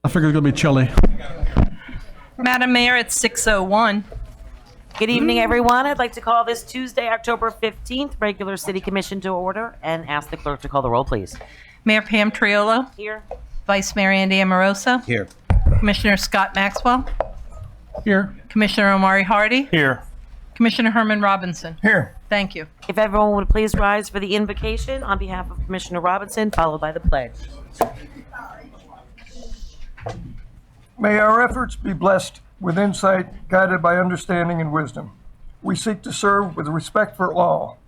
I figured it's going to be chilly. Madam Mayor, it's 6:01. Good evening, everyone. I'd like to call this Tuesday, October 15th, regular City Commission to order and ask the clerk to call the roll, please. Mayor Pam Triolo, Here. Vice Mayor Andy Amoroso, Here. Commissioner Scott Maxwell, Here. Commissioner Omari Hardy, Here. Commissioner Herman Robinson. Here. Thank you. If everyone would please rise for the invocation on behalf of Commissioner Robinson, followed by the pledge. May our efforts be blessed with insight, guided by understanding and wisdom. We seek to serve with respect for all.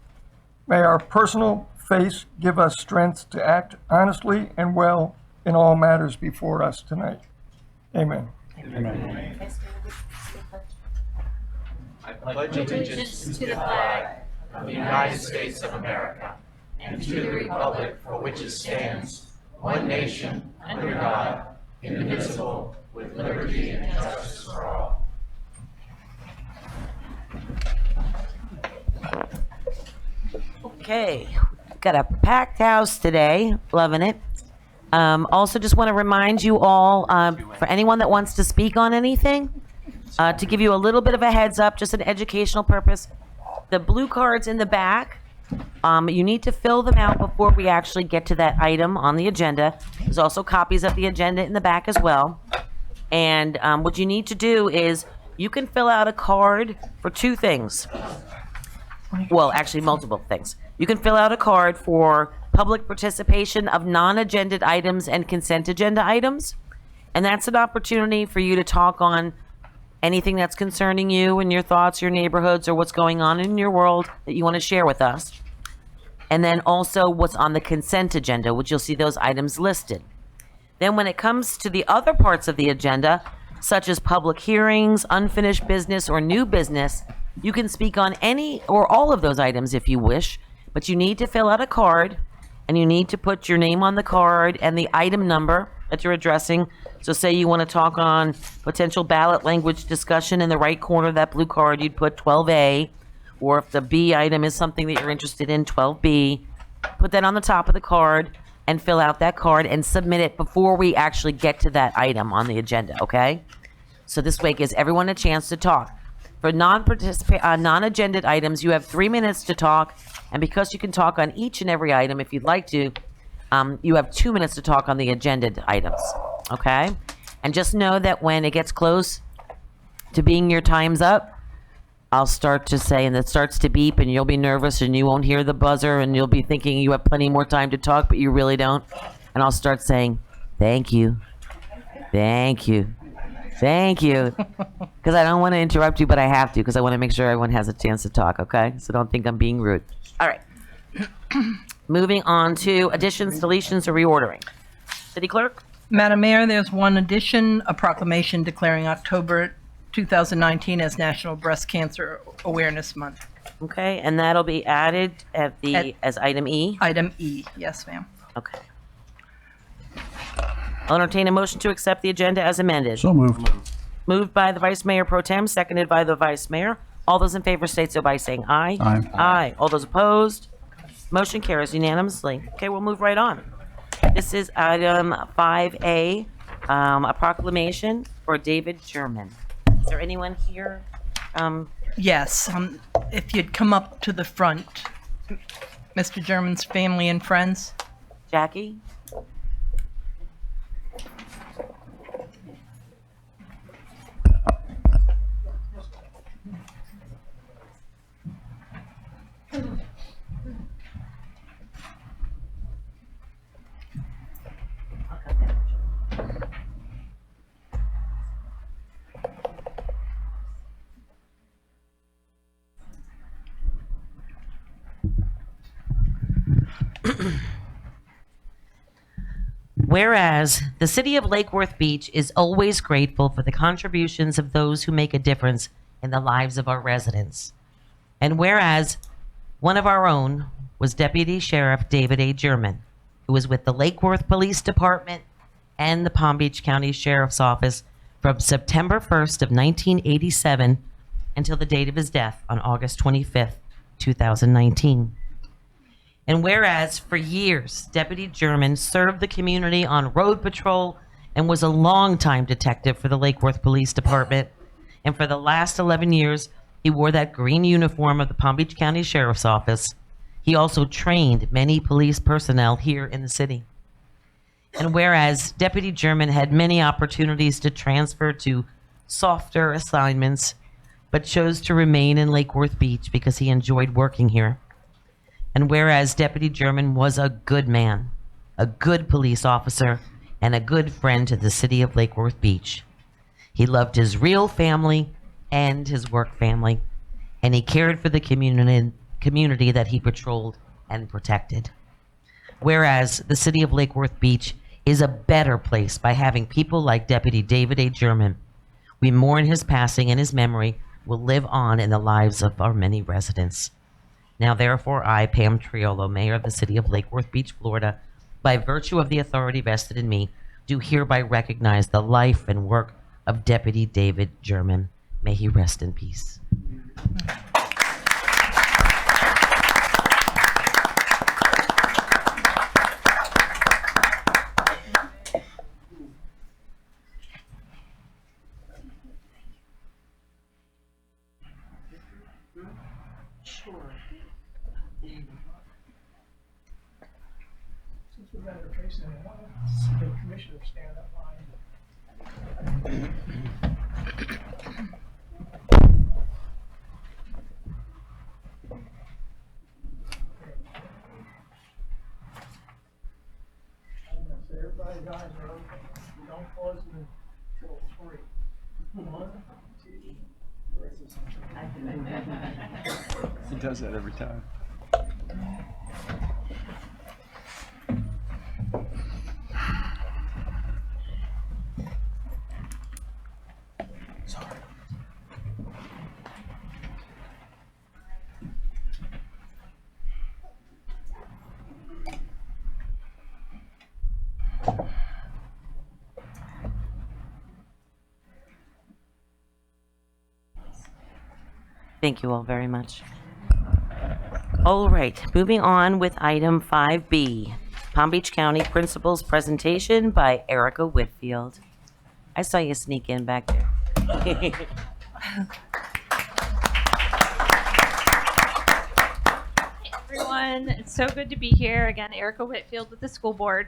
May our personal faith give us strength to act honestly and well in all matters before us tonight. Amen. I pledge allegiance to the flag of the United States of America and to the republic for which it stands, one nation, under God, indivisible, with liberty and justice for all. Okay, got a packed house today, loving it. Also just want to remind you all, for anyone that wants to speak on anything, to give you a little bit of a heads up, just an educational purpose, the blue cards in the back, you need to fill them out before we actually get to that item on the agenda. There's also copies of the agenda in the back as well. And what you need to do is you can fill out a card for two things. Well, actually multiple things. You can fill out a card for public participation of non-agended items and consent agenda items. And that's an opportunity for you to talk on anything that's concerning you and your thoughts, your neighborhoods, or what's going on in your world that you want to share with us. And then also what's on the consent agenda, which you'll see those items listed. Then when it comes to the other parts of the agenda, such as public hearings, unfinished business, or new business, you can speak on any or all of those items if you wish, but you need to fill out a card, and you need to put your name on the card and the item number that you're addressing. So say you want to talk on potential ballot language discussion, in the right corner of that blue card, you'd put 12A, or if the B item is something that you're interested in, 12B, put that on the top of the card and fill out that card and submit it before we actually get to that item on the agenda, okay? So this way it gives everyone a chance to talk. For non-agended items, you have 3 minutes to talk, and because you can talk on each and every item if you'd like to, you have 2 minutes to talk on the agended items, okay? And just know that when it gets close to being your time's up, I'll start to say, and it starts to beep, and you'll be nervous, and you won't hear the buzzer, and you'll be thinking you have plenty more time to talk, but you really don't. And I'll start saying, thank you, thank you, thank you. Because I don't want to interrupt you, but I have to, because I want to make sure everyone has a chance to talk, okay? So don't think I'm being rude. All right. Moving on to additions, deletions, or reordering. City Clerk? Madam Mayor, there's one addition, a proclamation declaring October 2019 as National Breast Cancer Awareness Month. Okay, and that'll be added as item E? Item E, yes, ma'am. Okay. I'll entertain a motion to accept the agenda as amended. So moved. Moved by the Vice Mayor Pro Tem, seconded by the Vice Mayor. All those in favor state so by saying aye. Aye. Aye. All those opposed? Motion carries unanimously. Okay, we'll move right on. This is item 5A, a proclamation for David German. Is there anyone here? Yes, if you'd come up to the front, Mr. German's family and friends. Jackie? Whereas the city of Lake Worth Beach is always grateful for the contributions of those who make a difference in the lives of our residents. And whereas one of our own was Deputy Sheriff David A. German, who was with the Lake Worth Police Department and the Palm Beach County Sheriff's Office from September 1st of 1987 until the date of his death on August 25th, 2019. And whereas for years, Deputy German served the community on road patrol and was a longtime detective for the Lake Worth Police Department. And for the last 11 years, he wore that green uniform of the Palm Beach County Sheriff's Office. He also trained many police personnel here in the city. And whereas Deputy German had many opportunities to transfer to softer assignments, but chose to remain in Lake Worth Beach because he enjoyed working here. And whereas Deputy German was a good man, a good police officer, and a good friend to the city of Lake Worth Beach. He loved his real family and his work family, and he cared for the community that he patrolled and protected. Whereas the city of Lake Worth Beach is a better place by having people like Deputy David A. German. We mourn his passing, and his memory will live on in the lives of our many residents. Now, therefore, I, Pam Triolo, Mayor of the City of Lake Worth Beach, Florida, by virtue of the authority vested in me, do hereby recognize the life and work of Deputy David German. May he rest in peace. Since we've got her facing it, the commissioner stand up line. So everybody's eyes are open. Don't close them until 3. 1, 2, 3. He does that every time. Thank you all very much. All right, moving on with item 5B, Palm Beach County Principal's presentation by Erica Whitfield. I saw you sneak in back there. Everyone, it's so good to be here again. Erica Whitfield with the school board.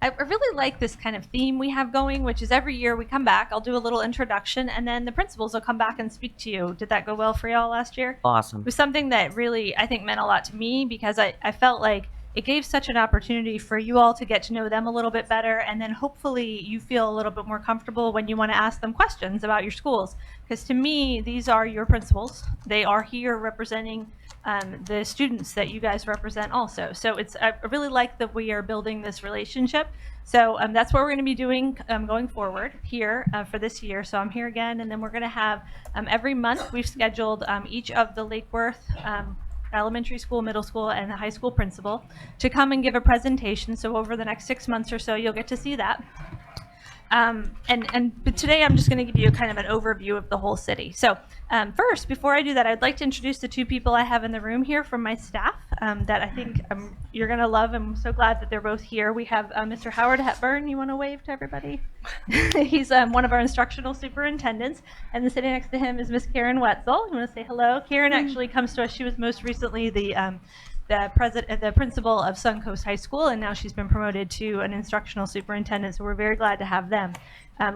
I really like this kind of theme we have going, which is every year we come back, I'll do a little introduction, and then the principals will come back and speak to you. Did that go well for y'all last year? Awesome. It was something that really, I think, meant a lot to me because I felt like it gave such an opportunity for you all to get to know them a little bit better, and then hopefully you feel a little bit more comfortable when you want to ask them questions about your schools. Because to me, these are your principals. They are here representing the students that you guys represent also. So I really like that we are building this relationship. So that's what we're going to be doing going forward here for this year. So I'm here again, and then we're going to have every month we've scheduled each of the Lake Worth elementary school, middle school, and the high school principal to come and give a presentation. So over the next 6 months or so, you'll get to see that. But today I'm just going to give you kind of an overview of the whole city. So first, before I do that, I'd like to introduce the two people I have in the room here from my staff that I think you're going to love. I'm so glad that they're both here. We have Mr. Howard Hepburn. You want to wave to everybody? He's one of our instructional superintendents. And then sitting next to him is Miss Karen Wetzel. You want to say hello? Karen actually comes to us. She was most recently the principal of Suncoast High School, and now she's been promoted to an instructional superintendent, so we're very glad to have them.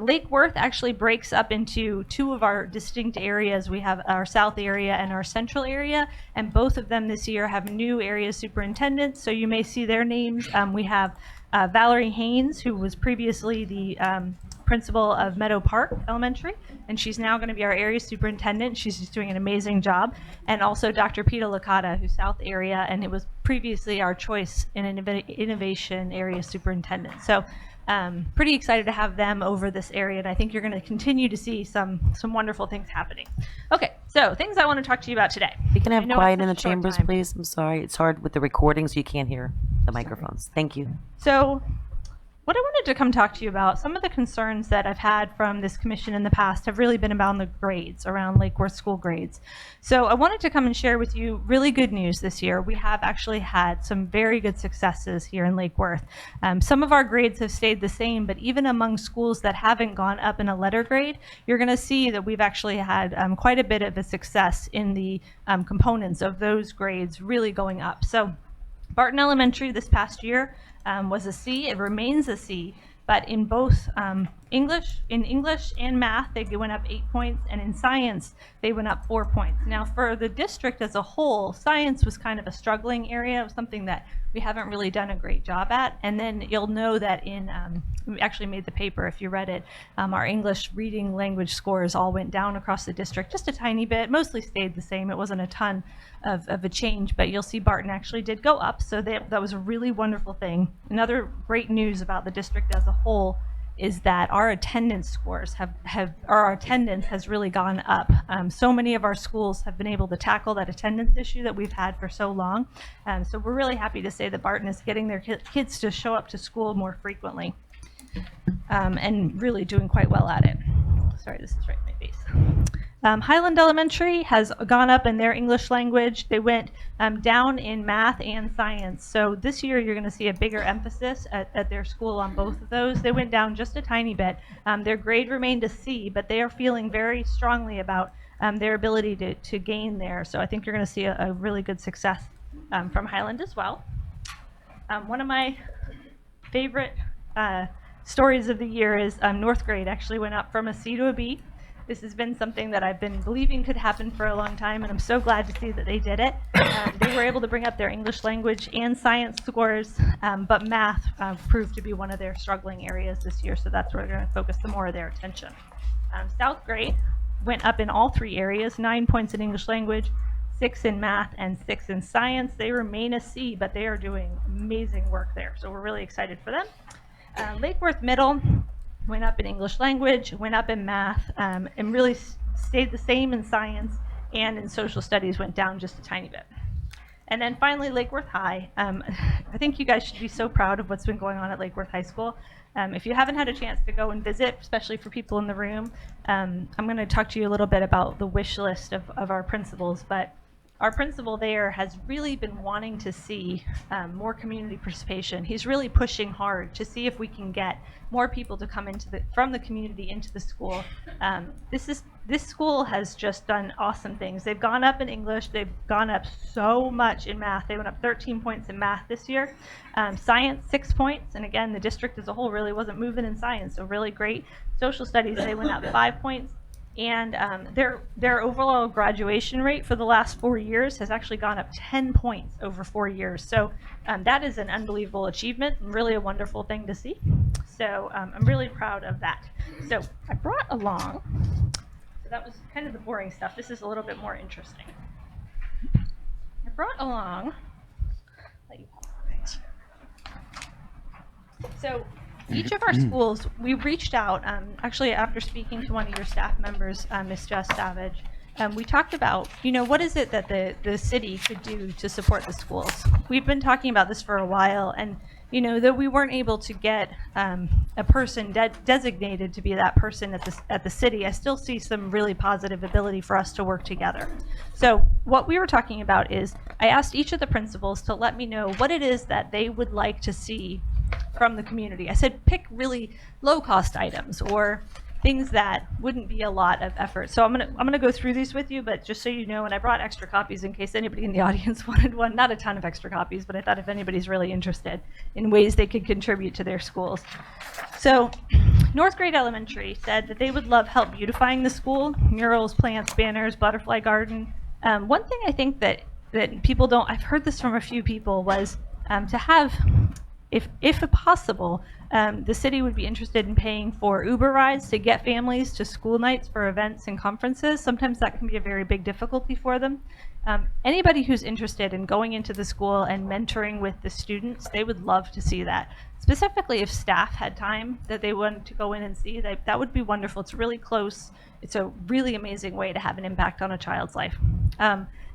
Lake Worth actually breaks up into two of our distinct areas. We have our south area and our central area, and both of them this year have new area superintendents, so you may see their names. We have Valerie Haynes, who was previously the principal of Meadow Park Elementary, and she's now going to be our area superintendent. She's just doing an amazing job. And also Dr. Peta Licata, who's South Area, and it was previously our choice in an innovation area superintendent. So pretty excited to have them over this area, and I think you're going to continue to see some wonderful things happening. Okay, so things I want to talk to you about today. We can have I know quiet it's in the such a short chambers, time. please. I'm sorry. It's hard with the recording, so you can't hear the microphones. Thank you. So what I wanted to come talk to you about, some of the concerns that I've had from this commission in the past have really been about the grades, around Lake Worth school grades. So I wanted to come and share with you really good news this year. We have actually had some very good successes here in Lake Worth. Some of our grades have stayed the same, but even among schools that haven't gone up in a letter grade, you're going to see that we've actually had quite a bit of a success in the components of those grades really going up. So Barton Elementary this past year was a C. It remains a C, but in both English and math, they went up 8 points, and in science, they went up 4 points. Now, for the district as a whole, science was kind of a struggling area. It was something that we haven't really done a great job at. And then you'll know that we actually made the paper if you read it. Our English reading language scores all went down across the district just a tiny bit, mostly stayed the same. It wasn't a ton of a change, but you'll see Barton actually did go up. So that was a really wonderful thing. Another great news about the district as a whole is that our attendance scores our attendance has really gone up. So many of our schools have been able to tackle that attendance issue that we've had for so long. So we're really happy to say that Barton is getting their kids to show up to school more frequently and really doing quite well at it. Sorry, this is right in my face. Highland Elementary has gone up in their English language. They went down in math and science. So this year you're going to see a bigger emphasis at their school on both of those. They went down just a tiny bit. Their grade remained a C, but they are feeling very strongly about their ability to gain there. So I think you're going to see a really good success from Highland as well. One of my favorite stories of the year is North grade actually went up from a C to a B. This has been something that I've been believing could happen for a long time, and I'm so glad to see that they did it. They were able to bring up their English language and science scores, but math proved to be one of their struggling areas this year, so that's where they're going to focus the more of their attention. South grade went up in all three areas, 9 points in English language, 6 in math, and 6 in science. They remain a C, but they are doing amazing work there, so we're really excited for them. Lake Worth Middle went up in English language, went up in math, and really stayed the same in science, and in social studies went down just a tiny bit. And then finally, Lake Worth High. I think you guys should be so proud of what's been going on at Lake Worth High School. If you haven't had a chance to go and visit, especially for people in the room, I'm going to talk to you a little bit about the wish list of our principals, but our principal there has really been wanting to see more community participation. He's really pushing hard to see if we can get more people to come from the community into the school. This school has just done awesome things. They've gone up in English. They've gone up so much in math. They went up 13 points in math this year. Science, 6 points. And again, the district as a whole really wasn't moving in science, so really great. Social studies, they went up 5 points. And their overall graduation rate for the last 4 years has actually gone up 10 points over 4 years. So that is an unbelievable achievement, really a wonderful thing to see. So I'm really proud of that. So I brought along, so that was kind of the boring stuff. This is a little bit more interesting. I brought along, so each of our schools, we reached out, actually after speaking to one of your staff members, Ms. Jess Savage, we talked about, what is it that the city could do to support the schools? We've been talking about this for a while, and though we weren't able to get a person designated to be that person at the city, I still see some really positive ability for us to work together. So what we were talking about is, I asked each of the principals to let me know what it is that they would like to see from the community. I said, pick really low-cost items or things that wouldn't be a lot of effort. So I'm gonna go through these with you, but just so you know, and I brought extra copies in case anybody in the audience wanted one. Not a ton of extra copies, but I thought if anybody's really interested in ways they could contribute to their schools. So North Grade Elementary said that they would love help beautifying the school, murals, plants, banners, butterfly garden. One thing I think that people don't, I've heard this from a few people, was to have, if possible, the city would be interested in paying for Uber rides to get families to school nights for events and conferences. Sometimes that can be a very big difficulty for them. Anybody who's interested in going into the school and mentoring with the students, they would love to see that. Specifically, if staff had time that they wanted to go in and see, that would be wonderful. It's really close. It's a really amazing way to have an impact on a child's life.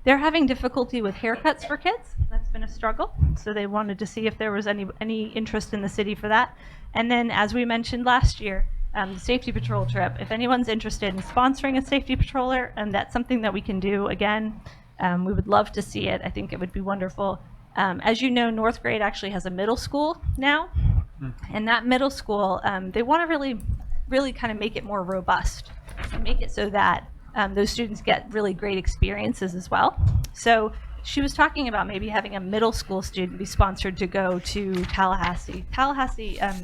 they're having difficulty with haircuts for kids. That's been a struggle. So they wanted to see if there was any interest in the city for that. And then, as we mentioned last year, the safety patrol trip. If anyone's interested in sponsoring a safety patroller, and that's something that we can do again, we would love to see it. I think it would be wonderful. As you know, North Grade actually has a middle school now, and that middle school, they want to really kind of make it more robust and make it so that those students get really great experiences as well. So she was talking about maybe having a middle school student be sponsored to go to Tallahassee.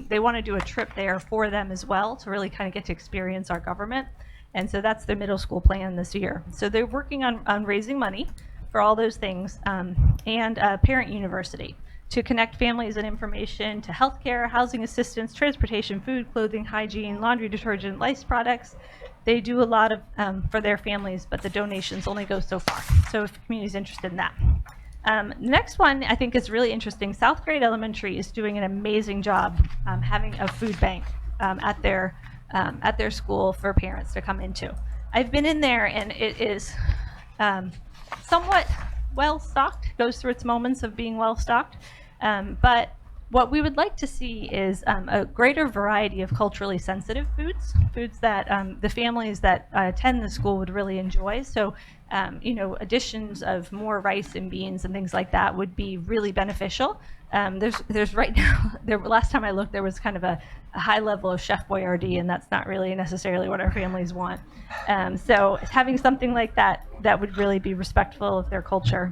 They want to do a trip there for them as well to really kind of get to experience our government. And so that's their middle school plan this year. So they're working on raising money for all those things, and a parent university to connect families and information to healthcare, housing assistance, transportation, food, clothing, hygiene, laundry detergent, lice products. They do a lot of for their families, but the donations only go so far. So if the community is interested in that. The next one I think is really interesting. South Grade Elementary is doing an amazing job having a food bank at their school for parents to come into. I've been in there, and it is somewhat well stocked, goes through its moments of being well stocked, but what we would like to see is a greater variety of culturally sensitive foods that the families that attend the school would really enjoy. So, additions of more rice and beans and things like that would be really beneficial. There's right now, last time I looked, there was kind of a high level of Chef Boyardee, and that's not really necessarily what our families want. So having something like that would really be respectful of their culture.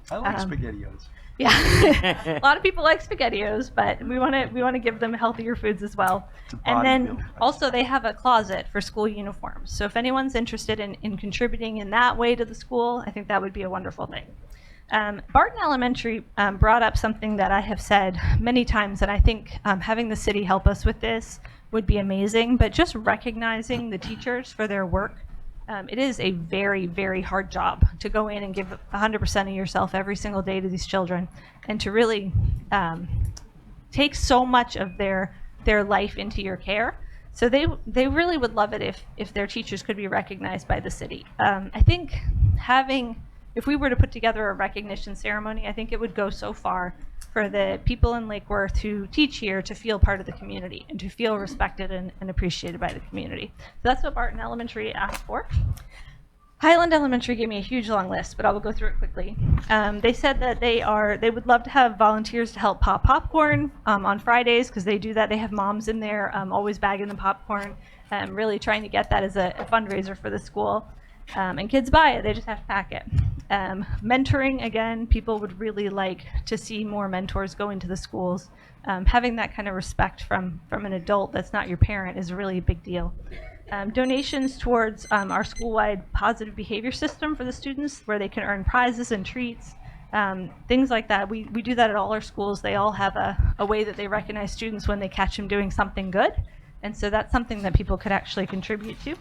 I like SpaghettiOs. Yeah, a lot of people like SpaghettiOs, but we want to give them healthier foods as well. And then also they have a closet for school uniforms. So if anyone's interested in contributing in that way to the school, I think that would be a wonderful thing. Barton Elementary brought up something that I have said many times, and I think having the city help us with this would be amazing, but just recognizing the teachers for their work. It is a very, very hard job to go in and give 100% of yourself every single day to these children, and to really take so much of their life into your care. So they really would love it if their teachers could be recognized by the city. I think if we were to put together a recognition ceremony, I think it would go so far for the people in Lake Worth who teach here to feel part of the community and to feel respected and appreciated by the community. So that's what Barton Elementary asked for. Highland Elementary gave me a huge long list, but I will go through it quickly. They said that they would love to have volunteers to help pop popcorn on Fridays, because they do that. They have moms in there always bagging the popcorn, really trying to get that as a fundraiser for the school. And kids buy it, they just have to pack it. Mentoring, again, people would really like to see more mentors go into the schools. Having that kind of respect from an adult that's not your parent is really a big deal. Donations towards our school-wide positive behavior system for the students, where they can earn prizes and treats, things like that. We do that at all our schools. They all have a way that they recognize students when they catch them doing something good. And so that's something that people could actually contribute to.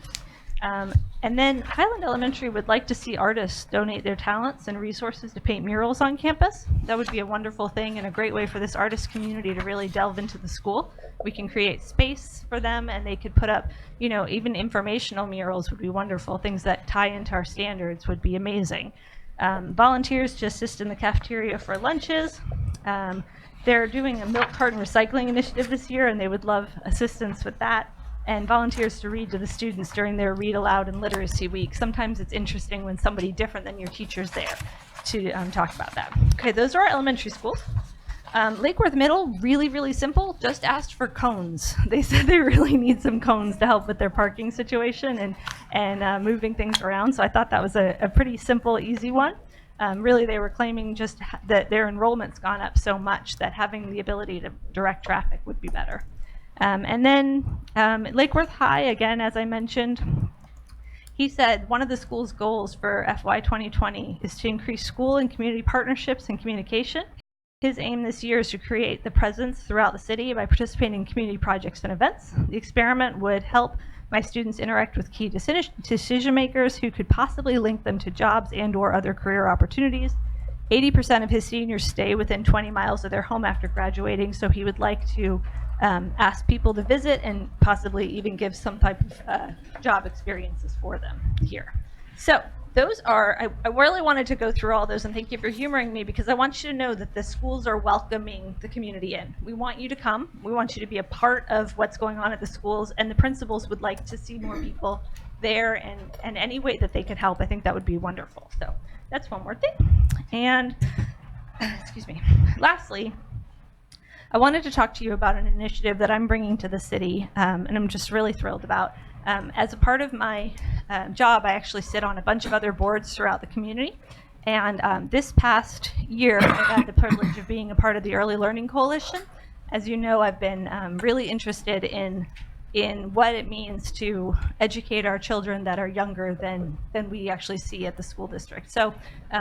And then Highland Elementary would like to see artists donate their talents and resources to paint murals on campus. That would be a wonderful thing and a great way for this artist community to really delve into the school. We can create space for them, and they could put up, even informational murals would be wonderful. Things that tie into our standards would be amazing. Volunteers to assist in the cafeteria for lunches. They're doing a milk carton recycling initiative this year, and they would love assistance with that. And volunteers to read to the students during their read aloud and literacy week. Sometimes it's interesting when somebody different than your teacher's there to talk about that. Okay, those are our elementary schools. Lake Worth Middle, really, really simple, just asked for cones. They said they really need some cones to help with their parking situation and moving things around. So I thought that was a pretty simple, easy one. Really, they were claiming just that their enrollment's gone up so much that having the ability to direct traffic would be better. And then Lake Worth High, again, as I mentioned, he said one of the school's goals for FY 2020 is to increase school and community partnerships and communication. His aim this year is to create the presence throughout the city by participating in community projects and events. The experiment would help my students interact with key decision makers who could possibly link them to jobs and/or other career opportunities. 80% of his seniors stay within 20 miles of their home after graduating, so he would like to ask people to visit and possibly even give some type of job experiences for them here. So those are, I really wanted to go through all those, and thank you for humoring me, because I want you to know that the schools are welcoming the community in. We want you to come. We want you to be a part of what's going on at the schools, and the principals would like to see more people there, and any way that they could help, I think that would be wonderful. So that's one more thing. And excuse me. Lastly, I wanted to talk to you about an initiative that I'm bringing to the city, and I'm just really thrilled about. As a part of my job, I actually sit on a bunch of other boards throughout the community. And this past year, I had the privilege of being a part of the Early Learning Coalition. As you know, I've been really interested in what it means to educate our children that are younger than we actually see at the school district. So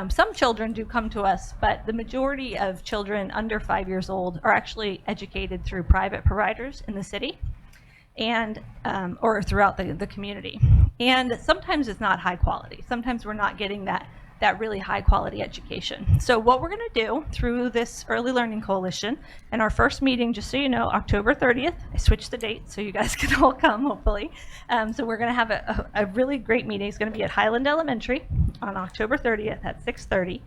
some children do come to us, but the majority of children under 5 years old are actually educated through private providers in the city, and or throughout the community. And sometimes it's not high quality. Sometimes we're not getting that really high quality education. So what we're gonna do through this Early Learning Coalition, and our first meeting, just so you know, October 30th, I switched the date so you guys can all come, hopefully. So we're gonna have a really great meeting. It's gonna be at Highland Elementary on October 30th at 6:30.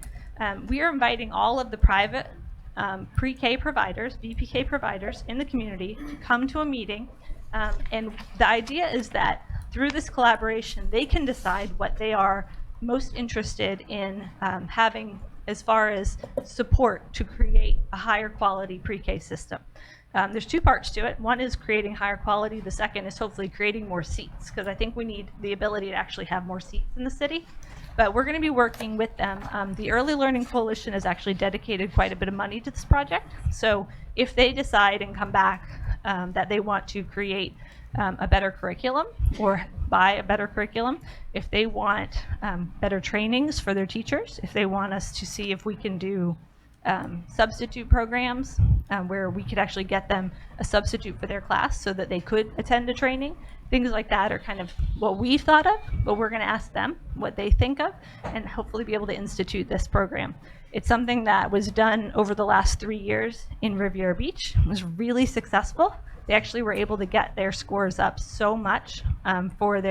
We are inviting all of the private pre-K providers, VPK providers in the community to come to a meeting. And the idea is that through this collaboration, they can decide what they are most interested in having as far as support to create a higher quality pre-K system. There's two parts to it. One is creating higher quality. The second is hopefully creating more seats, because I think we need the ability to actually have more seats in the city. But we're going to be working with them. The Early Learning Coalition has actually dedicated quite a bit of money to this project. So if they decide and come back that they want to create a better curriculum or buy a better curriculum, if they want better trainings for their teachers, if they want us to see if we can do substitute programs where we could actually get them a substitute for their class so that they could attend a training, things like that are kind of what we've thought of, but we're going to ask them what they think of and hopefully be able to institute this program. It's something that was done over the last 3 years in Riviera Beach. It was really successful. They actually were able to get their scores up so much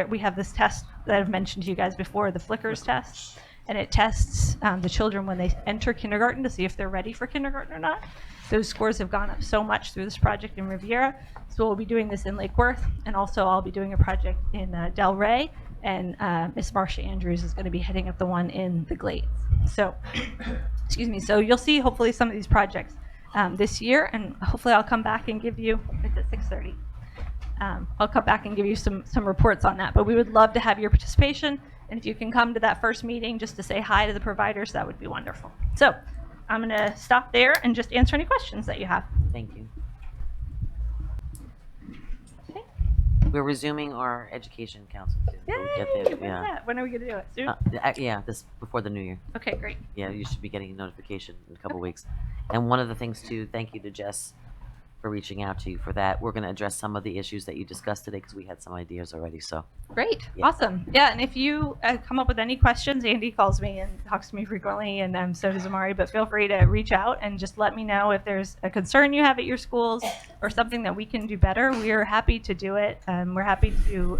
we have this test that I've mentioned to you guys before, the Flickers test, and it tests the children when they enter kindergarten to see if they're ready for kindergarten or not. Those scores have gone up so much through this project in Riviera. So we'll be doing this in Lake Worth, and also I'll be doing a project in Del Rey, and Miss Marcia Andrews is going to be heading up the one in the Glades. So, excuse me. So you'll see hopefully some of these projects this year, and hopefully I'll come back and give you, it's at 6:30. I'll come back and give you some reports on that, but we would love to have your participation, and if you can come to that first meeting just to say hi to the providers, that would be wonderful. So I'm going to stop there and just answer any questions that you have. Thank you. Okay. We're resuming our education council too. Yay! We'll get there, When's that? When are we going to do it? Soon? Yeah, this before the new year. Okay, great. Yeah, you should be getting a notification in a couple weeks. And one of the things too, thank you to Jess for reaching out to you for that. We're going to address some of the issues that you discussed today because we had some ideas already. So Great. Yeah. Awesome. Yeah, and if you come up with any questions, Andy calls me and talks to me frequently, and so does Amari, but feel free to reach out and just let me know if there's a concern you have at your schools or something that we can do better. We are happy to do it. We're happy to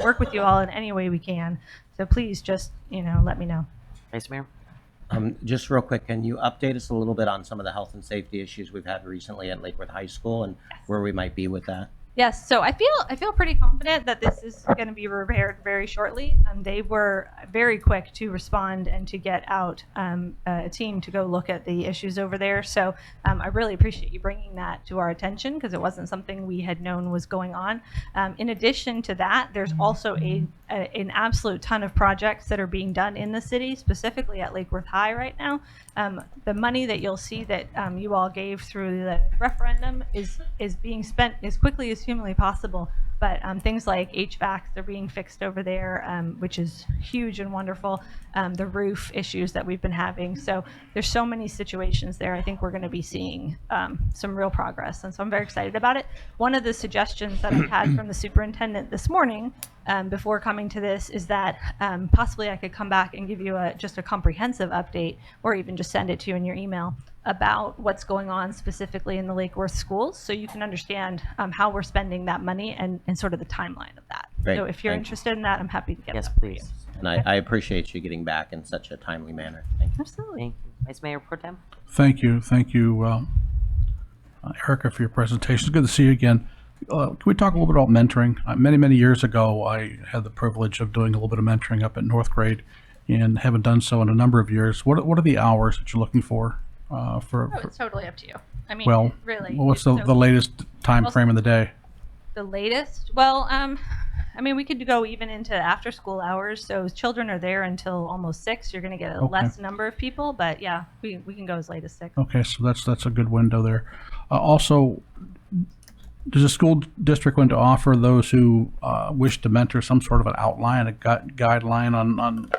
work with you all in any way we can. So please just, let me know. Vice Mayor? Just real quick, can you update us a little bit on some of the health and safety issues we've had recently at Lake Worth High School and where we might be with that? Yes, so I feel pretty confident that this is going to be repaired very shortly. They were very quick to respond and to get out a team to go look at the issues over there. So I really appreciate you bringing that to our attention because it wasn't something we had known was going on. In addition to that, there's also an absolute ton of projects that are being done in the city, specifically at Lake Worth High right now. The money that you'll see that you all gave through the referendum is being spent as quickly as humanly possible, but things like HVACs are being fixed over there, which is huge and wonderful. The roof issues that we've been having. So there's so many situations there. I think we're going to be seeing some real progress, and so I'm very excited about it. One of the suggestions that I've had from the superintendent this morning before coming to this is that possibly I could come back and give you just a comprehensive update, or even just send it to you in your email about what's going on specifically in the Lake Worth schools, so you can understand how we're spending that money and sort of the timeline of that. Great, So if you're thank you. interested in that, I'm happy to get Yes, that for you. please. And I appreciate you getting back in such a timely manner. Thank you. Absolutely. Thank you. Vice Mayor Pro Tem? Thank you. Thank you, Erica, for your presentation. It's good to see you again. Can we talk a little bit about mentoring? Many years ago, I had the privilege of doing a little bit of mentoring up at North Grade and haven't done so in a number of years. What are the hours that you're looking for? Oh, it's totally up to you. I mean, Well, really. what's it's the latest time Well, frame in the day? The latest? Well, I mean, we could go even into after school hours. So children are there until almost 6. You're going to get a Okay. less number of people, but yeah, we can go as late as 6. Okay, so that's a good window there. Also, does the school district going to offer those who wish to mentor some sort of an outline, a guideline on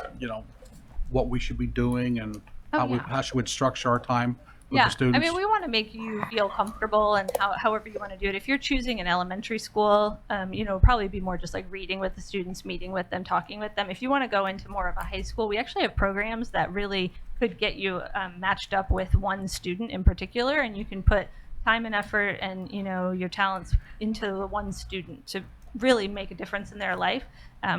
what we should be doing and how should we structure our time with the students? I mean, we want to make you feel comfortable and however you want to do it. If you're choosing an elementary school, probably be more just like reading with the students, meeting with them, talking with them. If you want to go into more of a high school, we actually have programs that really could get you matched up with one student in particular, and you can put time and effort and your talents into the one student to really make a difference in their life.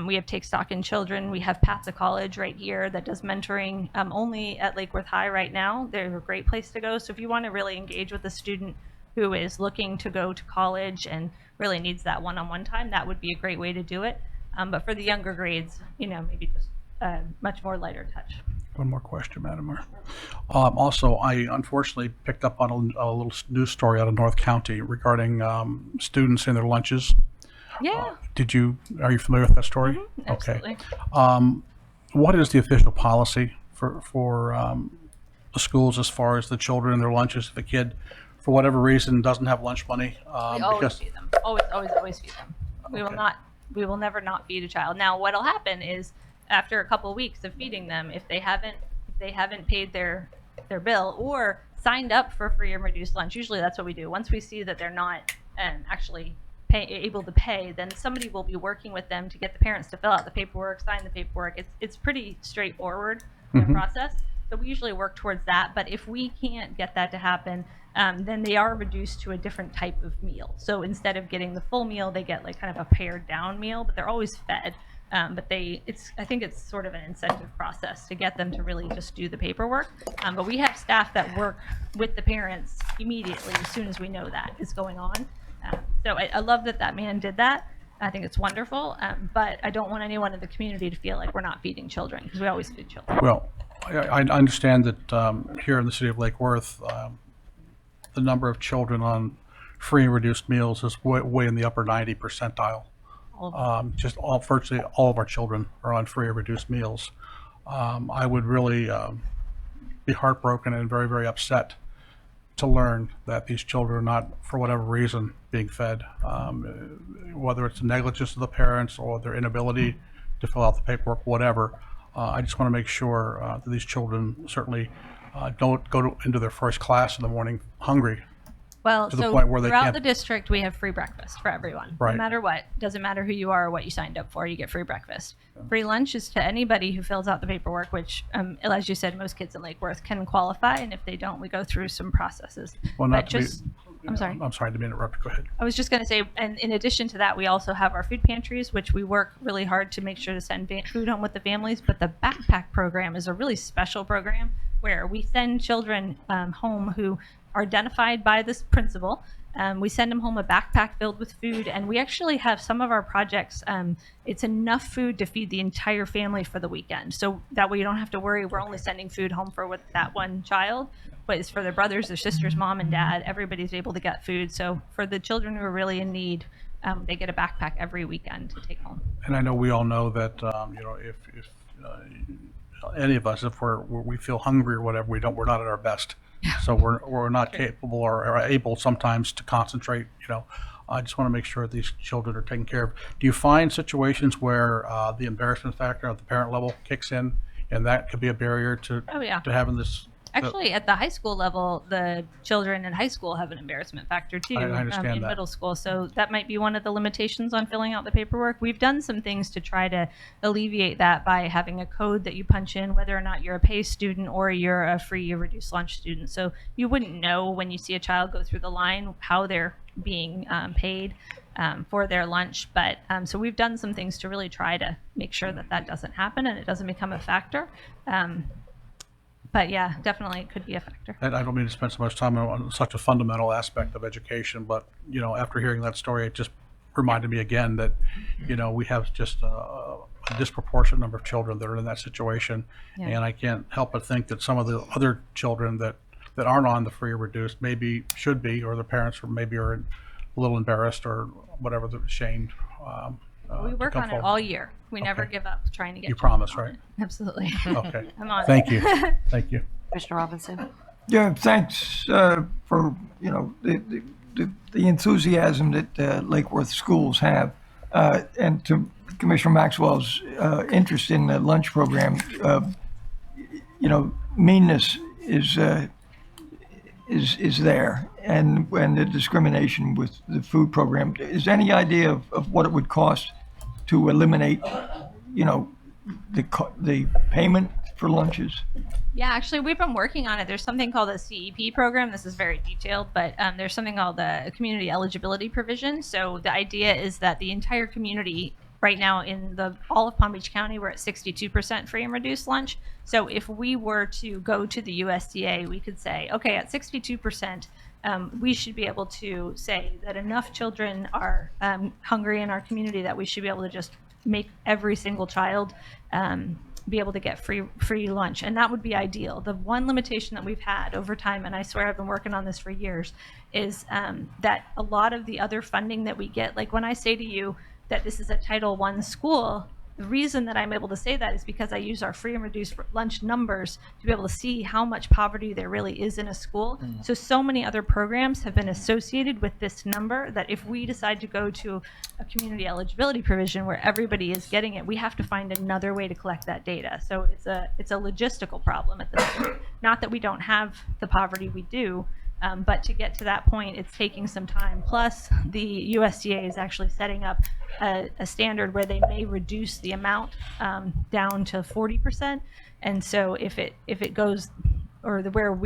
We have Take Stock in Children. We have Path to College right here that does mentoring only at Lake Worth High right now. They're a great place to go. So if you want to really engage with a student who is looking to go to college and really needs that one-on-one time, that would be a great way to do it. But for the younger grades, maybe just much more lighter touch. One more question, Madam Mayor. Also, I unfortunately picked up on a little news story out of North County regarding students and their lunches. Yeah. Are you familiar with that story? Mm-hmm, absolutely. Okay. What is the official policy for the schools as far as the children and their lunches? If a kid, for whatever reason, doesn't have lunch money, We always feed them. Always feed them. We will never not feed a child. Now, what'll happen is after a couple weeks of feeding them, if they haven't paid their bill or signed up for free or reduced lunch, usually that's what we do. Once we see that they're not actually able to pay, then somebody will be working with them to get the parents to fill out the paperwork, sign the paperwork. It's pretty straightforward process. So we usually work towards that. But if we can't get that to happen, then they are reduced to a different type of meal. So instead of getting the full meal, they get like kind of a pared down meal, but they're always fed. But I think it's sort of an incentive process to get them to really just do the paperwork. But we have staff that work with the parents immediately as soon as we know that is going on. So I love that man did that. I think it's wonderful. But I don't want anyone in the community to feel like we're not feeding children, because we always feed children. well, I understand that here in the city of Lake Worth, the number of children on free and reduced meals is way in the upper 90 percentile. Virtually all of our children are on free or reduced meals. I would really be heartbroken and very, very upset to learn that these children are not, for whatever reason, being fed, whether it's the negligence of the parents or their inability to fill out the paperwork, whatever. I just want to make sure that these children certainly don't go into their first class in the morning hungry. Well, to the so point where they throughout can't- the district, we have free breakfast for everyone. Right. No matter what. Doesn't matter who you are or what you signed up for, you get free breakfast. Free lunch is to anybody who fills out the paperwork, which, as you said, most kids in Lake Worth can qualify. And if they don't, we go through some processes. Well, But I'm sorry. I'm sorry to interrupt. Go ahead. I was just going to say, and in addition to that, we also have our food pantries, which we work really hard to make sure to send food home with the families. But the backpack program is a really special program where we send children home who are identified by this principal. We send them home a backpack filled with food, and we actually have some of our projects. It's enough food to feed the entire family for the weekend. So that way you don't have to worry. We're only sending food home for that one child, but it's for their brothers, their sisters, mom and dad. Everybody's able to get food. So for the children who are really in need, they get a backpack every weekend to take home. And I know we all know that if any of us, if we feel hungry or whatever, we're not at our best. So we're not capable or able sometimes to concentrate. I just want to make sure that these children are taken care of. Do you find situations where the embarrassment factor at the parent level kicks in, and that could be a barrier to having this? Actually, at the high school level, the children in high school have an embarrassment factor too. I understand in that. middle school. So that might be one of the limitations on filling out the paperwork. We've done some things to try to alleviate that by having a code that you punch in, whether or not you're a pay student or you're a free or reduced lunch student. So you wouldn't know when you see a child go through the line how they're being paid. for their lunch. But so we've done some things to really try to make sure that that doesn't happen and it doesn't become a factor. But yeah, definitely it could be a factor. And I don't mean to spend so much time on such a fundamental aspect of education, but, you know, after hearing that story, it just reminded me again that, you know, we have just a disproportionate number of children that are in that situation. Yeah. And I can't help but think that some of the other children that aren't on the free or reduced maybe should be, or their parents maybe are a little embarrassed or whatever, they're ashamed. We to work come on it forward. all year. We never Okay. give up trying to get You children promise, on right? it. Absolutely. Okay. I'm on Thank it. you. Thank you. Commissioner Robinson? Yeah, thanks for, you know, the enthusiasm that Lake Worth schools have. And to Commissioner Maxwell's interest in the lunch program, you know, meanness is there, and the discrimination with the food program. Is there any idea of what it would cost to eliminate, you know, the payment for lunches? Yeah, actually, we've been working on it. There's something called the CEP program. This is very detailed, but there's something called the community eligibility provision. So the idea is that the entire community right now in all of Palm Beach County, we're at 62% free and reduced lunch. So if we were to go to the USDA, we could say, okay, at 62%, we should be able to say that enough children are hungry in our community that we should be able to just make every single child be able to get free lunch, and that would be ideal. The one limitation that we've had over time, and I swear I've been working on this for years, is that a lot of the other funding that we get, like when I say to you that this is a Title I school, the reason that I'm able to say that is because I use our free and reduced lunch numbers to be able to see how much poverty there really is in a school. So many other programs have been associated with this number that if we decide to go to a community eligibility provision where everybody is getting it, we have to find another way to collect that data. So it's a logistical problem at this point. Not that we don't have the poverty, we do, but to get to that point, it's taking some time. Plus, the USDA is actually setting up a standard where they may reduce the amount down to 40%. And so if it goes, or where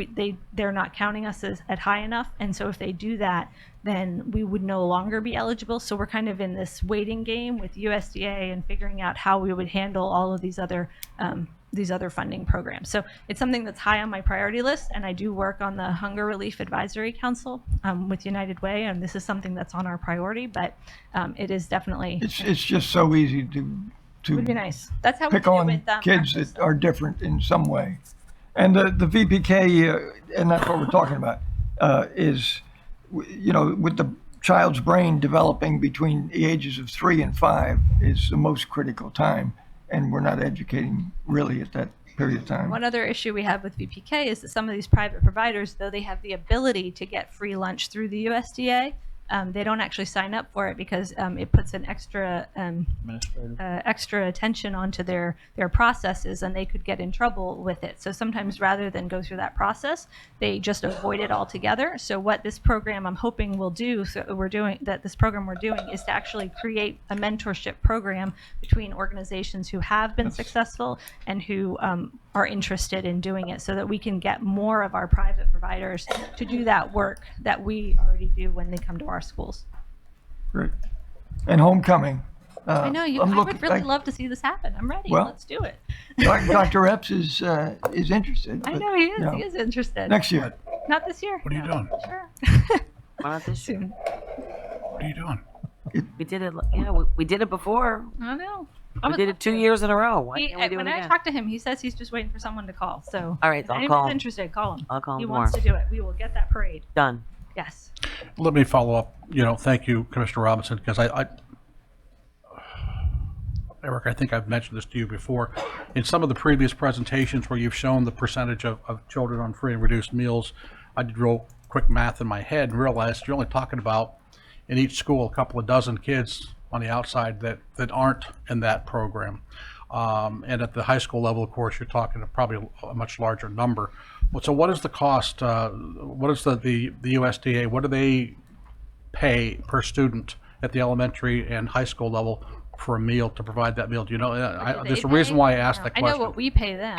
they're not counting us at high enough, and so if they do that, then we would no longer be eligible. So we're kind of in this waiting game with USDA and figuring out how we would handle all of these other funding programs. So it's something that's high on my priority list, and I do work on the Hunger Relief Advisory Council with United Way, and this is something that's on our priority, but it is definitely, It's just so easy it would be nice. That's how we pick do it on with kids breakfast. that are different in some way. And the VPK, and that's what we're talking about, is, you know, with the child's brain developing between the ages of 3 and 5 is the most critical time, and we're not educating really at that period of time. One other issue we have with VPK is that some of these private providers, though they have the ability to get free lunch through the USDA, they don't actually sign up for it because it puts an extra attention onto their processes, and they could get in trouble with it. So sometimes rather than go through that process, they just avoid it altogether. So what this program I'm hoping will do, this program we're doing is to actually create a mentorship program between organizations who have been successful and who are interested in doing it, so that we can get more of our private providers to do that work that we already do when they come to our schools. Great. And homecoming. I know I I'm would really love to see this happen. I'm ready. Well, Let's do it. Dr. Epps is interested. I but, know he is. you know, He is interested. Next year. Not this year. What are you doing? Sure. Why not this year? Soon. What are you doing? We did it, we did it before. I know. We did it 2 years in a row. Why can't we do it When I again? talked to him, he says he's just waiting for someone to call. So, All right, if I'll anybody's call him. interested, call him. I'll call him He tomorrow. wants to do it. We will get that parade. Done. Yes. Let me follow up. You know, thank you, Commissioner Robinson, because Eric, I think I've mentioned this to you before. In some of the previous presentations where you've shown the percentage of children on free and reduced meals, I did real quick math in my head and realized you're only talking about in each school a couple of dozen kids on the outside that aren't in that program. And at the high school level, of course, you're talking probably a much larger number. So what is the cost? What is the USDA, what do they pay per student at the elementary and high school level for a meal, to provide that meal? Do you know? There's a reason why I asked that I question. know what we pay them.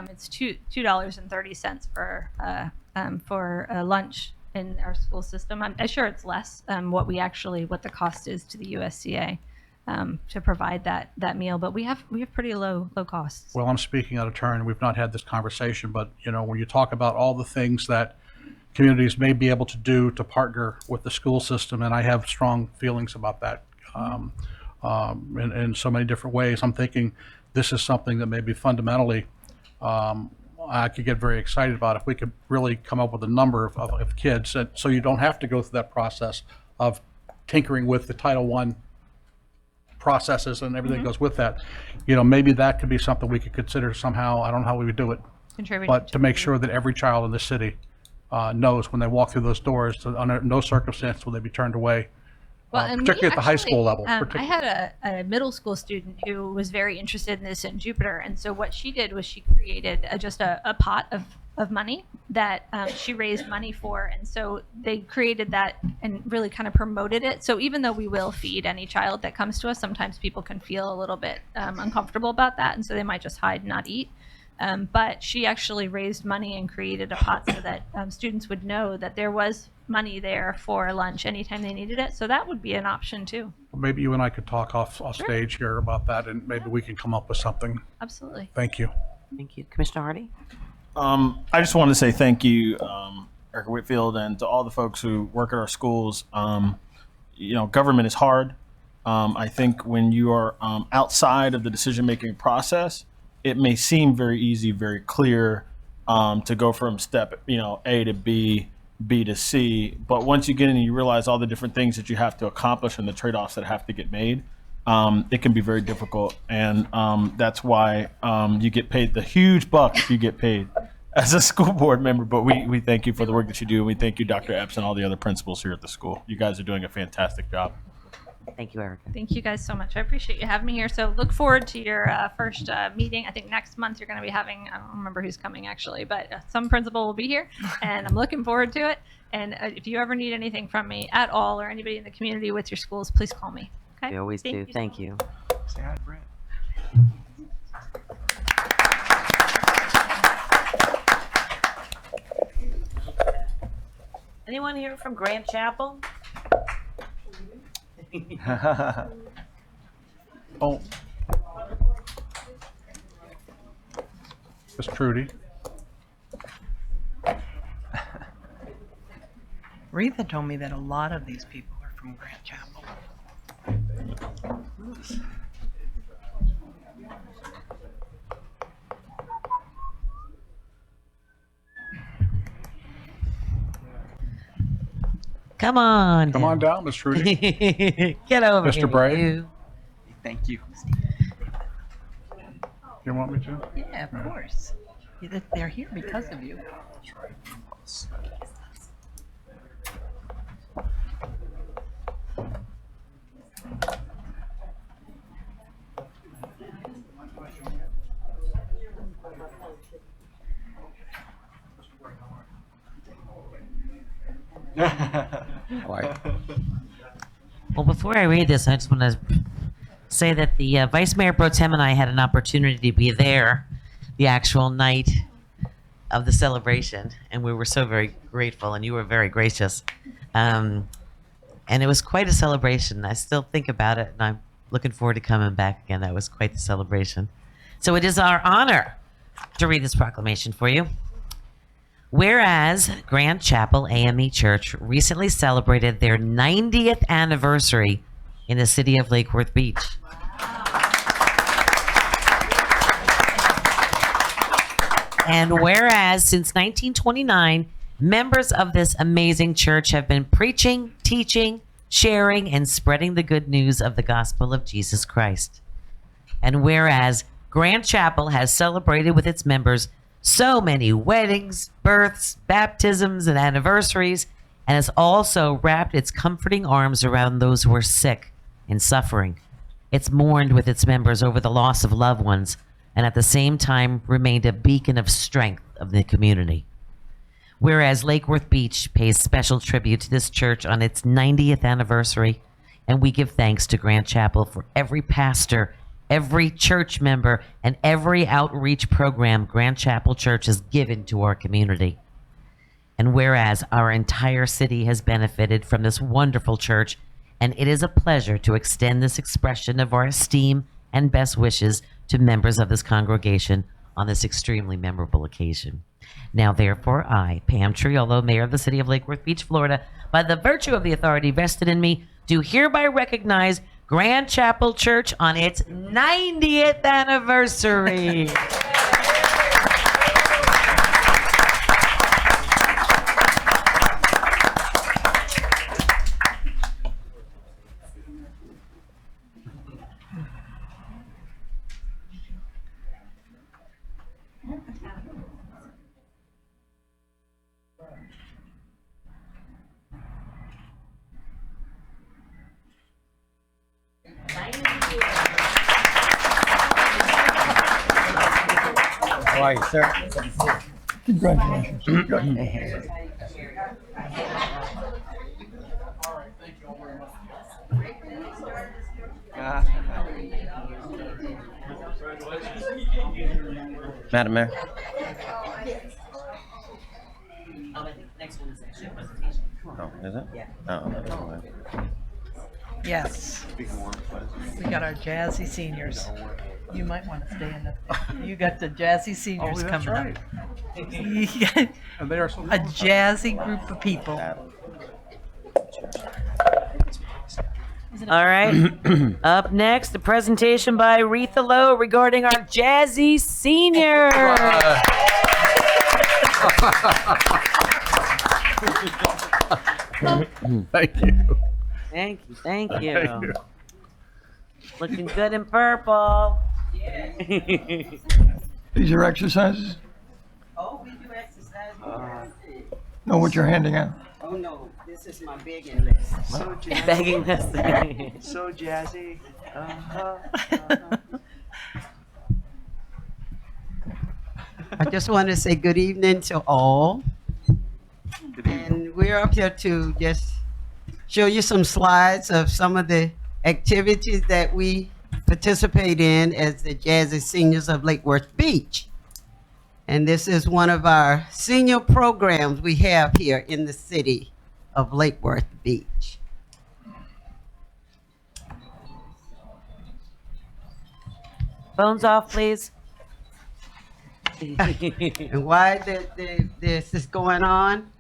It's $2.30 for lunch in our school system. I'm sure it's less what the cost is to the USDA to provide that meal, but we have pretty low costs. Well, I'm speaking out of turn. We've not had this conversation, but when you talk about all the things that communities may be able to do to partner with the school system, and I have strong feelings about that in so many different ways. I'm thinking this is something that maybe fundamentally I could get very excited about if we could really come up with a number of kids, and so you don't have to go through that process of tinkering with the Title I processes and everything that goes with that. Maybe that could be something we could consider somehow. I don't know how we would do it, Contributing but to make sure that every child in the city knows when they walk through those doors, that under no circumstance will they be turned away. Well, and particularly we at the high actually, school level. I had a middle school student who was very interested in this in Jupiter, and so what she did was she created just a pot of money that she raised money for, and so they created that and really kind of promoted it. So even though we will feed any child that comes to us, sometimes people can feel a little bit uncomfortable about that, and so they might just hide and not eat. But she actually raised money and created a pot so that students would know that there was money there for lunch anytime they needed it. So that would be an option too. Maybe you and I could talk off Sure. stage here about that, and maybe we can come up with something. Absolutely. Thank you. Thank you. Commissioner Hardy? I just want to say thank you, Erica Whitfield, and to all the folks who work at our schools. Government is hard. I think when you are outside of the decision-making process, it may seem very easy, very clear to go from step, A to B, B to C. But once you get in and you realize all the different things that you have to accomplish and the trade-offs that have to get made, it can be very difficult. And that's why you get paid the huge bucks you get paid as a school board member. But we thank you for the work that you do. And we thank you, Dr. Epps, and all the other principals here at the school. You guys are doing a fantastic job. Thank you, Erica. Thank you guys so much. I appreciate you having me here. So look forward to your first meeting. I think next month you're going to be having, I don't remember who's coming actually, but some principal will be here, and I'm looking forward to it. And if you ever need anything from me at all, or anybody in the community with your schools, please call me. Okay? We always do. Thank you. Say hi to Brett. Anyone here from Grant Chapel? Oh. Miss Trudy. Retha told me that a lot of these people are from Grant Chapel. Come on. Come on down, Miss Trudy. Get over Mr. here. Bray? You. Thank you. You want me to? Yeah, of course. They're here because of you. Well, before I read this, I just want to say that the Vice Mayor Pro Tem and I had an opportunity to be there the actual night of the celebration, and we were so very grateful, and you were very gracious. And it was quite a celebration. I still think about it, and I'm looking forward to coming back again. That was quite the celebration. So it is our honor to read this proclamation for you. Whereas Grant Chapel AME Church recently celebrated their 90th anniversary in the city of Lake Worth Beach. And whereas since 1929, members of this amazing church have been preaching, teaching, sharing, and spreading the good news of the gospel of Jesus Christ. And whereas Grant Chapel has celebrated with its members so many weddings, births, baptisms, and anniversaries, and has also wrapped its comforting arms around those who are sick and suffering. It's mourned with its members over the loss of loved ones, and at the same time remained a beacon of strength of the community. Whereas Lake Worth Beach pays special tribute to this church on its 90th anniversary, and we give thanks to Grant Chapel for every pastor, every church member, and every outreach program Grant Chapel Church has given to our community. And whereas our entire city has benefited from this wonderful church, and it is a pleasure to extend this expression of our esteem and best wishes to members of this congregation on this extremely memorable occasion. Now, therefore, I, Pam Triolo, Mayor of the City of Lake Worth Beach, Florida, by the virtue of the authority vested in me, do hereby recognize Grand Chapel Church on its 90th anniversary. How are you, sir? Congratulations. Madam Mayor? Oh, is it? Yeah. Oh, Yes. We got our jazzy seniors. You might want to stay in the, you got the jazzy seniors coming up. You got And they are so a jazzy group of people. All right. Up next, the presentation by Retha Lowe regarding our jazzy seniors. Thank you. Thank you. Thank you. Thank you. Looking good in purple. These are exercises? Oh, we do exercise. Know what you're handing out? Oh no, this is my begging list. So jazzy. Begging this. So jazzy. I just want to say good evening to all. And we're up here to just show you some slides of some of the activities that we participate in as the Jazzy Seniors of Lake Worth Beach. And this is one of our senior programs we have here in the city of Lake Worth Beach. Phones off, please. And why this is going on,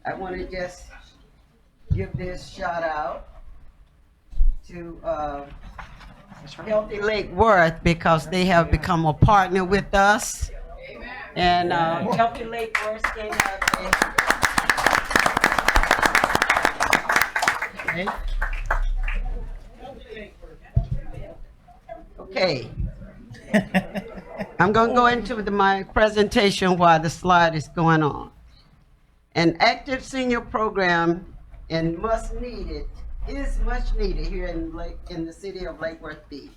I want to just give this shout out to Healthy Lake Worth because they have become a partner with us. And Healthy Lake Worth came out there. Okay. I'm going to go into my presentation while the slide is going on. An active senior program and is much needed here in the city of Lake Worth Beach.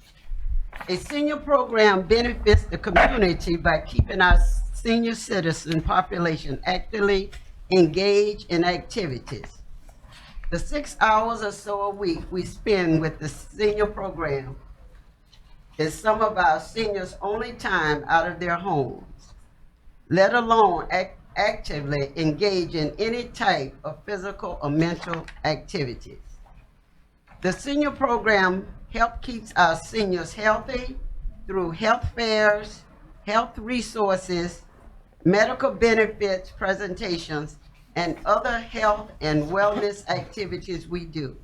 A senior program benefits the community by keeping our senior citizen population actively engaged in activities. The 6 hours or so a week we spend with the senior program is some of our seniors' only time out of their homes, let alone actively engage in any type of physical or mental activities. The senior program helps keep our seniors healthy through health fairs, health resources, medical benefits presentations, and other health and wellness activities we do.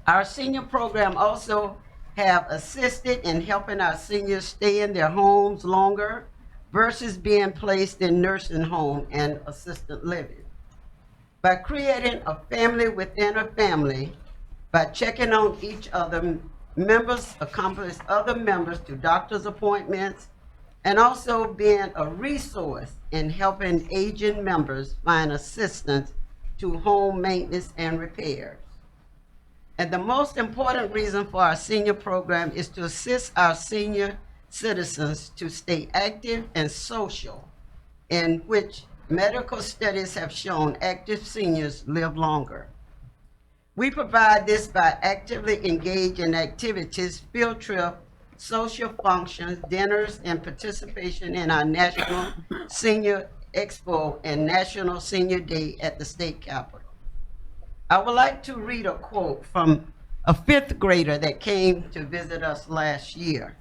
Our senior program also have assisted in helping our seniors stay in their homes longer versus being placed in nursing home and assisted living. By creating a family within a family, by checking on each other, members accomplish other members to doctor's appointments, and also being a resource in helping aging members find assistance to home maintenance and repairs. And the most important reason for our senior program is to assist our senior citizens to stay active and social, in which medical studies have shown active seniors live longer. We provide this by actively engaging in activities, field trips, social functions, dinners, and participation in our National Senior Expo and National Senior Day at the state capitol. I would like to read a quote from a fifth grader that came to visit us last year.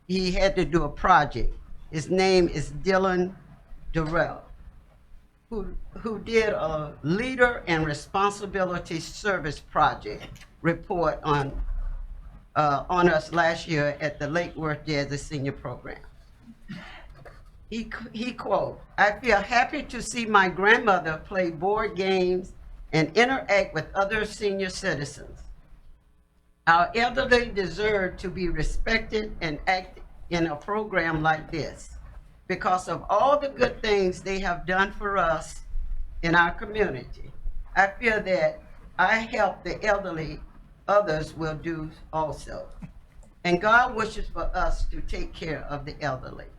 He had to do a project. His name is Dylan Durrell, who did a Leader and Responsibility Service Project report on us last year at the Lake Worth Jazzy Senior Program. He quote, "I feel happy to see my grandmother play board games and interact with other senior citizens. Our elderly deserve to be respected and act in a program like this. Because of all the good things they have done for us in our community, I feel that I help the elderly, others will do also. And God wishes for us to take care of the elderly.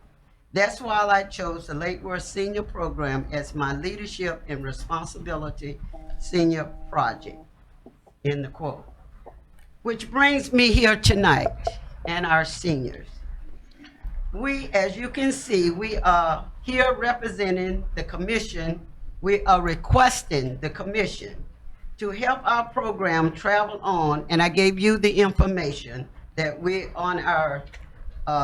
That's why I chose the Lake Worth Senior Program as my Leadership and Responsibility Senior Project," in the quote. Which brings me here tonight and our seniors. We, as you can see, we are here representing the commission. We are requesting the commission to help our program travel on, and I gave you the information that we're on our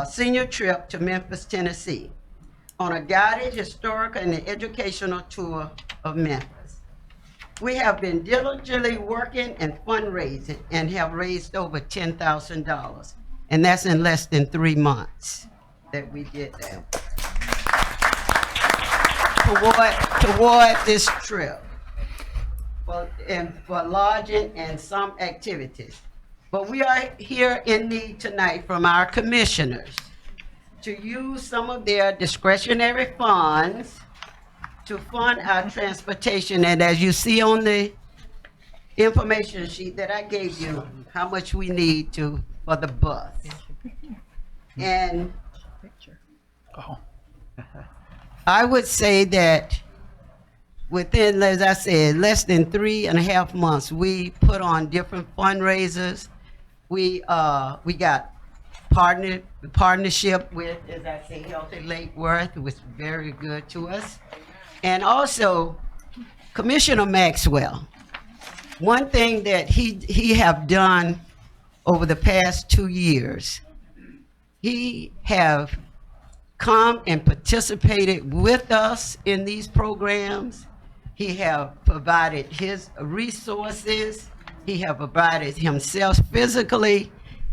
senior trip to Memphis, Tennessee, on a guided historical and educational tour of Memphis. We have been diligently working and fundraising and have raised over $10,000, and that's in less than 3 months that we did that toward this trip for lodging and some activities. But we are here in need tonight from our commissioners to use some of their discretionary funds to fund our transportation. And as you see on the information sheet that I gave you, how much we need for the bus. And I would say that within, as I said, less than 3.5 months, we put on different fundraisers. We got partnership with, as I say, Healthy Lake Worth, who was very good to us. And also Commissioner Maxwell. One thing that he have done over the past 2 years, he have come and participated with us in these programs. He have provided his resources. He have provided himself physically,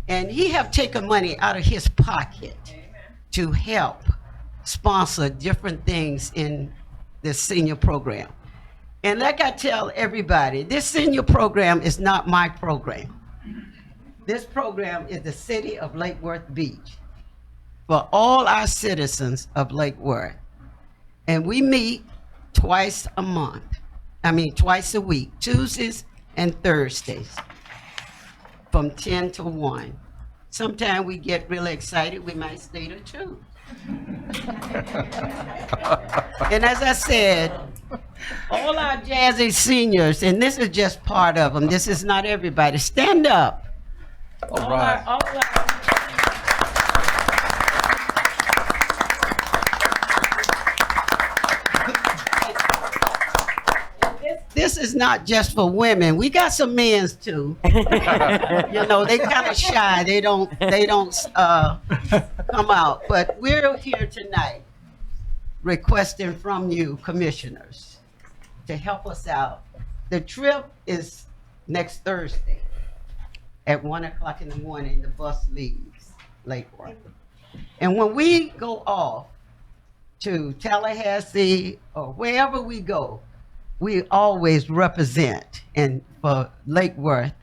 and he have taken money out of his pocket to help sponsor different things in the senior program. And like I tell everybody, this senior program is not my program. This program is the city of Lake Worth Beach for all our citizens of Lake Worth. And we meet twice a week, Tuesdays and Thursdays from 10 to 1. Sometimes we get really excited, we might stay to 2. And as I said, all our jazzy seniors, and this is just part of them, this is not everybody, stand up. All right. This is not just for women. We got some men's too. You know, they kind of shy. They don't come out. But we're here tonight requesting from you, commissioners, to help us out. The trip is next Thursday at 1 o'clock in the morning. The bus leaves Lake Worth. And when we go off to Tallahassee or wherever we go, we always represent for Lake Worth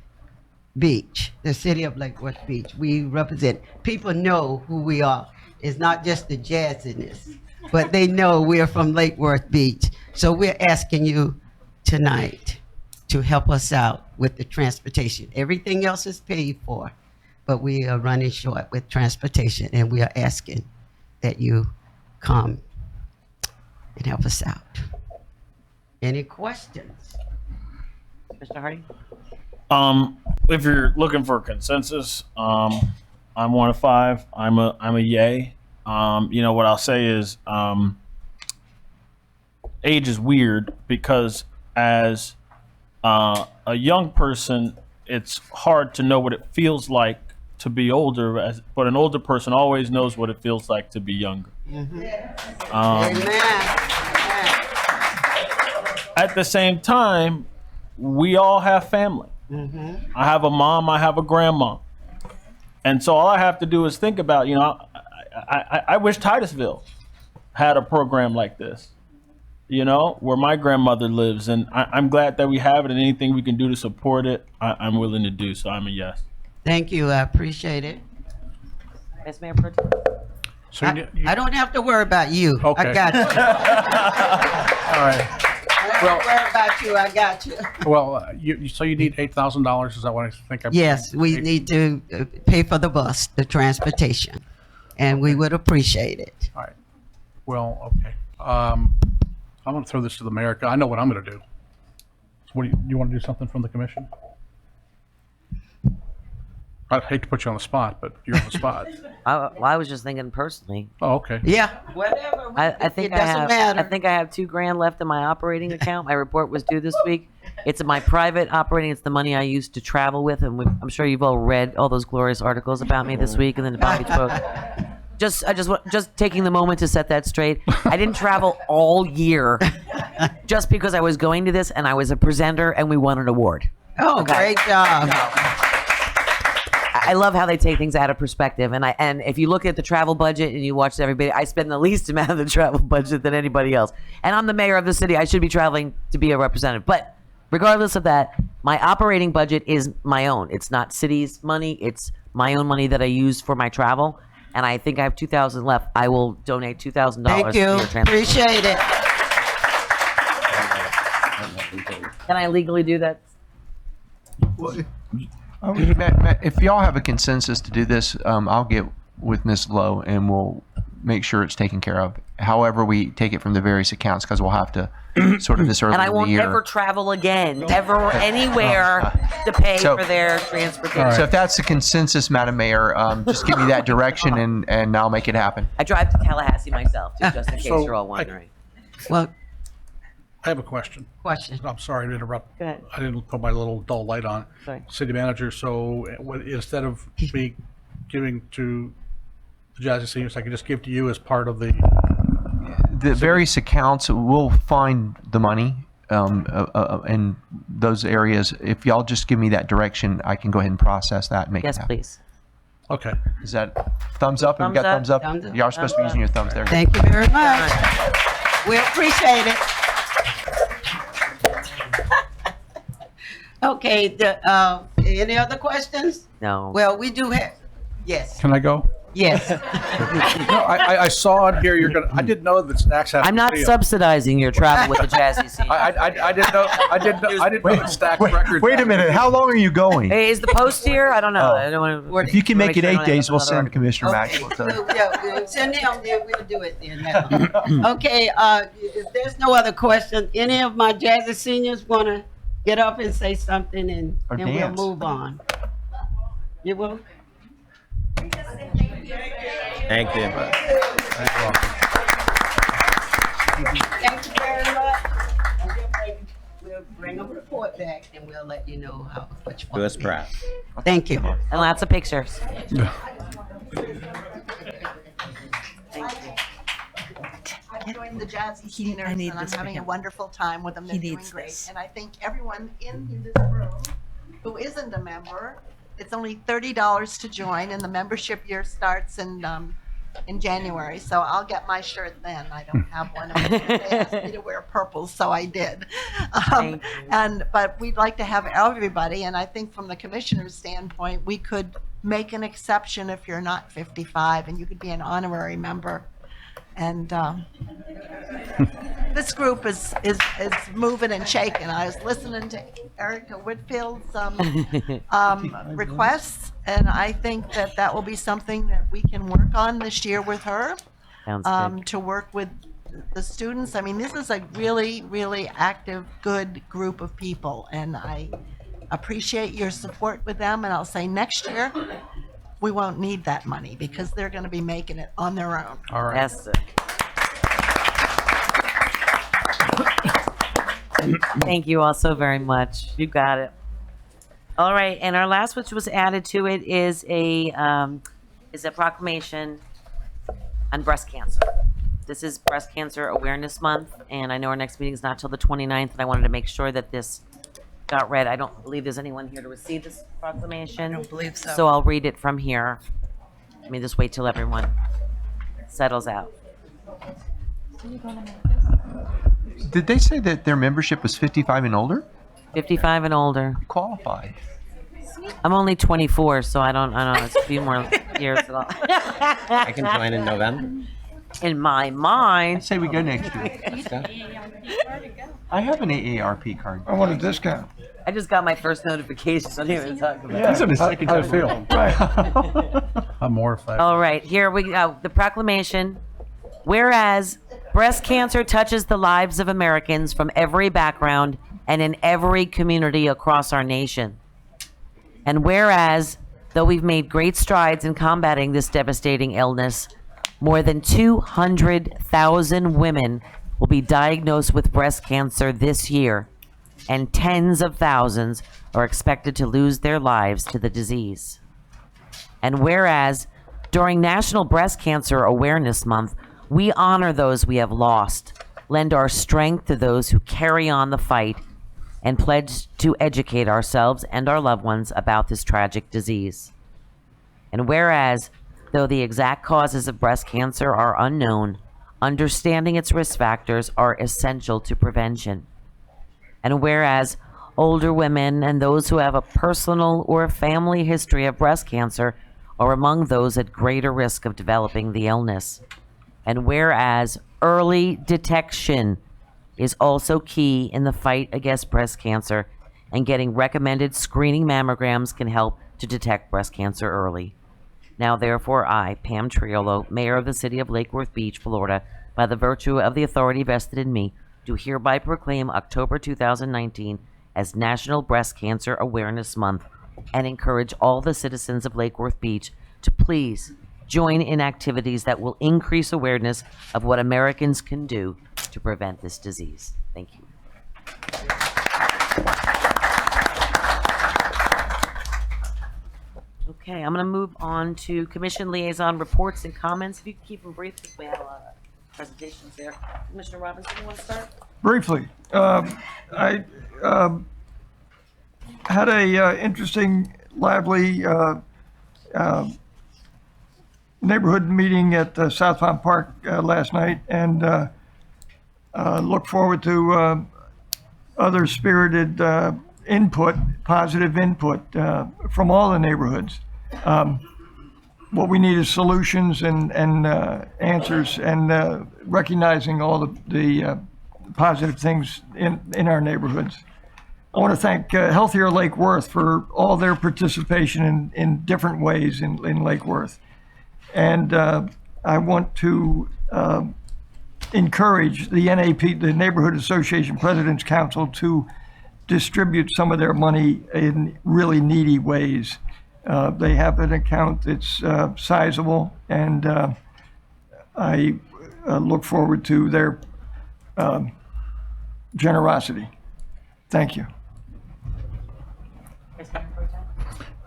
Beach, the city of Lake Worth Beach. We represent. People know who we are. It's not just the jazziness, but they know we're from Lake Worth Beach. So we're asking you tonight to help us out with the transportation. Everything else is paid for, but we are running short with transportation, and we are asking that you come and help us out. Any questions? Mr. Hardy? If you're looking for a consensus, I'm 1 of 5. I'm a yay. You know what I'll say is, age is weird because as a young person, it's hard to know what it feels like to be older, but an older person always knows what it feels like to be younger. Amen. At the same time, we all have family. I have a mom, I have a grandma. And so all I have to do is think about, I wish Titusville had a program like this, where my grandmother lives. And I'm glad that we have it, and anything we can do to support it, I'm willing to do. So I'm a yes. Thank you. I appreciate it. Vice Mayor Pro Tem. So I don't have to worry about you. Okay. I got you. all right. I don't have to worry about you. I got you. Well, so you need $8,000. Is that what I think? Yes, we need to pay for the bus, the transportation, and we would appreciate it. All right. Well, okay. I'm going to throw this to the mayor. I know what I'm going to do. What do you want to do something from the commission? I hate to put you on the spot, but you're on the spot. I was just thinking personally. Oh, okay. Yeah, whatever. I think it doesn't matter. I think I have $2,000 left in my operating account. My report was due this week. It's in my private operating. It's the money I used to travel with, and I'm sure you've all read all those glorious articles about me this week and then the Palm Beach Post. Just taking the moment to set that straight. I didn't travel all year just because I was going to this and I was a presenter and we won an award. Oh, Okay. great job. I love how they take things out of perspective, and if you look at the travel budget and you watch everybody, I spend the least amount of the travel budget than anybody else. And I'm the mayor of the city. I should be traveling to be a representative. But regardless of that, my operating budget is my own. It's not city's money. It's my own money that I use for my travel. And I think I have $2,000 left. I will donate $2,000. Thank to you. your transportation. Appreciate it. Can I legally do that? If y'all have a consensus to do this, I'll get with Ms. Lowe and we'll make sure it's taken care of. However, we take it from the various accounts because we'll have to sort of this early And I in the won't year. ever travel again, ever anywhere to pay So- for their transportation. So if that's the consensus, Madam Mayor, just give me that direction and I'll make it happen. I drive to Tallahassee myself, too, just in case So, you're all wondering. Well, I have a question. I'm sorry to interrupt. Go ahead. I didn't put my little dull light on. Sorry. City manager, so instead of me giving to the Jazzy Seniors, I could just give to you as part of the... The various accounts, we'll find the money in those areas. If y'all just give me that direction, I can go ahead and process that and make Yes, it happen. please. Okay. Is that thumbs up? Have we got Thumbs up. thumbs up? Y'all are supposed to be using your thumbs there. thank you very much. We appreciate it. Okay, any other questions? No. Well, we do have, yes, Can I go? yes. No, I saw it here. I didn't know that Stacks had. I'm not video. subsidizing your travel with the Jazzy Seniors. I didn't know. I didn't know that Stacks records. Wait a minute. How long are you going? Hey, is the post here? I don't know. Oh. I don't want If you can make it 8 days, we'll send another Commissioner Okay, Maxwell to. we'll send him there, we'll do it then now. Okay, if there's no other question, any of my Jazzy Seniors want to get up and say something and Or then we'll dance. move on? You will? Thank you. Thank you very much. We'll bring a report back and we'll let you know which one. Do us proud. Thank you. And lots of pictures. I joined the Jazzy Seniors I need and I'm this for having a him. wonderful time with them. They're He doing needs great. this. And I think everyone in this room who isn't a member, it's only $30 to join and the membership year starts in January. So I'll get my shirt then. I don't have one. They asked me to wear purple, so I did. Thank you. But we'd like to have everybody, and I think from the commissioner's standpoint, we could make an exception if you're not 55 and you could be an honorary member. And this group is moving and shaking. I was listening to Erica Whitfield's requests, and I think that will be something that we can work on this year with her. Sounds good. To work with the students. I mean, this is a really, really active, good group of people, and I appreciate your support with them. And I'll say next year, we won't need that money because they're going to be making it on their own. All right. Yes, sir. Thank you all so very much. You got it. All right, and our last, which was added to it, is a proclamation on breast cancer. This is Breast Cancer Awareness Month, and I know our next meeting is not till the 29th, and I wanted to make sure that this got read. I don't believe there's anyone here to receive this proclamation. I don't believe so. So I'll read it from here. Let me just wait till everyone settles out. Did they say that their membership was 55 and older? 55 and older. Qualified. I'm only 24, so I don't know. It's a few more years. I can join in November. In my I mind. say we go next year. I have an AARP card. I want a discount. I just got my first notification. So I didn't even talk about it. This is the second How time. I feel. Right. I'm mortified. All right, here we go. The proclamation. Whereas breast cancer touches the lives of Americans from every background and in every community across our nation. And whereas, though we've made great strides in combating this devastating illness, more than 200,000 women will be diagnosed with breast cancer this year, and tens of thousands are expected to lose their lives to the disease. And whereas, during National Breast Cancer Awareness Month, we honor those we have lost, lend our strength to those who carry on the fight, and pledge to educate ourselves and our loved ones about this tragic disease. And whereas, though the exact causes of breast cancer are unknown, understanding its risk factors are essential to prevention. And whereas older women and those who have a personal or family history of breast cancer are among those at greater risk of developing the illness. And whereas early detection is also key in the fight against breast cancer, and getting recommended screening mammograms can help to detect breast cancer early. Now, therefore, I, Pam Triolo, Mayor of the City of Lake Worth Beach, Florida, by the virtue of the authority vested in me, do hereby proclaim October 2019 as National Breast Cancer Awareness Month, and encourage all the citizens of Lake Worth Beach to please join in activities that will increase awareness of what Americans can do to prevent this disease. Thank you. Okay, I'm going to move on to Commission Liaison Reports and Comments. If you can keep them brief, because we have a lot of presentations there. Commissioner Robinson, you want to start? Briefly, I had a interesting, lively neighborhood meeting at South Palm Park last night, and look forward to other spirited input, positive input from all the neighborhoods. What we need is solutions and answers, and recognizing all the positive things in our neighborhoods. I want to thank Healthier Lake Worth for all their participation in different ways in Lake Worth. And I want to encourage the NAP, the Neighborhood Association President's Council, to distribute some of their money in really needy ways. They have an account that's sizable, and I look forward to their generosity. Thank you.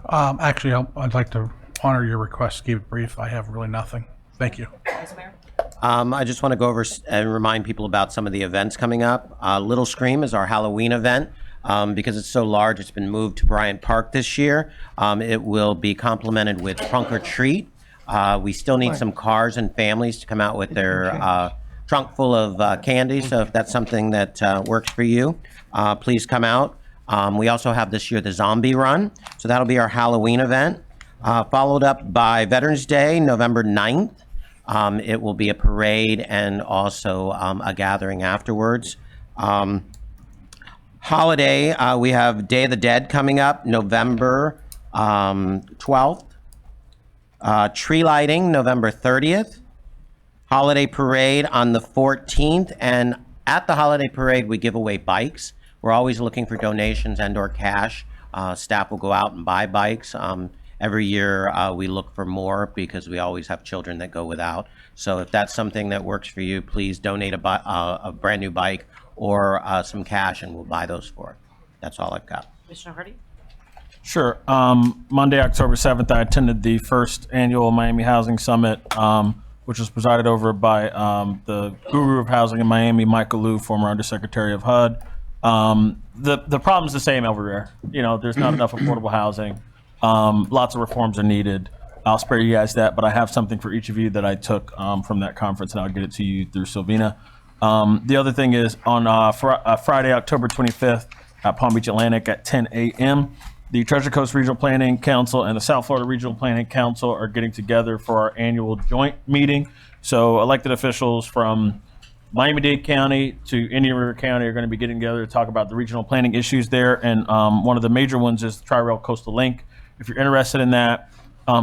Actually, I'd like to honor your request to keep it brief. I have really nothing. Thank you. I just want to go over and remind people about some of the events coming up. Little Scream is our Halloween event. Because it's so large, it's been moved to Bryant Park this year. It will be complemented with Trunk or Treat. We still need some cars and families to come out with their trunk full of candy. So if that's something that works for you, please come out. We also have this year the Zombie Run. So that'll be our Halloween event. Followed up by Veterans Day, November 9th. It will be a parade and also a gathering afterwards. Holiday, we have Day of the Dead coming up, November 12th. Tree lighting, November 30th. Holiday parade on the 14th. And at the holiday parade, we give away bikes. We're always looking for donations and or cash. Staff will go out and buy bikes. Every year, we look for more because we always have children that go without. So if that's something that works for you, please donate a brand new bike or some cash, and we'll buy those for it. That's all I've got. Commissioner Hardy? Sure. Monday, October 7th, I attended the first annual Miami Housing Summit, which was presided over by the guru of housing in Miami, Michael Liu, former Undersecretary of HUD. The problem's the same everywhere. You know, there's not enough affordable housing. Lots of reforms are needed. I'll spare you guys that, but I have something for each of you that I took from that conference, and I'll get it to you through Sylvina. The other thing is on Friday, October 25th, at Palm Beach Atlantic at 10 a.m., the Treasure Coast Regional Planning Council and the South Florida Regional Planning Council are getting together for our annual joint meeting. So elected officials from Miami-Dade County to Indian River County are going to be getting together to talk about the regional planning issues there. And one of the major ones is the Tri-Rail Coastal Link. If you're interested in that,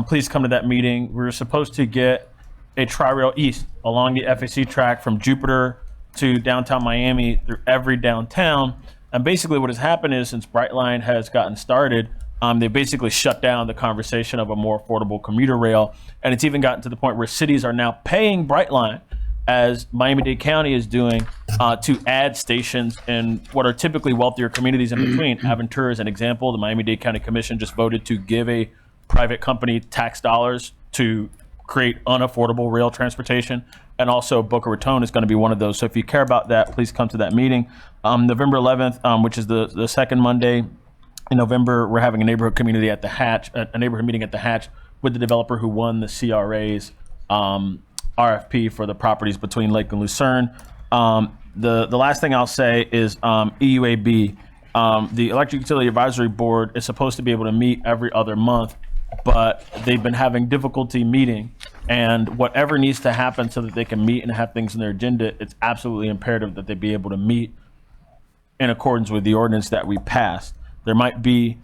please come to that meeting. We're supposed to get a Tri-Rail East along the FAC track from Jupiter to downtown Miami through every downtown. And basically what has happened is since Brightline has gotten started, they basically shut down the conversation of a more affordable commuter rail. And it's even gotten to the point where cities are now paying Brightline, as Miami-Dade County is doing, to add stations in what are typically wealthier communities in between. Aventura is an example. The Miami-Dade County Commission just voted to give a private company tax dollars to create unaffordable rail transportation. And also Boca Raton is going to be one of those. So if you care about that, please come to that meeting. November 11th, which is the second Monday in November, we're having a neighborhood community at the Hatch, a neighborhood meeting at the Hatch with the developer who won the CRA's RFP for the properties between Lake and Lucerne. The last thing I'll say is EUAB. The Electric Utility Advisory Board is supposed to be able to meet every other month, but they've been having difficulty meeting. And whatever needs to happen so that they can meet and have things in their agenda, it's absolutely imperative that they be able to meet in accordance with the ordinance that we passed. There might be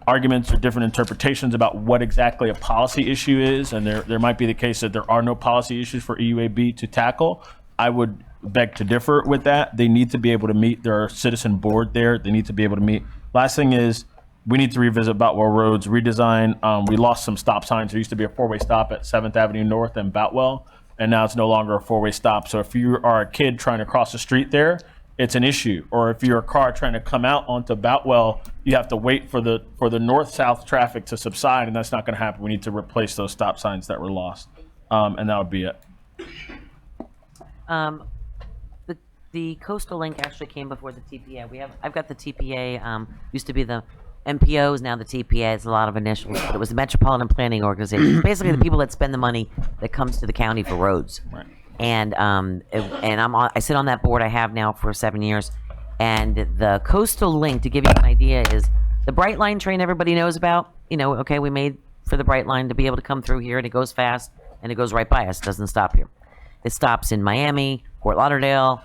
arguments or different interpretations about what exactly a policy issue is, and there might be the case that there are no policy issues for EUAB to tackle. I would beg to differ with that. They need to be able to meet. There are citizen board there. They need to be able to meet. Last thing is, we need to revisit Boutwell Road's redesign. We lost some stop signs. There used to be a four-way stop at 7th Avenue North and Boutwell, and now it's no longer a four-way stop. So if you are a kid trying to cross the street there, it's an issue. Or if you're a car trying to come out onto Boutwell, you have to wait for the north-south traffic to subside, and that's not going to happen. We need to replace those stop signs that were lost, and that would be it. The Coastal Link actually came before the TPA. I've got the TPA. Used to be the MPOs, now the TPA. It's a lot of initials, but it was the Metropolitan Planning Organization. Basically, the people that spend the money that comes to the county for roads. Right. And I sit on that board. I have now for 7 years. And the Coastal Link, to give you an idea, is the Brightline train everybody knows about. You know, okay, we made for the Brightline to be able to come through here, and it goes fast, and it goes right by us. It doesn't stop here. It stops in Miami, Fort Lauderdale,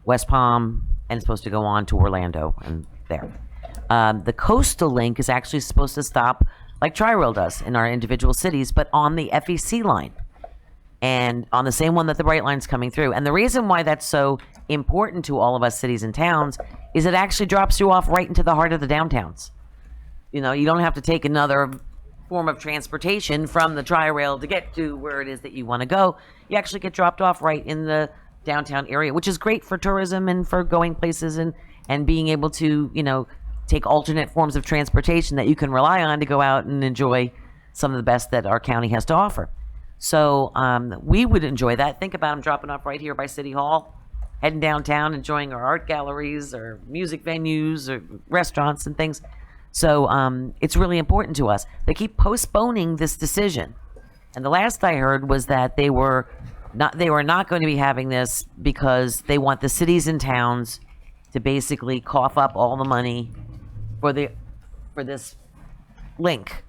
West Palm, and it's supposed to go on to Orlando and there. The Coastal Link is actually supposed to stop like Tri-Rail does in our individual cities, but on the FEC line and on the same one that the Brightline's coming through. And the reason why that's so important to all of us cities and towns is it actually drops you off right into the heart of the downtowns. You know, you don't have to take another form of transportation from the Tri-Rail to get to where it is that you want to go. You actually get dropped off right in the downtown area, which is great for tourism and for going places and being able to, you know, take alternate forms of transportation that you can rely on to go out and enjoy some of the best that our county has to offer. So we would enjoy that. Think about them dropping off right here by City Hall, heading downtown, enjoying our art galleries or music venues or restaurants and things. So it's really important to us. They keep postponing this decision. And the last I heard was that they were not going to be having this because they want the cities and towns to basically cough up all the money for this link.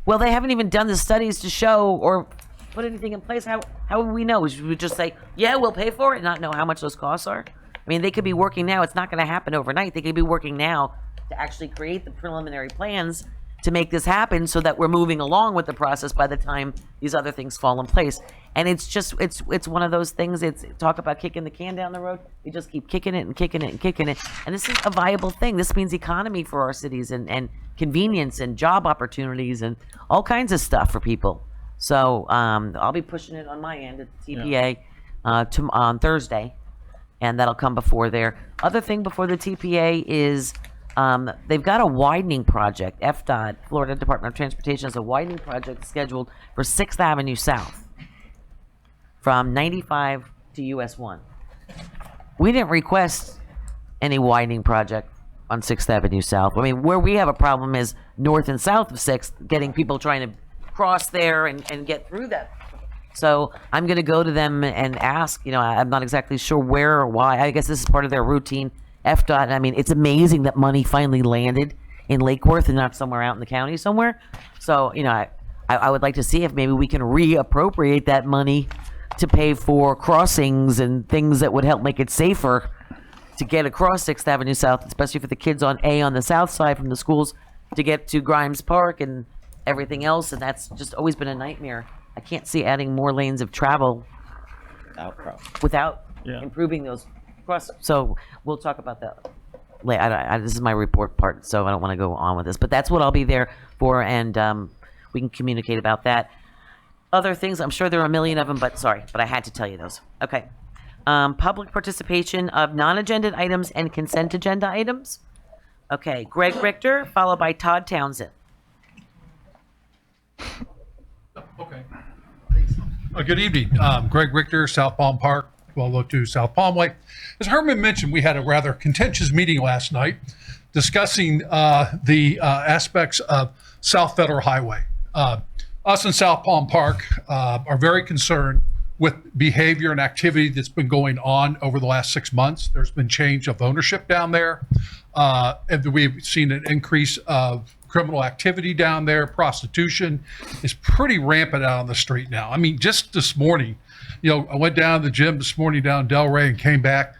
Well, they haven't even done the studies to show or put anything in place. How would we know? Should we just say, yeah, we'll pay for it and not know how much those costs are? I mean, they could be working now. It's not going to happen overnight. They could be working now to actually create the preliminary plans to make this happen so that we're moving along with the process by the time these other things fall in place. And it's just, it's one of those things. It's talk about kicking the can down the road. We just keep kicking it and kicking it and kicking it. And this is a viable thing. This means economy for our cities and convenience and job opportunities and all kinds of stuff for people. So I'll be pushing it on my end at the TPA on Thursday. and that'll come before there. Other thing before the TPA is they've got a widening project. FDOT, Florida Department of Transportation, has a widening project scheduled for 6th Avenue South from 95 to US 1. We didn't request any widening project on 6th Avenue South. I mean, where we have a problem is north and south of 6th, getting people trying to cross there and get through that. So I'm going to go to them and ask, I'm not exactly sure where or why. I guess this is part of their routine. FDOT, I mean, it's amazing that money finally landed in Lake Worth and not somewhere out in the county somewhere. So, I would like to see if maybe we can reappropriate that money to pay for crossings and things that would help make it safer to get across 6th Avenue South, especially for the kids on the south side from the schools to get to Grimes Park and everything else. And that's just always been a nightmare. I can't see adding more lanes of travel without improving those cross. So we'll talk about that later. This is my report part, so I don't want to go on with this. But that's what I'll be there for, and we can communicate about that. Other things, I'm sure there are a million of them, but I had to tell you those. Okay. Public participation of non-agenda items and consent agenda items. Okay, Greg Richter, followed by Todd Townsend. Okay. Good evening. Greg Richter, South Palm Park, 1202 South Palmway. As Herman mentioned, we had a rather contentious meeting last night discussing the aspects of South Federal Highway. Us in South Palm Park are very concerned with behavior and activity that's been going on over the last 6 months. There's been change of ownership down there. And we've seen an increase of criminal activity down there. Prostitution is pretty rampant out on the street now. I mean, just this morning, I went down to the gym this morning down Delray and came back.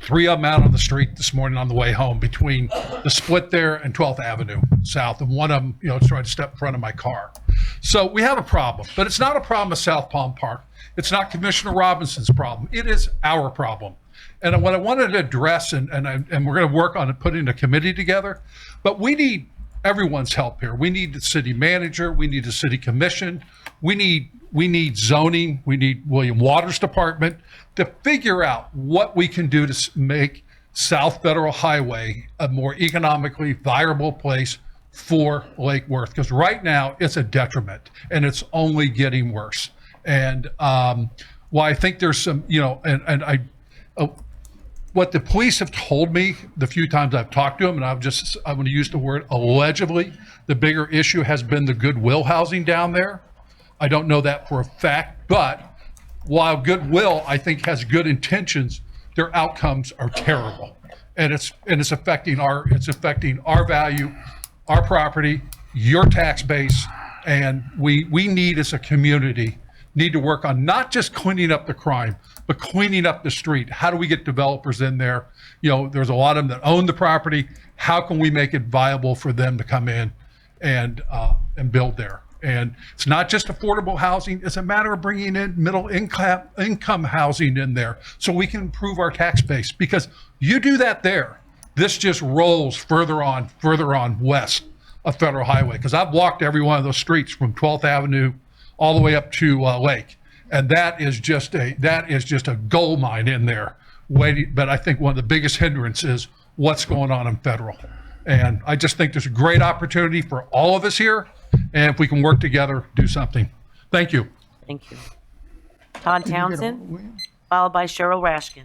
3 of them out on the street this morning on the way home between the split there and 12th Avenue South. And one of them, tried to step in front of my car. So we have a problem, but it's not a problem of South Palm Park. It's not Commissioner Robinson's problem. It is our problem. And what I wanted to address, and we're going to work on putting a committee together, but we need everyone's help here. We need the city manager. We need the city commission. We need zoning. We need William Waters Department to figure out what we can do to make South Federal Highway a more economically viable place for Lake Worth. Because right now it's a detriment and it's only getting worse. And while I think there's some, what the police have told me the few times I've talked to them, and I'm going to use the word allegedly, the bigger issue has been the Goodwill housing down there. I don't know that for a fact, but while Goodwill, I think, has good intentions, their outcomes are terrible. And it's affecting our value, our property, your tax base, and we need as a community need to work on not just cleaning up the crime, but cleaning up the street. How do we get developers in there? There's a lot of them that own the property. How can we make it viable for them to come in and build there? And it's not just affordable housing. It's a matter of bringing in middle income housing in there so we can improve our tax base. Because you do that there, this just rolls further on west of Federal Highway. Because I've walked every one of those streets from 12th Avenue all the way up to Lake. And that is just a gold mine in there. But I think one of the biggest hindrances is what's going on in Federal. And I just think there's a great opportunity for all of us here. And if we can work together, do something. Thank you. Thank you. Todd Townsend, followed by Cheryl Rashkin.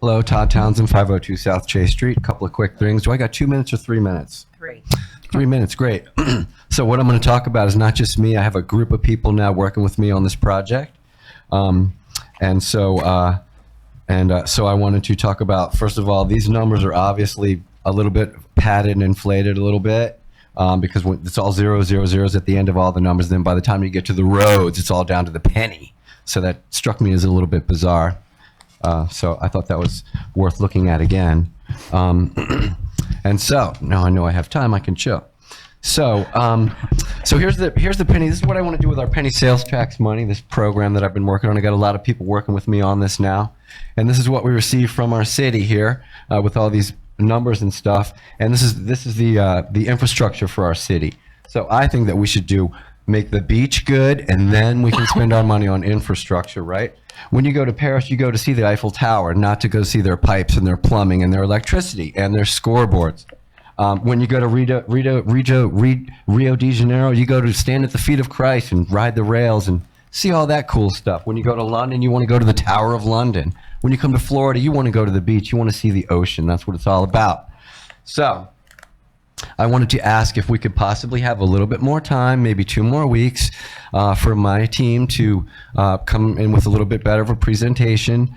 Hello, Todd Townsend, 502 South Chase Street. A couple of quick things. Do I got 2 minutes or 3 minutes? 3. 3 minutes, great. So what I'm going to talk about is not just me. I have a group of people now working with me on this project. So I wanted to talk about, first of all, these numbers are obviously a little bit padded and inflated a little bit because it's all 0s at the end of all the numbers. Then by the time you get to the roads, it's all down to the penny. So that struck me as a little bit bizarre. So I thought that was worth looking at again. And so now I know I have time, I can chill. So here's the penny. This is what I want to do with our penny sales tax money, this program that I've been working on. I got a lot of people working with me on this now. And this is what we receive from our city here with all these numbers and stuff. And this is the infrastructure for our city. So I think that we should do make the beach good, and then we can spend our money on infrastructure, right? When you go to Paris, you go to see the Eiffel Tower, not to go see their pipes and their plumbing and their electricity and their scoreboards. When you go to Rio de Janeiro, you go to stand at the feet of Christ and ride the rails and see all that cool stuff. When you go to London, you want to go to the Tower of London. When you come to Florida, you want to go to the beach. You want to see the ocean. That's what it's all about. So I wanted to ask if we could possibly have a little bit more time, maybe 2 more weeks, for my team to come in with a little bit better of a presentation,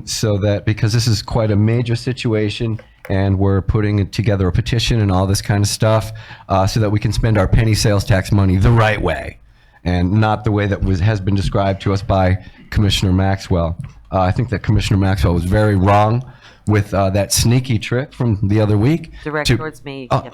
so that, because this is quite a major situation, and we're putting together a petition and all this kind of stuff, so that we can spend our penny sales tax money the right way, and not the way that has been described to us by Commissioner Maxwell. I think that Commissioner Maxwell was very wrong with that sneaky trick from the other week. Direct to- towards me. Oh,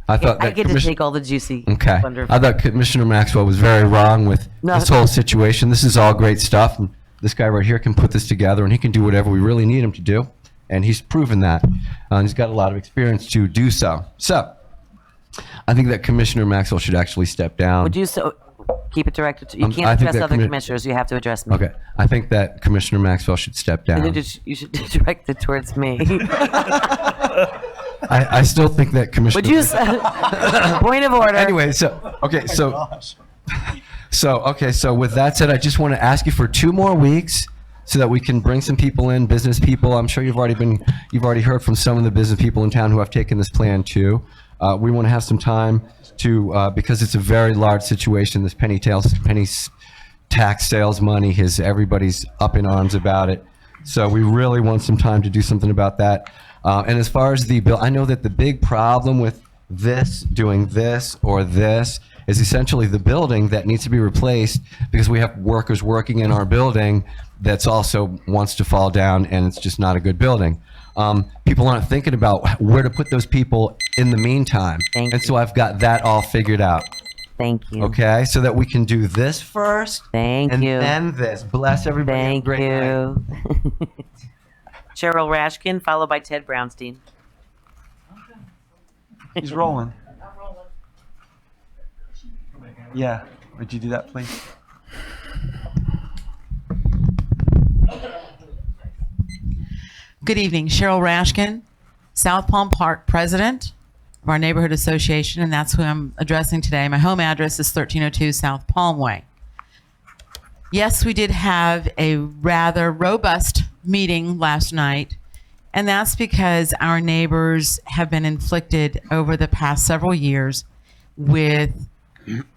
I thought I that get to Commission- take all the juicy. Okay. Wonderful. I thought Commissioner Maxwell was very wrong with No. this whole situation. This is all great stuff, and this guy right here can put this together, and he can do whatever we really need him to do, and he's proven that. And he's got a lot of experience to do so. So, I think that Commissioner Maxwell should actually step down. Would you keep it directed to you? I Can't think address that other commi- commissioners. You have to address me. Okay. I think that Commissioner Maxwell should step And down. then you should direct it towards me. I still think that Commissioner. Would you? Point of order. Anyway, so with that said, I just want to ask you for 2 more weeks so that we can bring some people in, business people. I'm sure you've already heard from some of the business people in town who have taken this plan too. We want to have some time to, because it's a very large situation, this penny tax sales money, everybody's up in arms about it. So we really want some time to do something about that. And as far as the bill, I know that the big problem with doing this or this is essentially the building that needs to be replaced, because we have workers working in our building that's also wants to fall down, and it's just not a good building. People aren't thinking about where to put those people in the meantime. And so I've got that all figured out. Thank you. Okay, so that we can do this first. Thank and you. then this. Bless everybody. Have a Thank great night. you. Cheryl Rashkin, followed by Ted Brownstein. He's rolling. Yeah. Would you do that, please? Good evening. Cheryl Rashkin, South Palm Park President of our neighborhood association, and that's who I'm addressing today. My home address is 1302 South Palm Way. Yes, we did have a rather robust meeting last night, and that's because our neighbors have been inflicted over the past several years with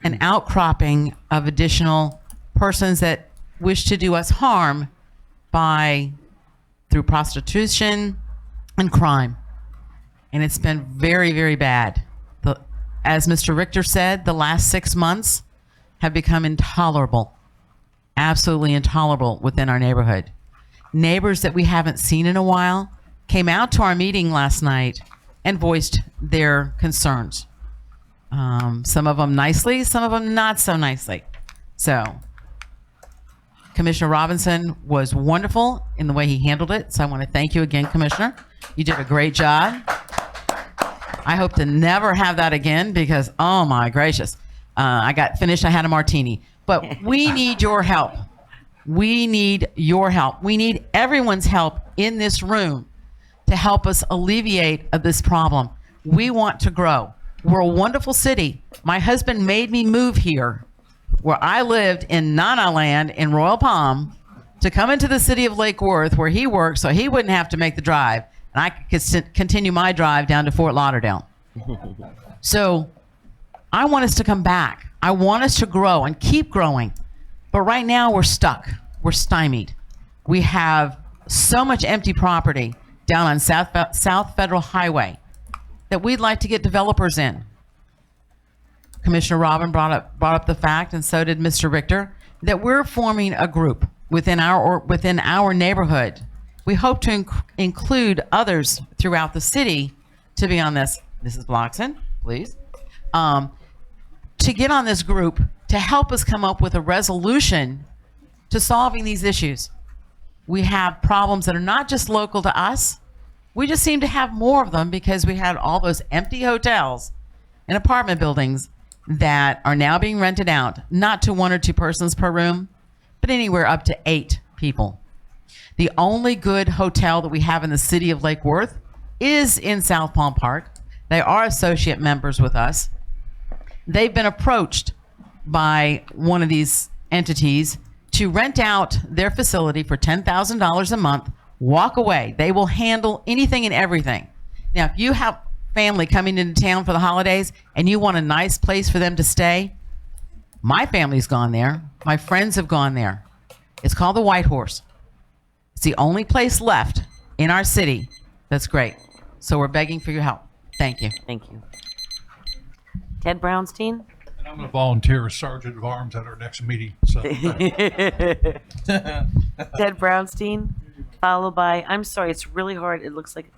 an outcropping of additional persons that wish to do us harm through prostitution and crime. And it's been very, very bad. As Mr. Richter said, the last 6 months have become intolerable, absolutely intolerable within our neighborhood. Neighbors that we haven't seen in a while came out to our meeting last night and voiced their concerns. Some of them nicely, some of them not so nicely. So Commissioner Robinson was wonderful in the way he handled it. So I want to thank you again, Commissioner. You did a great job. I hope to never have that again because, oh my gracious, I got finished. I had a martini. But we need your help. We need your help. We need everyone's help in this room to help us alleviate this problem. We want to grow. We're a wonderful city. My husband made me move here, where I lived in Nana Land in Royal Palm, to come into the city of Lake Worth where he works so he wouldn't have to make the drive. And I could continue my drive down to Fort Lauderdale. So I want us to come back. I want us to grow and keep growing. But right now we're stuck. We're stymied. We have so much empty property down on South Federal Highway that we'd like to get developers in. Commissioner Robin brought up the fact, and so did Mr. Richter, that we're forming a group within our neighborhood. We hope to include others throughout the city to be on this. Mrs. Bloxon, please. To get on this group to help us come up with a resolution to solving these issues. We have problems that are not just local to us. We just seem to have more of them because we had all those empty hotels and apartment buildings that are now being rented out, not to 1 or 2 persons per room, but anywhere up to 8 people. The only good hotel that we have in the city of Lake Worth is in South Palm Park. They are associate members with us. They've been approached by one of these entities to rent out their facility for $10,000 a month, walk away. They will handle anything and everything. Now, if you have family coming into town for the holidays and you want a nice place for them to stay, my family's gone there. My friends have gone there. It's called the White Horse. It's the only place left in our city that's great. So we're begging for your help. Thank you. Thank you. Ted Brownstein? And I'm going to volunteer as Sergeant of Arms at our next meeting. So. Ted Brownstein, followed by, I'm sorry, it's really hard. It looks like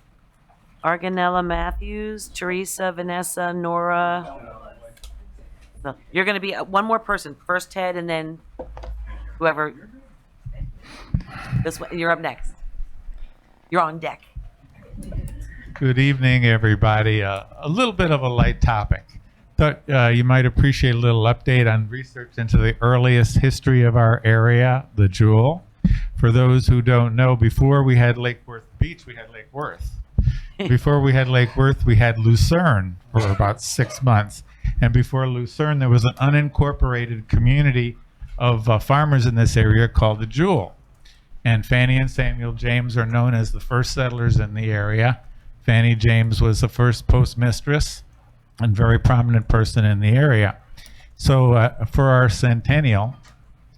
Arganella Matthews, Teresa, Vanessa, Nora. No, you're going to be one more person. First Ted and then whoever. This one, you're up next. You're on deck. Good evening, everybody. A little bit of a light topic. Thought you might appreciate a little update on research into the earliest history of our area, the Jewel. For those who don't know, before we had Lake Worth Beach, we had Lake Worth. Before we had Lake Worth, we had Lucerne for about 6 months. And before Lucerne, there was an unincorporated community of farmers in this area called the Jewel. And Fanny and Samuel James are known as the first settlers in the area. Fanny James was the first postmistress and very prominent person in the area. So for our centennial,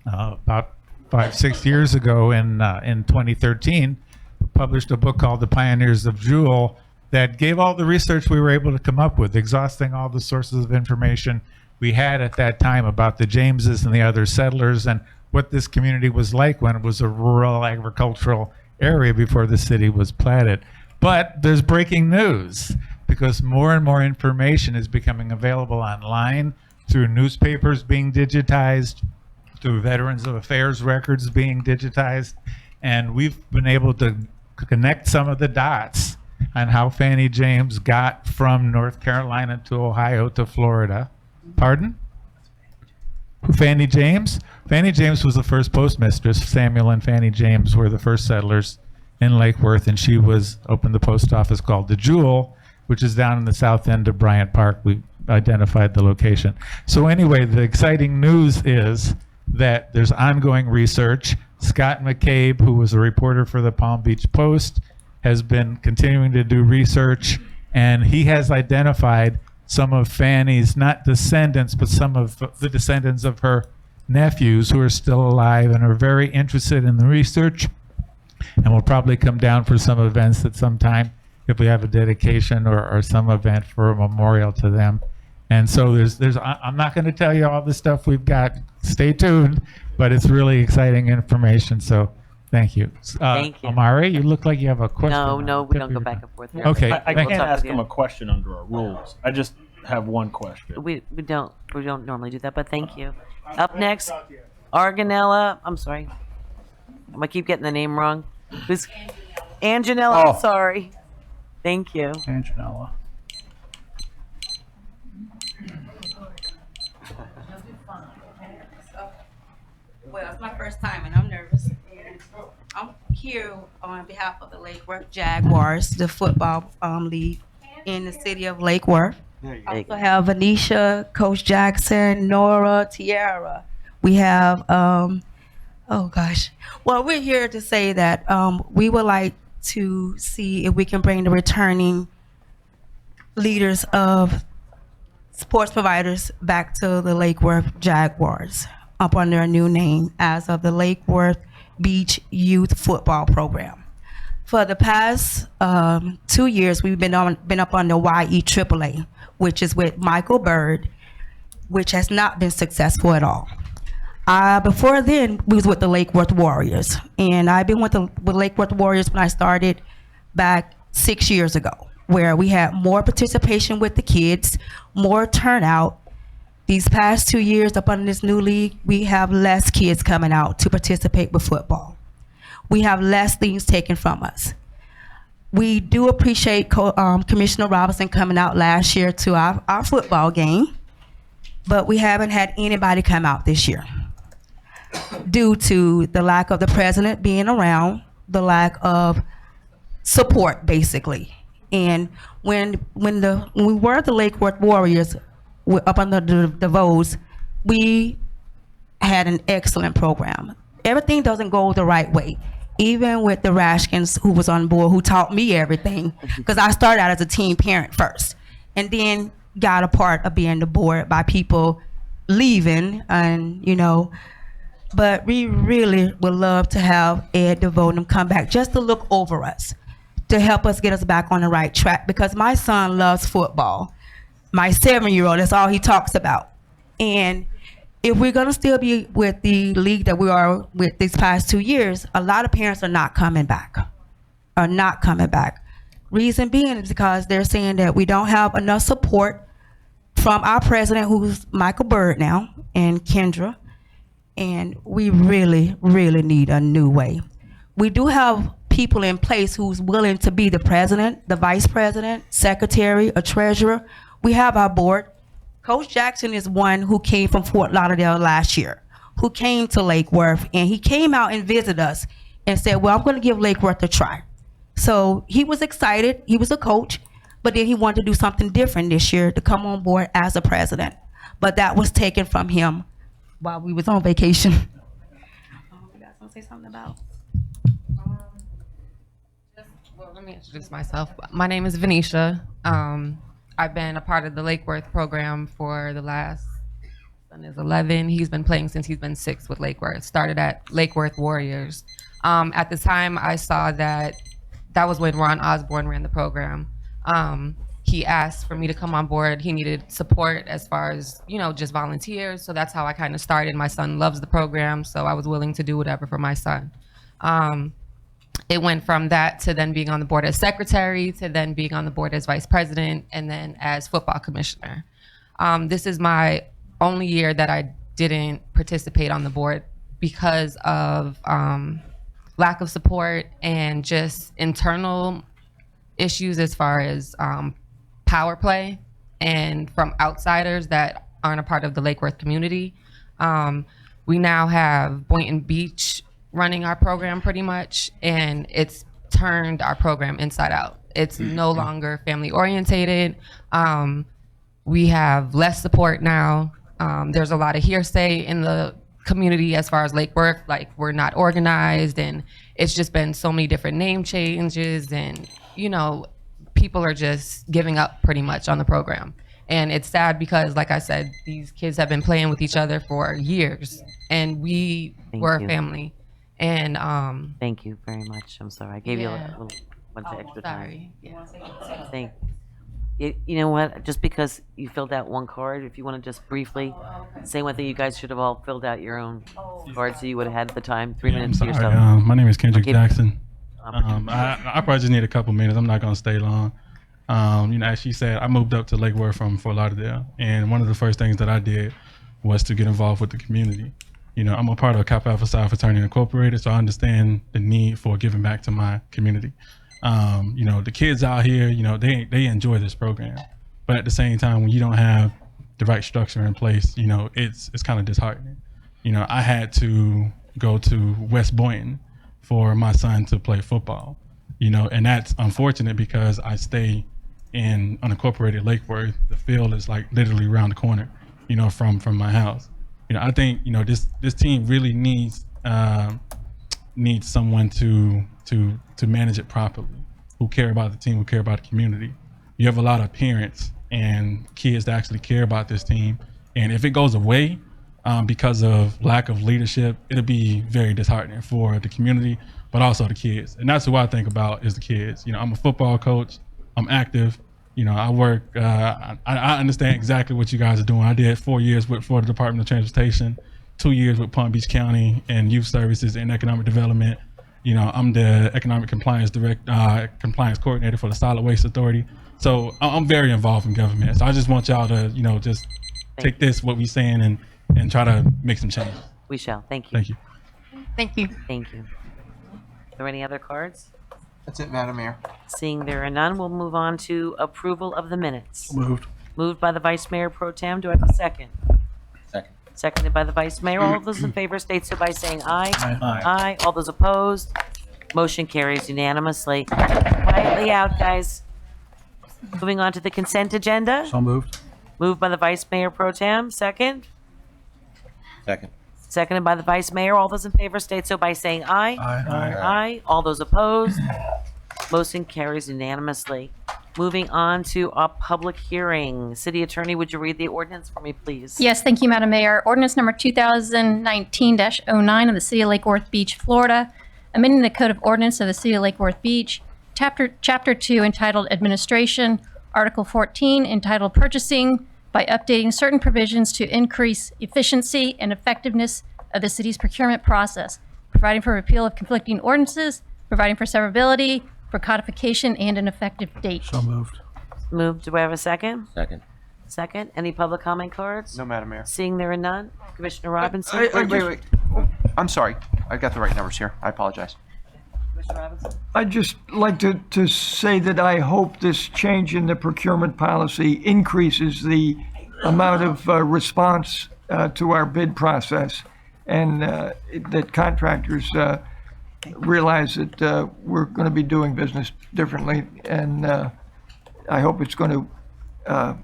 about 5-6 years ago in 2013, we published a book called The Pioneers of Jewel that gave all the research we were able to come up with, exhausting all the sources of information we had at that time about the Jameses and the other settlers and what this community was like when it was a rural agricultural area before the city was platted. But there's breaking news because more and more information is becoming available online through newspapers being digitized, through Veterans of Affairs records being digitized, and we've been able to connect some of the dots on how Fanny James got from North Carolina to Ohio to Florida. Pardon? Fanny James? Fanny James was the first postmistress. Samuel and Fanny James were the first settlers in Lake Worth, and she opened the post office called the Jewel, which is down in the south end of Bryant Park. We identified the location. So anyway, the exciting news is that there's ongoing research. Scott McCabe, who was a reporter for the Palm Beach Post, has been continuing to do research, and he has identified some of Fanny's, not descendants, but some of the descendants of her nephews who are still alive and are very interested in the research, and will probably come down for some events at some time if we have a dedication or some event for a memorial to them. And so I'm not going to tell you all the stuff we've got. Stay tuned, but it's really exciting information. So thank you. Thank you. Amari, you look like you have a question. No, we don't go back and forth. Here. Okay. I We'll can't talk ask with him you. a question under our rules. I just have one question. We don't normally do that, but thank you. Up next, Arganella. I'm sorry. I'm gonna keep getting the name wrong. Who's Anjanella? Oh. I'm sorry. Thank you. Anjanella. Well, it's my first time and I'm nervous. And I'm here on behalf of the Lake Worth Jaguars, the football league in the city of Lake Worth. I also have Anisha, Coach Jackson, Nora, Tiara. We have, oh gosh. Well, we're here to say that we would like to see if we can bring the returning leaders of sports providers back to the Lake Worth Jaguars up under a new name as of the Lake Worth Beach Youth Football Program. For the past 2 years, we've been up on the YEAAA, which is with Michael Bird, which has not been successful at all. Before then, we was with the Lake Worth Warriors, and I've been with Lake Worth Warriors when I started back 6 years ago, where we had more participation with the kids, more turnout. These past 2 years up under this new league, we have less kids coming out to participate with football. We have less things taken from us. We do appreciate Commissioner Robinson coming out last year to our football game but we haven't had anybody come out this year due to the lack of the president being around, the lack of support, basically. And when we were the Lake Worth Warriors, up under the votes, we had an excellent program. Everything doesn't go the right way. Even with the Rashkins, who was on board, who taught me everything, because I started out as a teen parent first, and then got a part of being the board by people leaving, and but we really would love to have Ed DeVoe come back just to look over us, to help us get us back on the right track, because my son loves football. My 7-year-old, that's all he talks about. And if we're going to still be with the league that we are with these past 2 years, a lot of parents are not coming back. Reason being is because they're saying that we don't have enough support from our president, who's Michael Bird now, and Kendra. And we really, really need a new way. We do have people in place who's willing to be the president, the vice president, secretary, a treasurer. We have our board. Coach Jackson is one who came from Fort Lauderdale last year, who came to Lake Worth, and he came out and visited us and said, well, I'm going to give Lake Worth a try. So he was excited. He was a coach, but then he wanted to do something different this year, to come on board as a president. But that was taken from him while we was on vacation. You guys want to say something about? Well, let me introduce myself. My name is Venetia. I've been a part of the Lake Worth program for the last, son is 11. He's been playing since he's been 6 with Lake Worth. Started at Lake Worth Warriors. At the time, I saw that was when Ron Osborne ran the program. He asked for me to come on board. He needed support as far as, just volunteers. So that's how I kind of started. My son loves the program, so I was willing to do whatever for my son. It went from that to then being on the board as secretary, to then being on the board as vice president, and then as football commissioner. This is my only year that I didn't participate on the board because of lack of support and just internal issues as far as power play and from outsiders that aren't a part of the Lake Worth community. We now have Boynton Beach running our program pretty much, and it's turned our program inside out. It's no longer family orientated. We have less support now. There's a lot of hearsay in the community as far as Lake Worth, like we're not organized, and it's just been so many different name changes, and people are just giving up pretty much on the program. And it's sad because, like I said, these kids have been playing with each other for years, and we were a family. And thank you very much. I'm sorry I gave you a little bunch of extra time. Sorry. Yeah. Thank you. You know what? Just because you filled out one card, if you want to just briefly say one thing, you guys should have all filled out your own cards, so you would have had the time. 3 minutes to yourself. My name is Kendrick Jackson. I probably just need a couple minutes. I'm not going to stay long. As she said, I moved up to Lake Worth from Fort Lauderdale, and one of the first things that I did was to get involved with the community. I'm a part of Kappa Alpha Psi Fraternity Incorporated, so I understand the need for giving back to my community. The kids out here, they enjoy this program, but at the same time, when you don't have the right structure in place, it's kind of disheartening. I had to go to West Boynton for my son to play football, and that's unfortunate because I stay in unincorporated Lake Worth. The field is like literally around the corner, from my house. I think this team really needs someone to manage it properly, who care about the team, who care about the community. You have a lot of parents and kids that actually care about this team, and if it goes away because of lack of leadership, it'll be very disheartening for the community, but also the kids. And that's who I think about, is the kids. I'm a football coach. I'm active. I work, I understand exactly what you guys are doing. I did 4 years for the Department of Transportation, 2 years with Palm Beach County and Youth Services and Economic Development. I'm the Economic Compliance Compliance Coordinator for the Solid Waste Authority. So I'm very involved in government. So I just want y'all to, just take this, what we're saying, and try to make some change. We shall. Thank you. Thank you. Thank you. Thank you. Are there any other cards? That's it, Madam Mayor. Seeing there are none, we'll move on to approval of the minutes. Moved. Moved by the Vice Mayor Pro Tem. Do I have a second? Seconded by the Vice Mayor. All of those in favor state so by saying aye. Aye. Aye. All those opposed? Motion carries unanimously. Quietly out, guys. Moving on to the consent agenda. So moved. Moved by the Vice Mayor Pro Tem. Second. Second. Seconded by the Vice Mayor. All those in favor state so by saying aye. Aye. All those opposed? Motion carries unanimously. Moving on to a public hearing. City Attorney, would you read the ordinance for me, please? Yes, thank you, Madam Mayor. Ordinance number 2019-09 of the City of Lake Worth Beach, Florida, amending the Code of Ordinance of the City of Lake Worth Beach, Chapter 2 entitled Administration, Article 14 entitled Purchasing, by updating certain provisions to increase efficiency and effectiveness of the city's procurement process, providing for repeal of conflicting ordinances, providing for severability, for codification, and an effective date. So moved. Moved. Do I have a second? Second. Second. Any public comment cards? No, Madam Mayor. Seeing there are none. Commissioner Robinson? Wait. I'm sorry. I got the right numbers here. I apologize. Commissioner Robinson? I'd just like to say that I hope this change in the procurement policy increases the amount of response to our bid process, and that contractors realize that we're going to be doing business differently, and I hope it's going to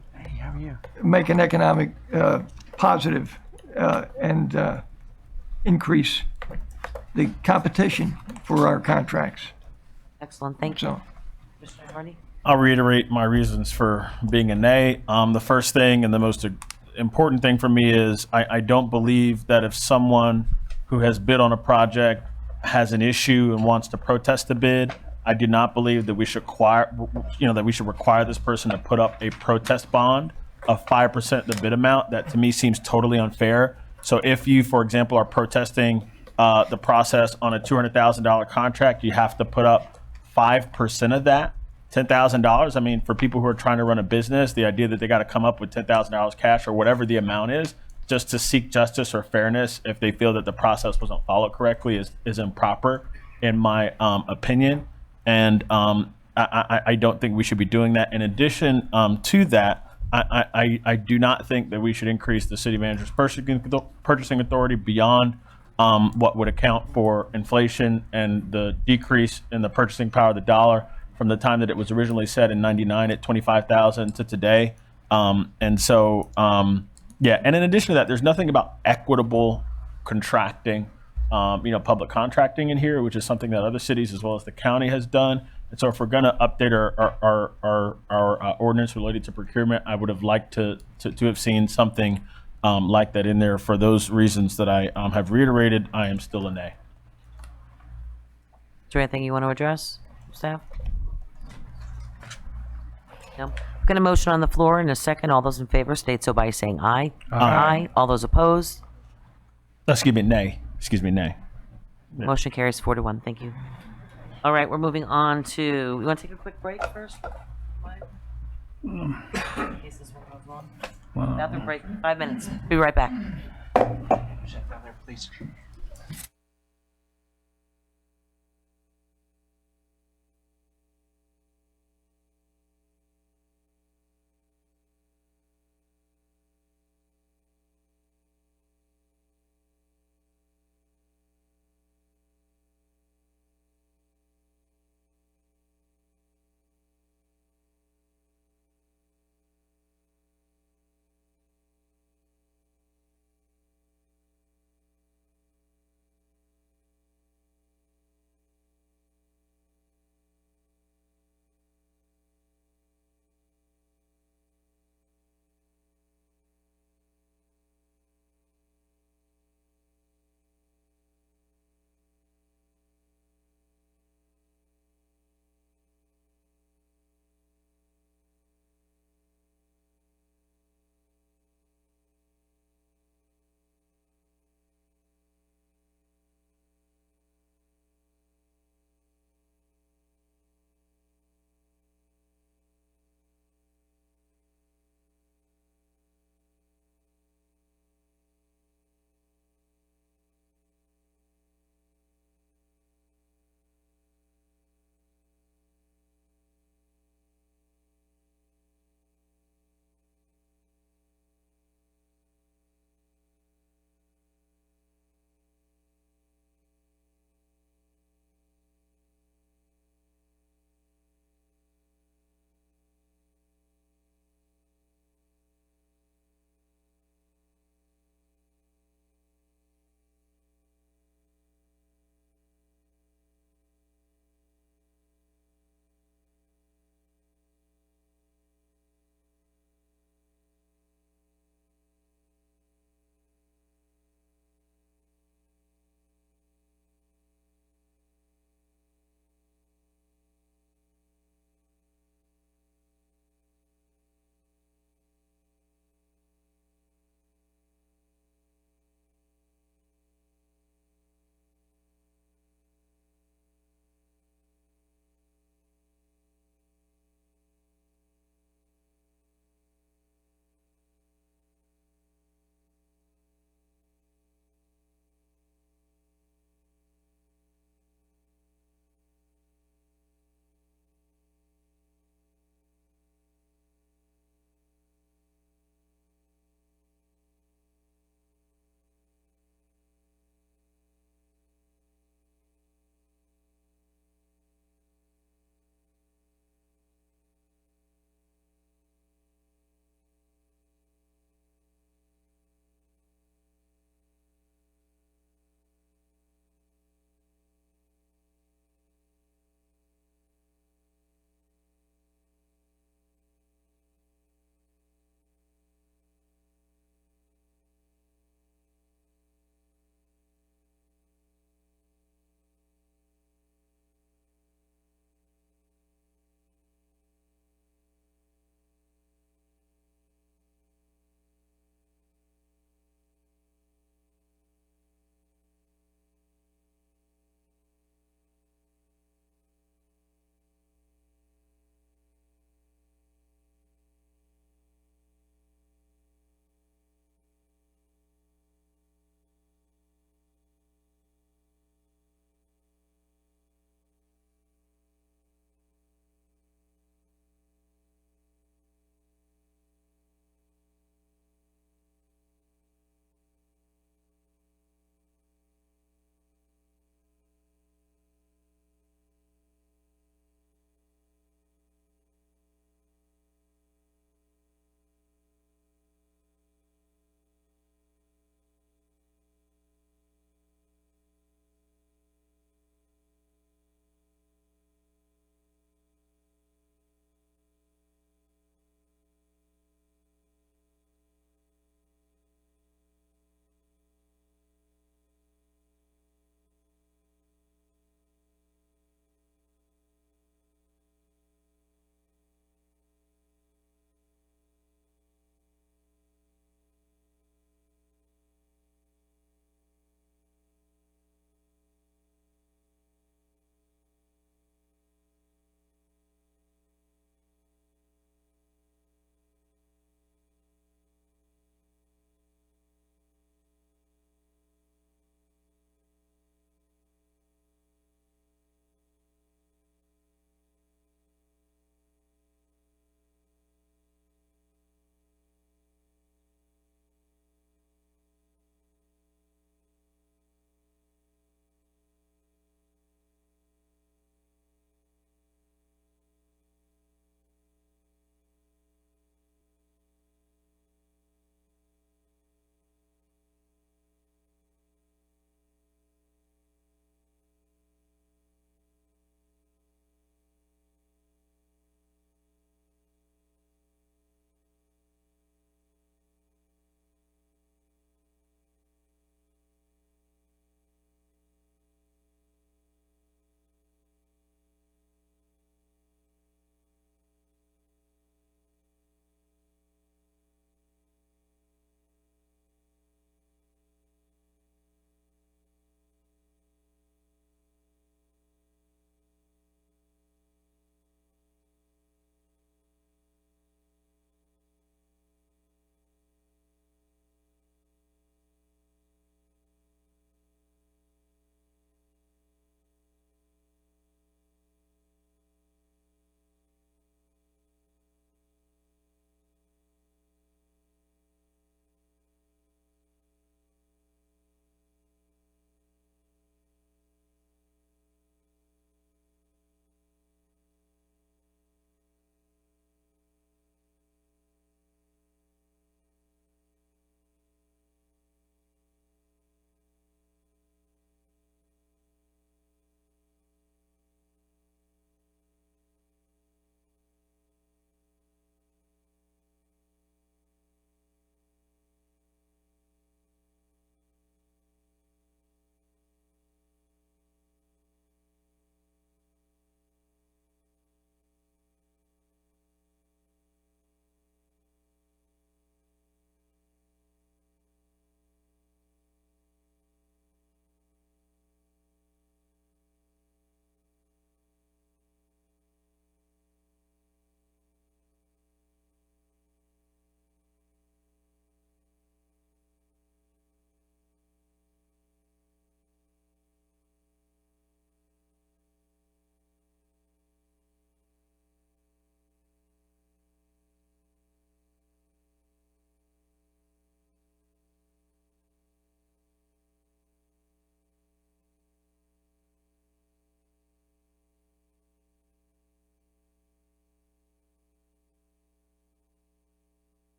make an economic positive and increase the competition for our contracts. Excellent. Thank you. Commissioner Hardy? I'll reiterate my reasons for being a nay. The first thing and the most important thing for me is I don't believe that if someone who has bid on a project has an issue and wants to protest the bid, I do not believe that we should require this person to put up a protest bond of 5% of the bid amount. That to me seems totally unfair. So if you, for example, are protesting the process on a $200,000 contract, you have to put up 5% of that, $10,000. I mean, for people who are trying to run a business, the idea that they got to come up with $10,000 cash or whatever the amount is, just to seek justice or fairness if they feel that the process wasn't followed correctly is improper, in my opinion. And I don't think we should be doing that. In addition to that, I do not think that we should increase the city manager's purchasing authority beyond what would account for inflation and the decrease in the purchasing power of the dollar from the time that it was originally set in '99 at 25,000 to today. Yeah, and in addition to that, there's nothing about equitable contracting, public contracting in here, which is something that other cities as well as the county has done. And so if we're going to update our ordinance related to procurement, I would have liked to have seen something like that in there. For those reasons that I have reiterated, I am still a nay. Is there anything you want to address, staff? No. I've got a motion on the floor in a second. All those in favor state so by saying aye. Aye. All those opposed? Excuse me, nay. Yeah. Motion carries 4-1. Thank you. All right, we're moving on to. You want to take a quick break first? In case this one goes long. Bathroom break. 5 minutes. Be right back. Please.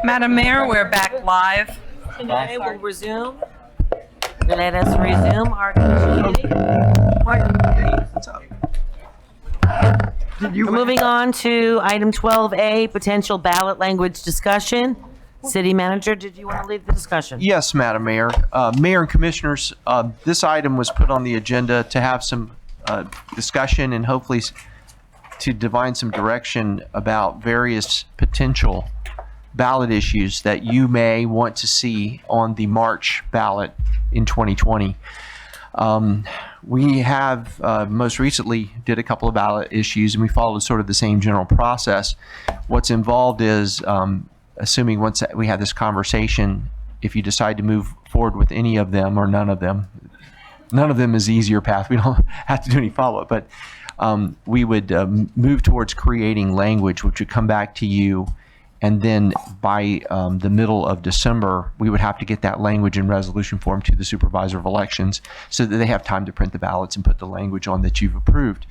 Madam Mayor, we're back live. Okay, we'll resume. Let us resume our meeting. We're moving on to item 12A, potential ballot language discussion. City Manager, did you want to lead the discussion? Yes, Madam Mayor. Mayor and Commissioners, this item was put on the agenda to have some discussion and hopefully to divine some direction about various potential ballot issues that you may want to see on the March ballot in 2020. We have most recently did a couple of ballot issues and we followed sort of the same general process. What's involved is assuming once we have this conversation, if you decide to move forward with any of them or none of them is the easier path. We don't have to do any follow-up, but we would move towards creating language which would come back to you, and then by the middle of December, we would have to get that language in resolution form to the supervisor of elections so that they have time to print the ballots and put the language on that you've approved.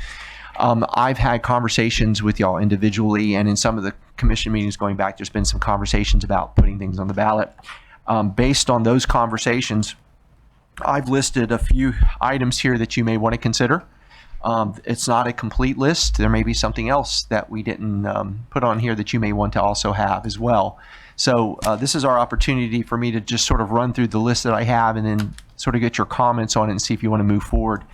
I've had conversations with y'all individually, and in some of the commission meetings going back, there's been some conversations about putting things on the ballot. Based on those conversations, I've listed a few items here that you may want to consider. It's not a complete list. There may be something else that we didn't put on here that you may want to also have as well. So this is our opportunity for me to just sort of run through the list that I have and then sort of get your comments on it and see if you want to move forward.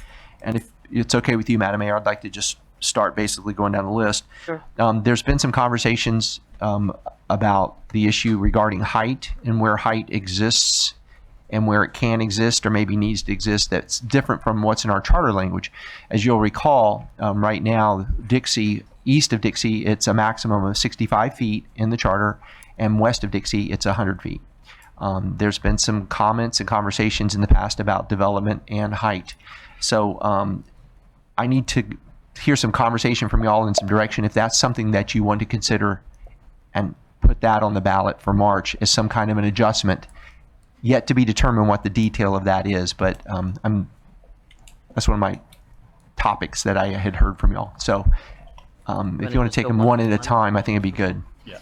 And if it's okay with you, Madam Mayor, I'd like to just start basically going down the list. Sure. There's been some conversations about the issue regarding height and where height exists and where it can exist or maybe needs to exist that's different from what's in our charter language. As you'll recall, right now, Dixie, east of Dixie, it's a maximum of 65 feet in the charter, and west of Dixie, it's 100 feet. There's been some comments and conversations in the past about development and height. So I need to hear some conversation from y'all in some direction if that's something that you want to consider and put that on the ballot for March as some kind of an adjustment. Yet to be determined what the detail of that is, but that's one of my topics that I had heard from y'all. So if you want to take them one at a time, I think it'd be good. Yeah.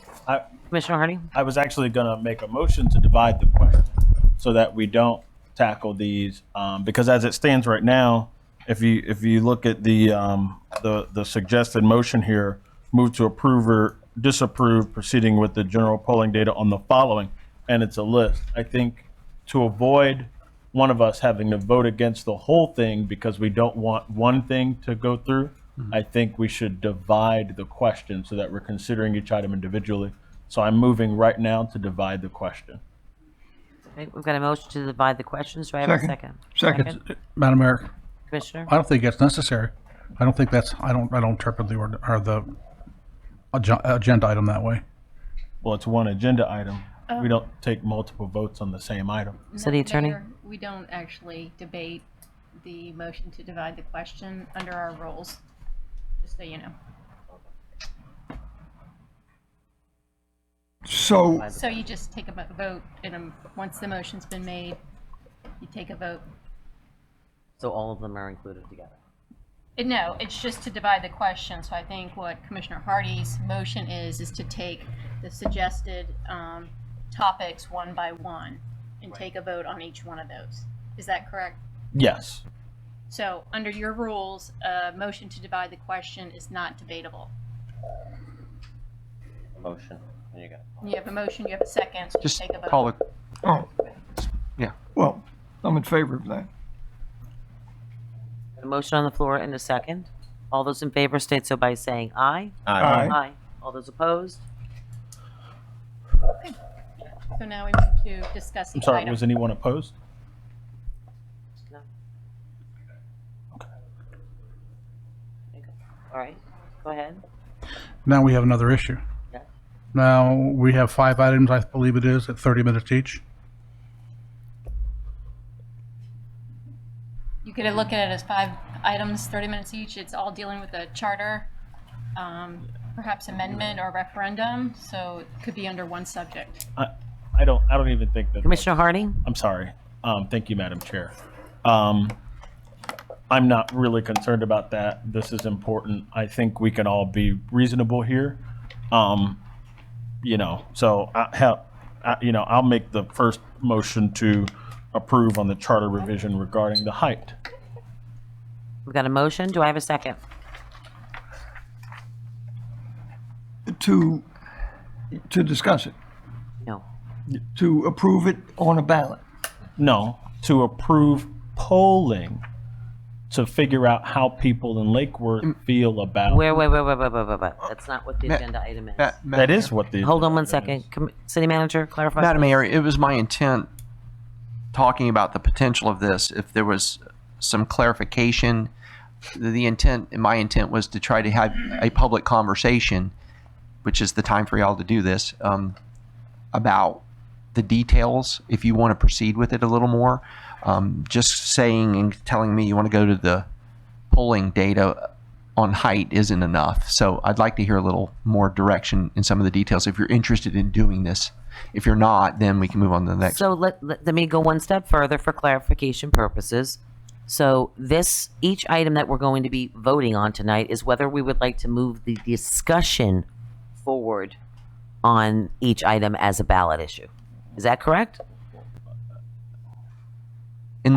Commissioner Hardy? I was actually going to make a motion to divide the question so that we don't tackle these because as it stands right now, if you look at the suggested motion here, move to approve or disapprove proceeding with the general polling data on the following, and it's a list. I think to avoid one of us having to vote against the whole thing because we don't want one thing to go through, I think we should divide the question so that we're considering each item individually. So I'm moving right now to divide the question. Okay, we've got a motion to divide the questions. Do I have a second? Second. Madam Mayor, Commissioner? I don't think it's necessary. I don't think that's, I don't interpret the agenda item that way. Well, it's one agenda item. We don't take multiple votes on the same item. City Attorney? Mayor, we don't actually debate the motion to divide the question under our rules, just so you know. So you just take a vote, and once the motion's been made, you take a vote. So all of them are included together. No, it's just to divide the question. So I think what Commissioner Hardy's motion is to take the suggested topics one by one and take a vote on each one of those. Is that correct? Yes. So under your rules, a motion to divide the question is not debatable. Motion. There you go. You have a motion, you have a second, so Just take a vote. call it. Oh, Yeah. well, I'm in favor of that. A motion on the floor and a second. All those in favor state so by saying aye. Aye. Aye. All those opposed? So now we move to discuss I'm each sorry, item. was anyone opposed? No. All right, go ahead. Now we have another issue. Yeah. Now we have 5 items, I believe it is, at 30 minutes each. You could look at it as 5 items, 30 minutes each. It's all dealing with the charter, perhaps amendment or referendum, so it could be under one subject. I don't even think that. Commissioner Hardy? I'm sorry. Thank you, Madam Chair. I'm not really concerned about that. This is important. I think we can all be reasonable here. So I'll make the first motion to approve on the charter revision regarding the height. We've got a motion. Do I have a second? To discuss it, No. to approve it on a ballot. No, to approve polling to figure out how people in Lake Worth feel about. Wait. That's not what the agenda item is. That is what the. Hold on one second. City Manager, clarify. Madam please. Mayor, it was my intent, talking about the potential of this, if there was some clarification, my intent was to try to have a public conversation, which is the time for y'all to do this, about the details, if you want to proceed with it a little more. Just saying and telling me you want to go to the polling data on height isn't enough. So I'd like to hear a little more direction in some of the details if you're interested in doing this. If you're not, then we can move on to the next. So let me go one step further for clarification purposes. So each item that we're going to be voting on tonight is whether we would like to move the discussion forward on each item as a ballot issue. Is that correct?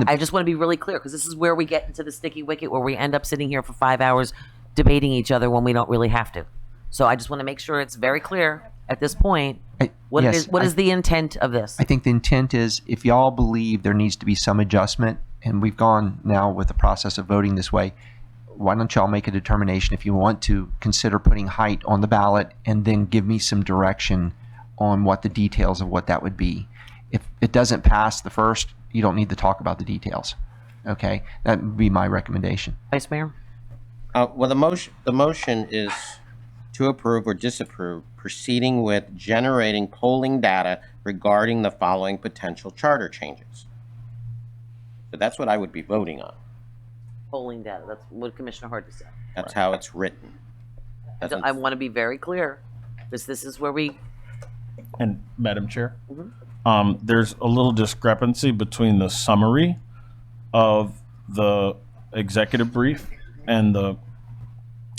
I just want to be really clear, because this is where we get into the sticky wicket, where we end up sitting here for 5 hours debating each other when we don't really have to. So I just want to make sure it's very clear at this point what is the intent of this. I think the intent is, if y'all believe there needs to be some adjustment, and we've gone now with the process of voting this way, why don't y'all make a determination if you want to consider putting height on the ballot, and then give me some direction on what the details of what that would be. If it doesn't pass the first, you don't need to talk about the details. Okay, that would be my recommendation. Vice Mayor? Well, the motion is to approve or disapprove proceeding with generating polling data regarding the following potential charter changes. So that's what I would be voting on. Polling data. That's what Commissioner Hardy said. That's how it's written. So I want to be very clear. This is where we... And Madam Chair, there's a little discrepancy between the summary of the executive brief and the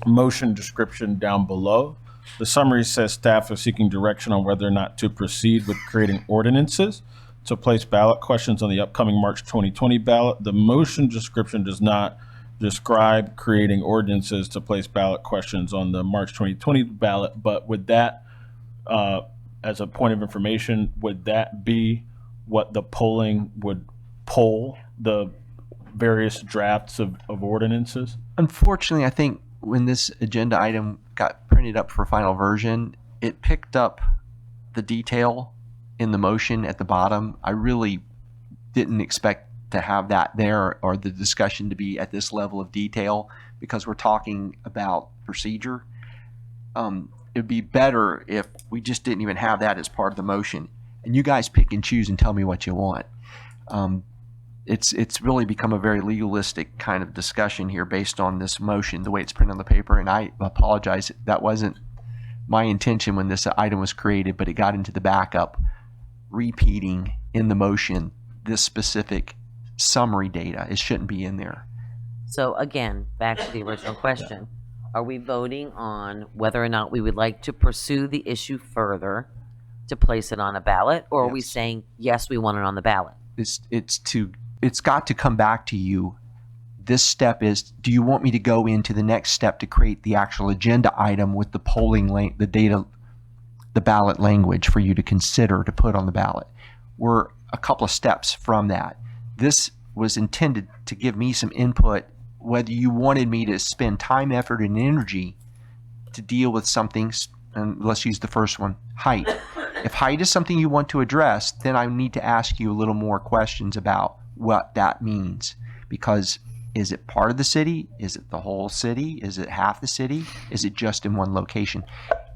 motion description down below. The summary says staff is seeking direction on whether or not to proceed with creating ordinances to place ballot questions on the upcoming March 2020 ballot. The motion description does not describe creating ordinances to place ballot questions on the March 2020 ballot, but would that, as a point of information, would that be what the polling would poll the various drafts of ordinances? Unfortunately, I think when this agenda item got printed up for final version, it picked up the detail in the motion at the bottom. I really didn't expect to have that there, or the discussion to be at this level of detail, because we're talking about procedure. It'd be better if we just didn't even have that as part of the motion, and you guys pick and choose and tell me what you want. It's really become a very legalistic kind of discussion here based on this motion, the way it's printed on the paper, and I apologize. That wasn't my intention when this item was created, but it got into the backup, repeating in the motion this specific summary data. It shouldn't be in there. So again, back to the original question. Are we voting on whether or not we would like to pursue the issue further to place it on a ballot, or are we saying, yes, we want it on the ballot? It's got to come back to you. This step is, do you want me to go into the next step to create the actual agenda item with the polling the data, the ballot language for you to consider to put on the ballot? We're a couple of steps from that. This was intended to give me some input, whether you wanted me to spend time, effort, and energy to deal with something, and let's use the first one, height. If height is something you want to address, then I need to ask you a little more questions about what that means. Because is it part of the city? Is it the whole city? Is it half the city? Is it just in one location?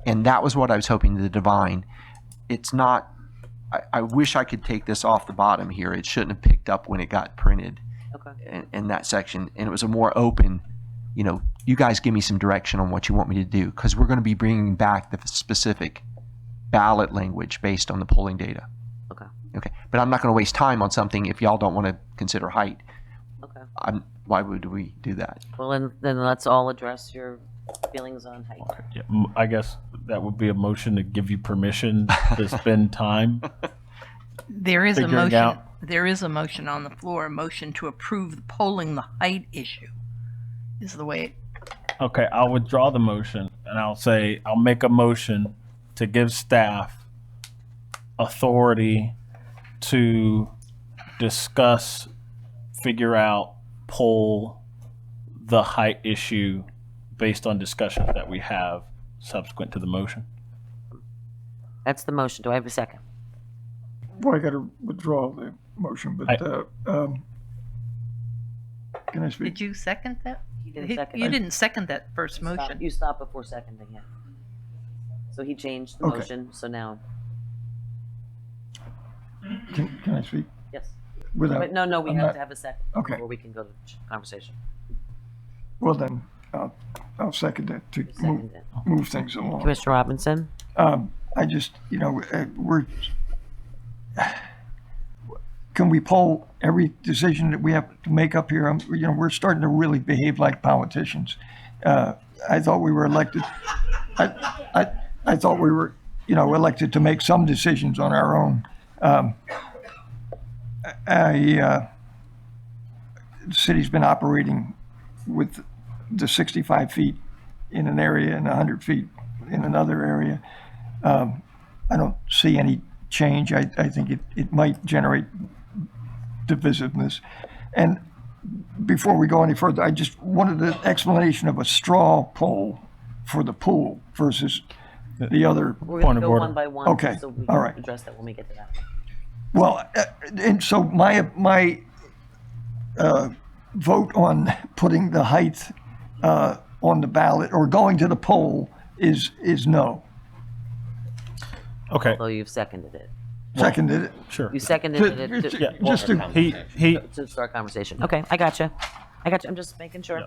And that was what I was hoping to divine. It's not, I wish I could take this off the bottom here. It shouldn't have picked up when it got printed in that section. And it was a more open, you guys give me some direction on what you want me to do, because we're going to be bringing back the specific ballot language based on the polling data. Okay. But I'm not going to waste time on something if y'all don't want to consider height. Okay. Why would we do that? Well, then let's all address your feelings on height. Yeah, I guess that would be a motion to give you permission to spend time. There is a Figuring motion. out- There is a motion on the floor, a motion to approve the polling the height issue is the way it. Okay, I'll withdraw the motion and I'll make a motion to give staff authority to discuss, figure out, poll the height issue based on discussions that we have subsequent to the motion. That's the motion. Do I have a second? Well, I got to withdraw the motion, but can I speak? Did you second that? He didn't second You it. didn't second that first motion. You stopped before seconding it. So he changed the Okay. motion, so now, Can I speak? yes. Without- But no, we I'm have not- to have a second Okay. before we can go to conversation. Well, then, I'll second that to move things along. Commissioner Robinson? I just, can we poll every decision that we have to make up here? We're starting to really behave like politicians. I thought we were elected, I thought we were, elected to make some decisions on our own. The city's been operating with the 65 feet in an area and 100 feet in another area. I don't see any change. I think it might generate divisiveness. And before we go any further, I just wanted an explanation of a straw poll for the pool versus the other. We're going to go one by one. Okay, So we all can right. address that when we get to that. Well, and so my vote on putting the height on the ballot or going to the poll is no. Okay. Although you've seconded it. Seconded it. Sure. You seconded it. Yeah, just to- To start conversation. Okay, I gotcha. I'm just making sure.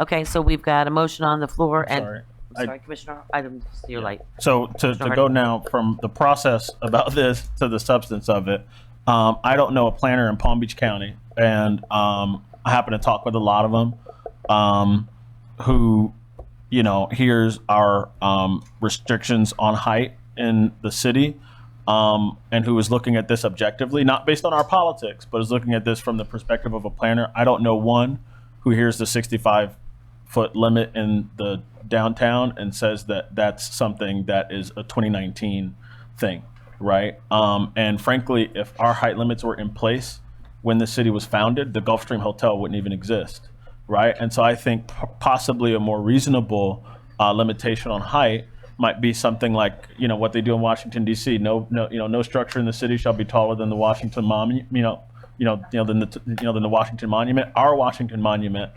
Okay, so we've got a motion on the floor and, sorry. I'm sorry, Commissioner, I didn't see your light. So to go now from the process about this to the substance of it, I don't know a planner in Palm Beach County, and I happen to talk with a lot of them who, hears our restrictions on height in the city, and who is looking at this objectively, not based on our politics, but is looking at this from the perspective of a planner. I don't know one who hears the 65-foot limit in the downtown and says that that's something that is a 2019 thing, right? And frankly, if our height limits were in place when the city was founded, the Gulfstream Hotel wouldn't even exist, right? And so I think possibly a more reasonable limitation on height might be something like, what they do in Washington D.C. No structure in the city shall be taller than the Washington Monument. Than the Washington Monument. Our Washington Monument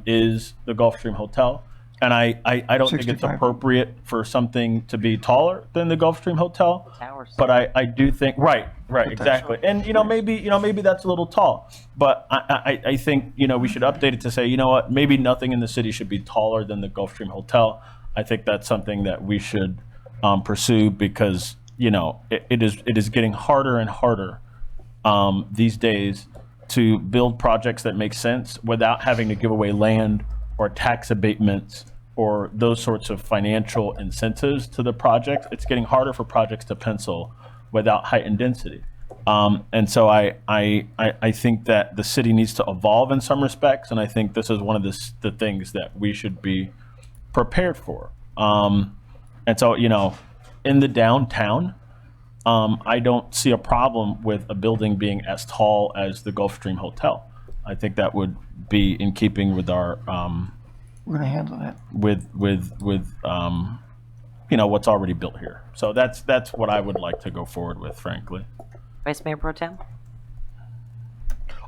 is the Gulfstream Hotel, and I don't think it's 65. appropriate for something to be taller than the Gulfstream Hotel. Towers. But I do think right, exactly, and maybe that's a little tall, but I think we should update it to say maybe nothing in the city should be taller than the Gulfstream Hotel. I think that's something that we should pursue because it is getting harder and harder these days to build projects that make sense without having to give away land or tax abatements or those sorts of financial incentives to the project. It's getting harder for projects to pencil without height and density. And so I think that the city needs to evolve in some respects, and I think this is one of the things that we should be prepared for. And so, in the downtown, I don't see a problem with a building being as tall as the Gulfstream Hotel. I think that would be in keeping with our We're going to handle that. with what's already built here. So that's what I would like to go forward with, frankly. Vice Mayor Pro Tem?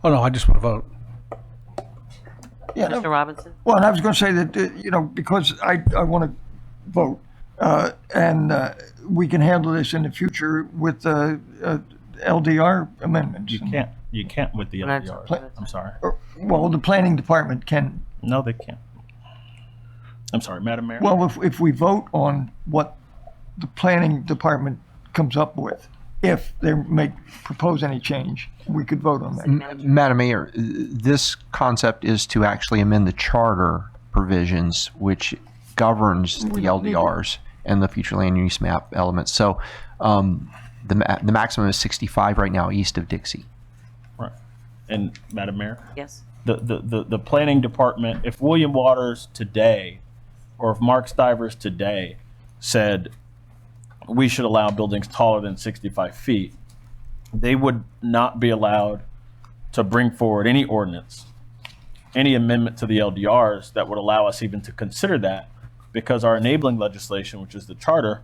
Oh, no, I just want to vote. Yeah, Commissioner Robinson? Well, and I was going to say that, because I want to vote, and we can handle this in the future with LDR amendments. You can't with the LDR. I'm sorry. Well, the planning department can. No, they can't. I'm sorry, Madam Mayor. Well, if we vote on what the planning department comes up with, if they propose any change, we could vote on that. Madam Mayor, this concept is to actually amend the charter provisions, which governs the LDRs. and the future land use map elements. So the maximum is 65 right now east of Dixie. Right. And Madam Mayor? Yes. The planning department, if William Waters today, or if Mark Stivers today said we should allow buildings taller than 65 feet, they would not be allowed to bring forward any ordinance, any amendment to the LDRs that would allow us even to consider that, because our enabling legislation, which is the charter,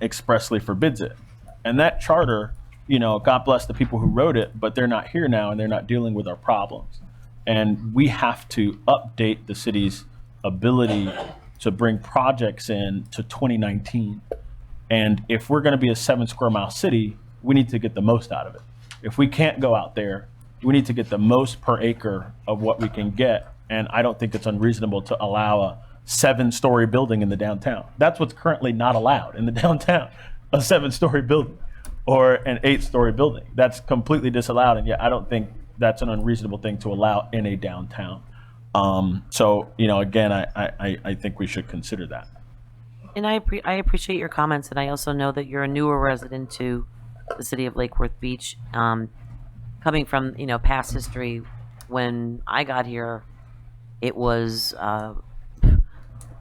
expressly forbids it. And that charter, you know, God bless the people who wrote it, but they're not here now and they're not dealing with our problems. And we have to update the city's ability to bring projects in to 2019. And if we're going to be a 7 square mile city, we need to get the most out of it. If we can't go out there, we need to get the most per acre of what we can get. And I don't think it's unreasonable to allow a 7-story building in the downtown. That's what's currently not allowed in the downtown, a 7-story building or an 8-story building. That's completely disallowed. And yet I don't think that's an unreasonable thing to allow in a downtown. So, you know, again, I think we should consider that. And I appreciate your comments, and I also know that you're a newer resident to the city of Lake Worth Beach. Coming from, you know, past history, when I got here, it was,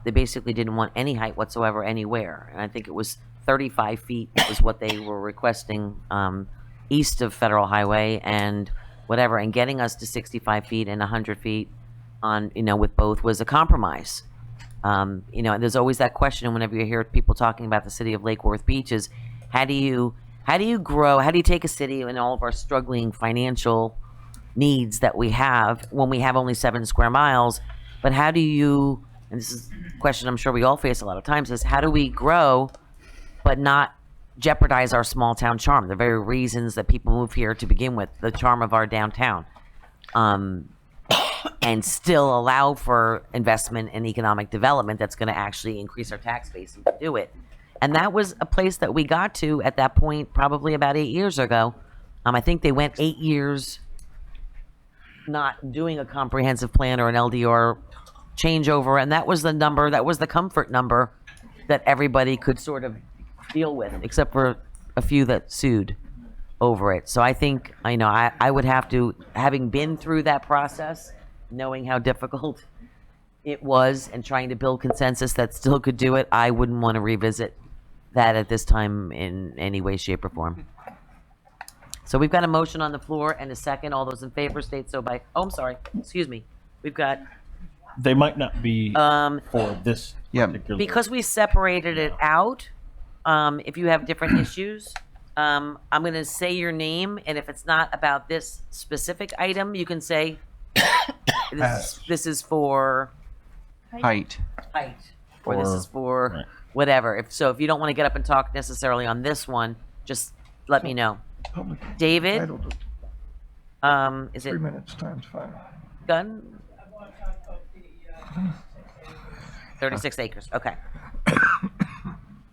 they basically didn't want any height whatsoever anywhere. And I think it was 35 feet was what they were requesting east of Federal Highway and whatever. And getting us to 65 feet and 100 feet on, you know, with both was a compromise. You know, and there's always that question whenever you hear people talking about the city of Lake Worth Beach is, how do you grow? How do you take a city and all of our struggling financial needs that we have when we have only 7 square miles? But how do you, and this is a question I'm sure we all face a lot of times, is how do we grow but not jeopardize our small town charm, the very reasons that people move here to begin with, the charm of our downtown, and still allow for investment and economic development that's going to actually increase our tax base and do it. And that was a place that we got to at that point probably about 8 years ago. I think they went 8 years not doing a comprehensive plan or an LDR changeover, and that was the number, that was the comfort number that everybody could sort of deal with, except for a few that sued over it. So I think, I know, I would have to, having been through that process, knowing how difficult it was and trying to build consensus that still could do it, I wouldn't want to revisit that at this time in any way, shape, or form. So we've got a motion on the floor and a second. All those in favor state so by, oh, I'm sorry, excuse me. We've got, They might not be for this particular. because we separated it out, if you have different issues, I'm going to say your name, and if it's not about this specific item, you can say, this is for Height. or this is for whatever. If you don't want to get up and talk necessarily on this one, just let me know. David, is it 3 minutes times 5. Gun? 36 acres. Okay.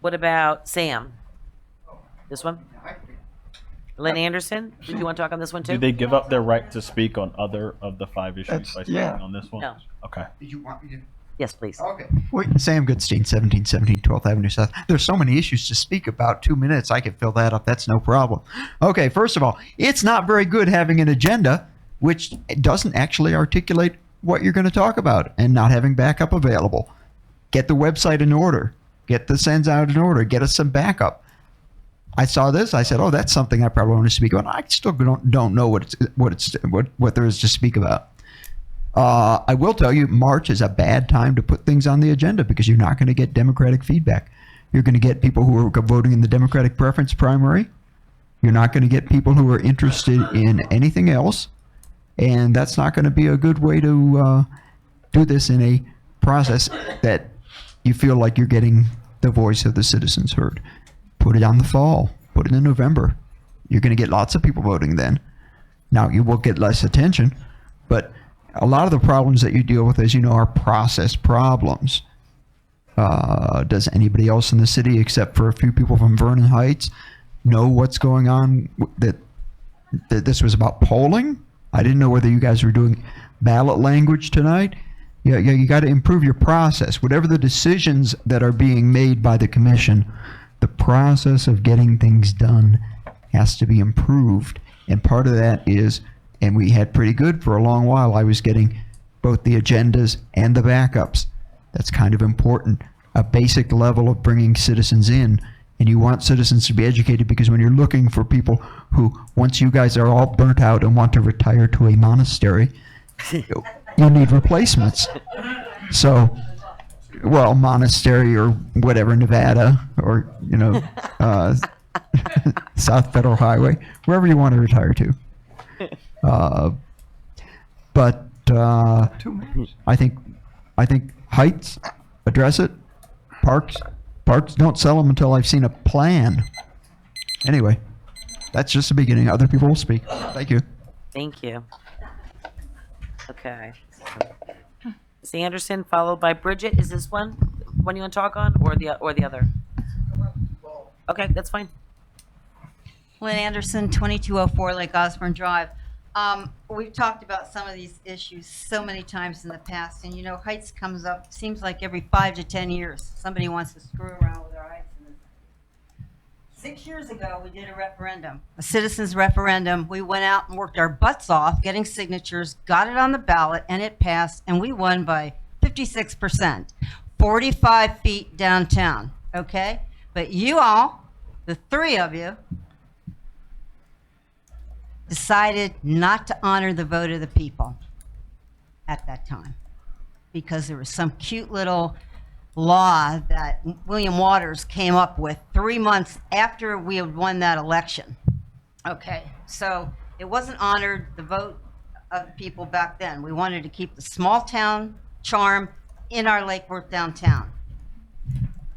What about Sam? This one? Lynn Anderson? Did you want to talk on this one too? Do they give up their right to speak on other of the 5 issues by speaking yeah. on this one? No. Okay. Did you want me to? Yes, please. Okay. Wait, Sam Goodstein, 1717 12th Avenue South. There's so many issues to speak about. 2 minutes, I can fill that up. That's no problem. Okay, first of all, it's not very good having an agenda which doesn't actually articulate what you're going to talk about and not having backup available. Get the website in order. Get the sends out in order. Get us some backup. I saw this. I said, "Oh, that's something I probably want to speak on." I still don't know what there is to speak about. I will tell you, March is a bad time to put things on the agenda because you're not going to get Democratic feedback. You're going to get people who are voting in the Democratic preference primary. You're not going to get people who are interested in anything else, and that's not going to be a good way to do this in a process that you feel like you're getting the voice of the citizens heard. Put it on the fall. Put it in November. You're going to get lots of people voting then. Now, you will get less attention, but a lot of the problems that you deal with, as you know, are process problems. Does anybody else in the city, except for a few people from Vernon Heights, know what's going on? That this was about polling? I didn't know whether you guys were doing ballot language tonight. You got to improve your process. Whatever the decisions that are being made by the commission, the process of getting things done has to be improved. And part of that is, and we had pretty good for a long while, I was getting both the agendas and the backups. That's kind of important. A basic level of bringing citizens in. And you want citizens to be educated, because when you're looking for people who, once you guys are all burnt out and want to retire to a monastery, you need replacements. So, well, monastery or whatever, Nevada, or, South Federal Highway, wherever you want to retire to. But I think heights, address it. Parks don't sell them until I've seen a plan. Anyway, that's just the beginning. Other people will speak. Thank you. Thank you. Okay. Ms. Anderson, followed by Bridget. Is this one you want to talk on, or the other? Okay, that's fine. Lynn Anderson, 2204 Lake Osborne Drive. We've talked about some of these issues so many times in the past, and heights comes up, seems like every 5 to 10 years. Somebody wants to screw around with our heights. 6 years ago, we did a referendum, a citizens referendum. We went out and worked our butts off getting signatures, got it on the ballot, and it passed, and we won by 56%, 45 feet downtown, okay? But you all, the three of you, decided not to honor the vote of the people at that time, because there was some cute little law that William Waters came up with 3 months after we had won that election. Okay, so it wasn't honored, the vote of the people back then. We wanted to keep the small town charm in our Lake Worth downtown.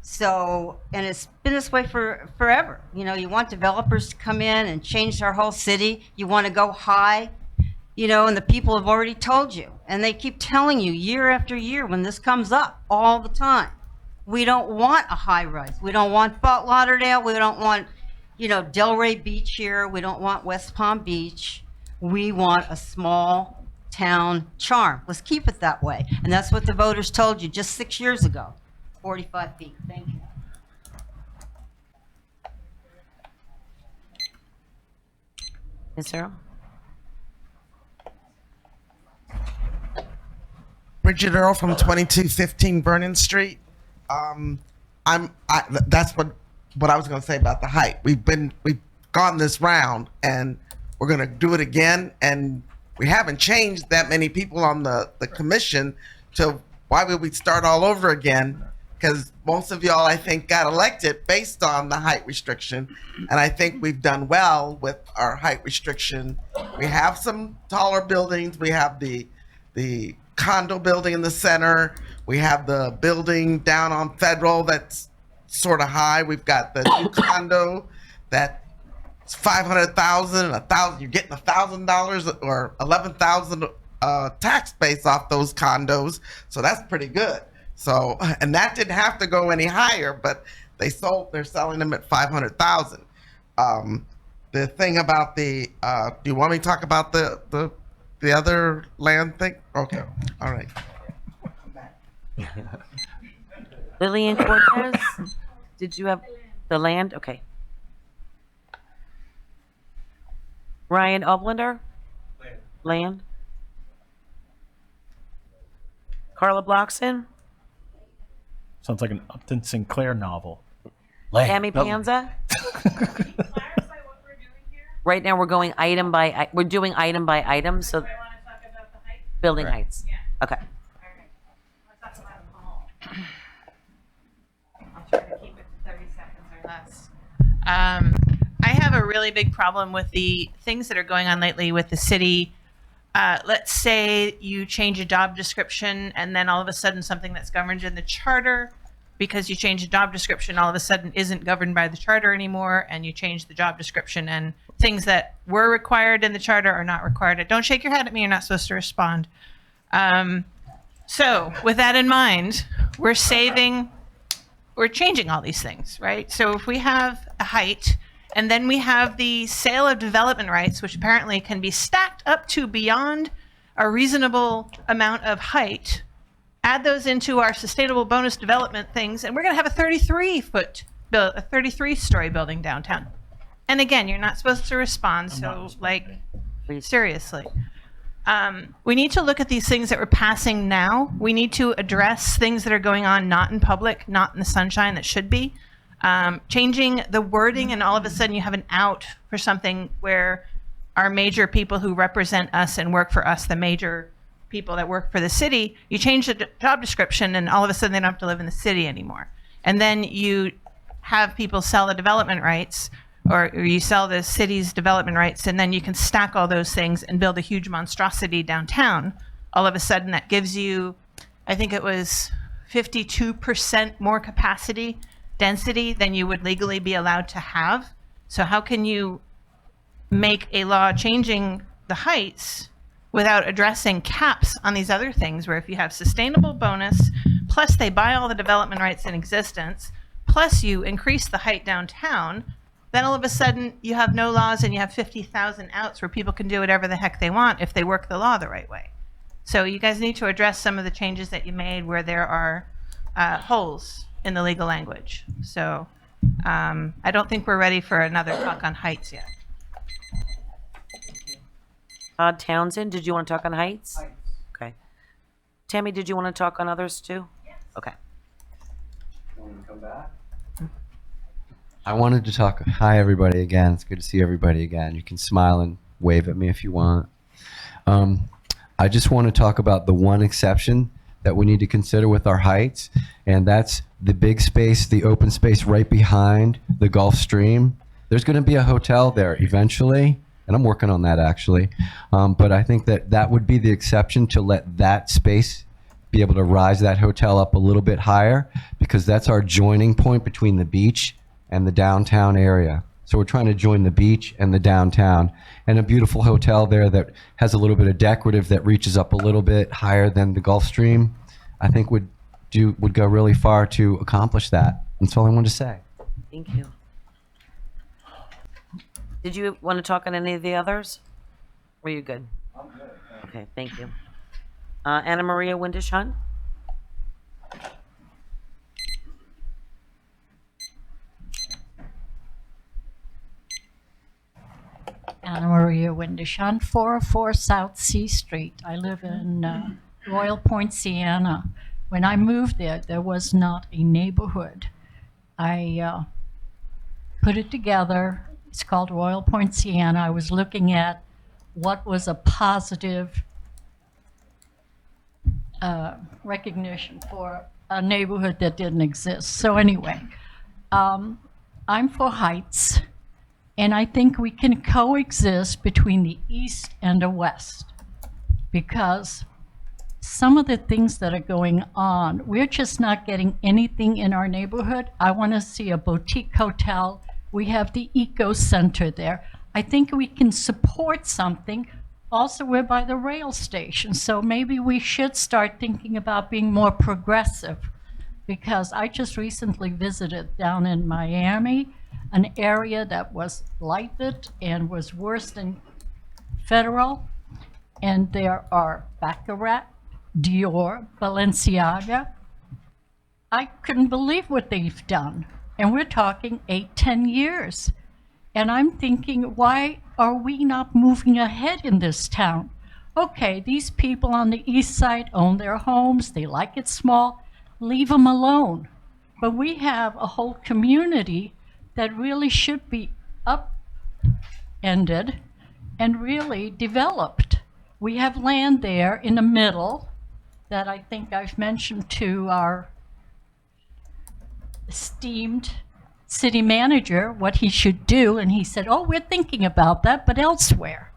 So, and it's been this way for forever. You want developers to come in and change our whole city. You want to go high, and the people have already told you. And they keep telling you year after year when this comes up all the time. We don't want a high rise. We don't want Fort Lauderdale. We don't want, Delray Beach here. We don't want West Palm Beach. We want a small town charm. Let's keep it that way. And that's what the voters told you just 6 years ago. 45 feet. Thank you. Ms. Sarah? Bridget Earl from 2215 Vernon Street. That's what I was going to say about the height. We've gone this round, and we're going to do it again. And we haven't changed that many people on the commission. So why would we start all over again? Because most of y'all, I think, got elected based on the height restriction. And I think we've done well with our height restriction. We have some taller buildings. We have the condo building in the center. We have the building down on Federal that's sort of high. We've got the new condo that's $500,000, $1,000. You're getting $1,000 or $11,000 tax base off those condos. So that's pretty good. So, and that didn't have to go any higher, but they're selling them at $500,000. The thing about do you want me to talk about the other land thing? Okay, all right. Lillian Cortez, did you have the land? Okay. Ryan Ublender? Land. Carla Bloxon? Sounds like an Upton Sinclair novel. Tammy Panza? Right now we're going item by item, so building heights. Okay. I'll try to keep it to 30 seconds or less. I have a really big problem with the things that are going on lately with the city. Let's say you change a job description, and then all of a sudden something that's governed in the charter, because you change the job description, all of a sudden isn't governed by the charter anymore, and you change the job description, and things that were required in the charter are not required. Don't shake your head at me, you're not supposed to respond. So with that in mind, we're changing all these things, right? So if we have a height, and then we have the sale of development rights, which apparently can be stacked up to beyond a reasonable amount of height, add those into our sustainable bonus development things, and we're going to have a 33-story building downtown. And again, you're not supposed to respond, so like, seriously. We need to look at these things that we're passing now. We need to address things that are going on not in public, not in the sunshine that should be. Changing the wording, and all of a sudden you have an out for something where our major people who represent us and work for us, the major people that work for the city, you change the job description and all of a sudden they don't have to live in the city anymore. And then you have people sell the development rights, or you sell the city's development rights, and then you can stack all those things and build a huge monstrosity downtown. All of a sudden that gives you, I think it was 52% more capacity density than you would legally be allowed to have. So how can you make a law changing the heights without addressing caps on these other things, where if you have sustainable bonus, plus they buy all the development rights in existence, plus you increase the height downtown, then all of a sudden you have no laws and you have 50,000 outs where people can do whatever the heck they want if they work the law the right way. So you guys need to address some of the changes that you made where there are holes in the legal language. So I don't think we're ready for another talk on heights yet. Todd Townsend, did you want to talk on heights? Okay. Tammy, did you want to talk on others too? Yes. Okay. I wanted to talk. Hi, everybody, again. It's good to see everybody again. You can smile and wave at me if you want. I just want to talk about the one exception that we need to consider with our heights, and that's the big space, the open space right behind the Gulf Stream. There's going to be a hotel there eventually, and I'm working on that actually. But I think that that would be the exception, to let that space be able to rise that hotel up a little bit higher, because that's our joining point between the beach and the downtown area. So we're trying to join the beach and the downtown, and a beautiful hotel there that has a little bit of decorative that reaches up a little bit higher than the Gulf Stream, I think would go really far to accomplish that. That's all I wanted to say. Thank you. Did you want to talk on any of the others? Were you good? I'm good. Okay, thank you. Anna Maria Windish-Hunt? Anna Maria Windish-Hunt, 404 South C Street. I live in Royal Point, Siena. When I moved there, there was not a neighborhood. I put it together. It's called Royal Point, Siena. I was looking at what was a positive recognition for a neighborhood that didn't exist. So anyway, I'm for heights. And I think we can coexist between the east and the west, because some of the things that are going on, we're just not getting anything in our neighborhood. I want to see a boutique hotel. We have the Eco Center there. I think we can support something. Also, we're by the rail station, so maybe we should start thinking about being more progressive, because I just recently visited down in Miami, an area that was lighted and was worse than Federal. And there are Baccarat, Dior, Balenciaga. I couldn't believe what they've done. And we're talking 8-10 years. And I'm thinking, why are we not moving ahead in this town? Okay, these people on the east side own their homes. They like it small. Leave them alone. But we have a whole community that really should be upended and really developed. We have land there in the middle that I think I've mentioned to our esteemed city manager what he should do, and he said, oh, we're thinking about that, but elsewhere.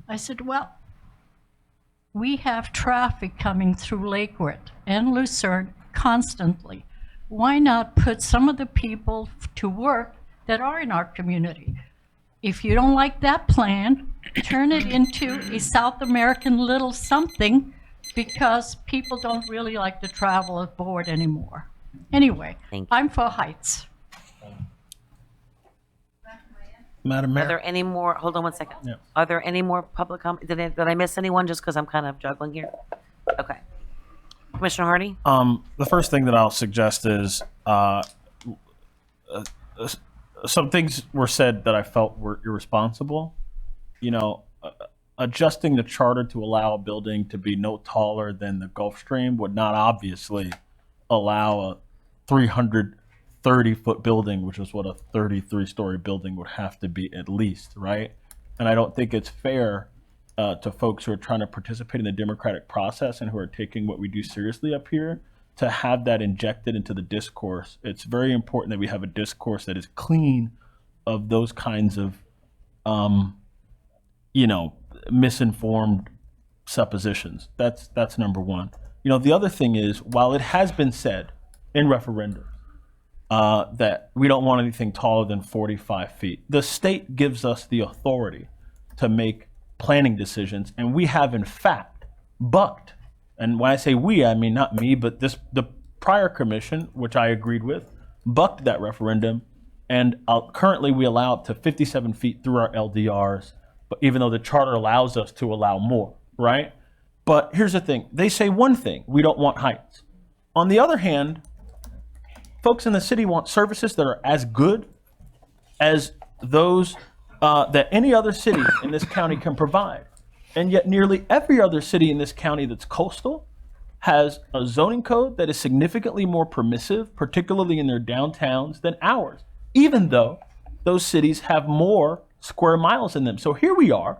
I said, well, we have traffic coming through Lake Worth and Lucerne constantly. Why not put some of the people to work that are in our community? If you don't like that plan, turn it into a South American little something, because people don't really like to travel aboard anymore. Anyway, I'm for heights. Madam Mayor. Are there any more, hold on one second. Yeah. Are there any more public comments? Did I miss anyone just because I'm kind of juggling here? Okay. Commissioner Hardy? The first thing that I'll suggest is some things were said that I felt were irresponsible. You know, adjusting the charter to allow a building to be no taller than the Gulf Stream would not obviously allow a 330-foot building, which is what a 33-story building would have to be at least, right? And I don't think it's fair to folks who are trying to participate in the democratic process and who are taking what we do seriously up here to have that injected into the discourse. It's very important that we have a discourse that is clean of those kinds of, misinformed suppositions. That's number one. You know, the other thing is, while it has been said in referendums that we don't want anything taller than 45 feet, the state gives us the authority to make planning decisions, and we have in fact bucked. And when I say we, I mean not me, but the prior commission, which I agreed with, bucked that referendum, and currently we allow up to 57 feet through our LDRs, but even though the charter allows us to allow more, right? But here's the thing, they say one thing, we don't want heights. On the other hand, folks in the city want services that are as good as those that any other city in this county can provide. And yet nearly every other city in this county that's coastal has a zoning code that is significantly more permissive, particularly in their downtowns, than ours, even though those cities have more square miles in them. So here we are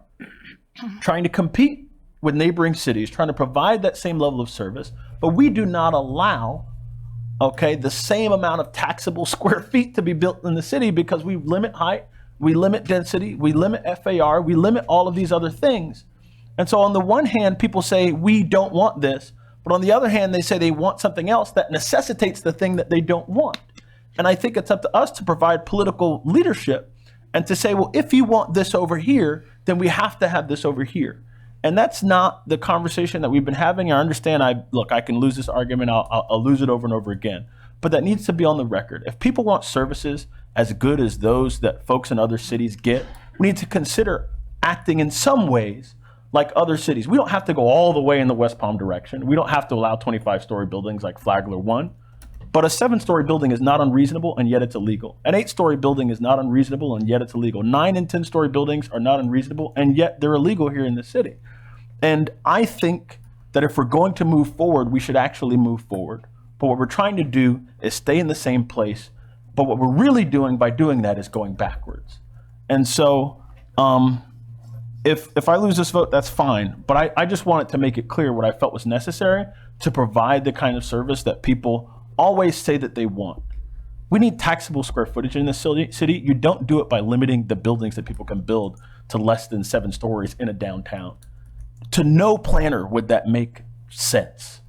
trying to compete with neighboring cities, trying to provide that same level of service, but we do not allow, the same amount of taxable square feet to be built in the city because we limit height, we limit density, we limit FAR, we limit all of these other things. And so on the one hand, people say, we don't want this, but on the other hand, they say they want something else that necessitates the thing that they don't want. And I think it's up to us to provide political leadership and to say, well, if you want this over here, then we have to have this over here. And that's not the conversation that we've been having. I understand, I can lose this argument, I'll lose it over and over again, but that needs to be on the record. If people want services as good as those that folks in other cities get, we need to consider acting in some ways like other cities. We don't have to go all the way in the West Palm direction. We don't have to allow 25-story buildings like Flagler 1. But a 7-story building is not unreasonable, and yet it's illegal. An 8-story building is not unreasonable, and yet it's illegal. 9 and 10-story buildings are not unreasonable, and yet they're illegal here in the city. And I think that if we're going to move forward, we should actually move forward. But what we're trying to do is stay in the same place. But what we're really doing by doing that is going backwards. And so, if I lose this vote, that's fine. But I just wanted to make it clear what I felt was necessary to provide the kind of service that people always say that they want. We need taxable square footage in this city. You don't do it by limiting the buildings that people can build to less than 7 stories in a downtown. To no planner would that make sense,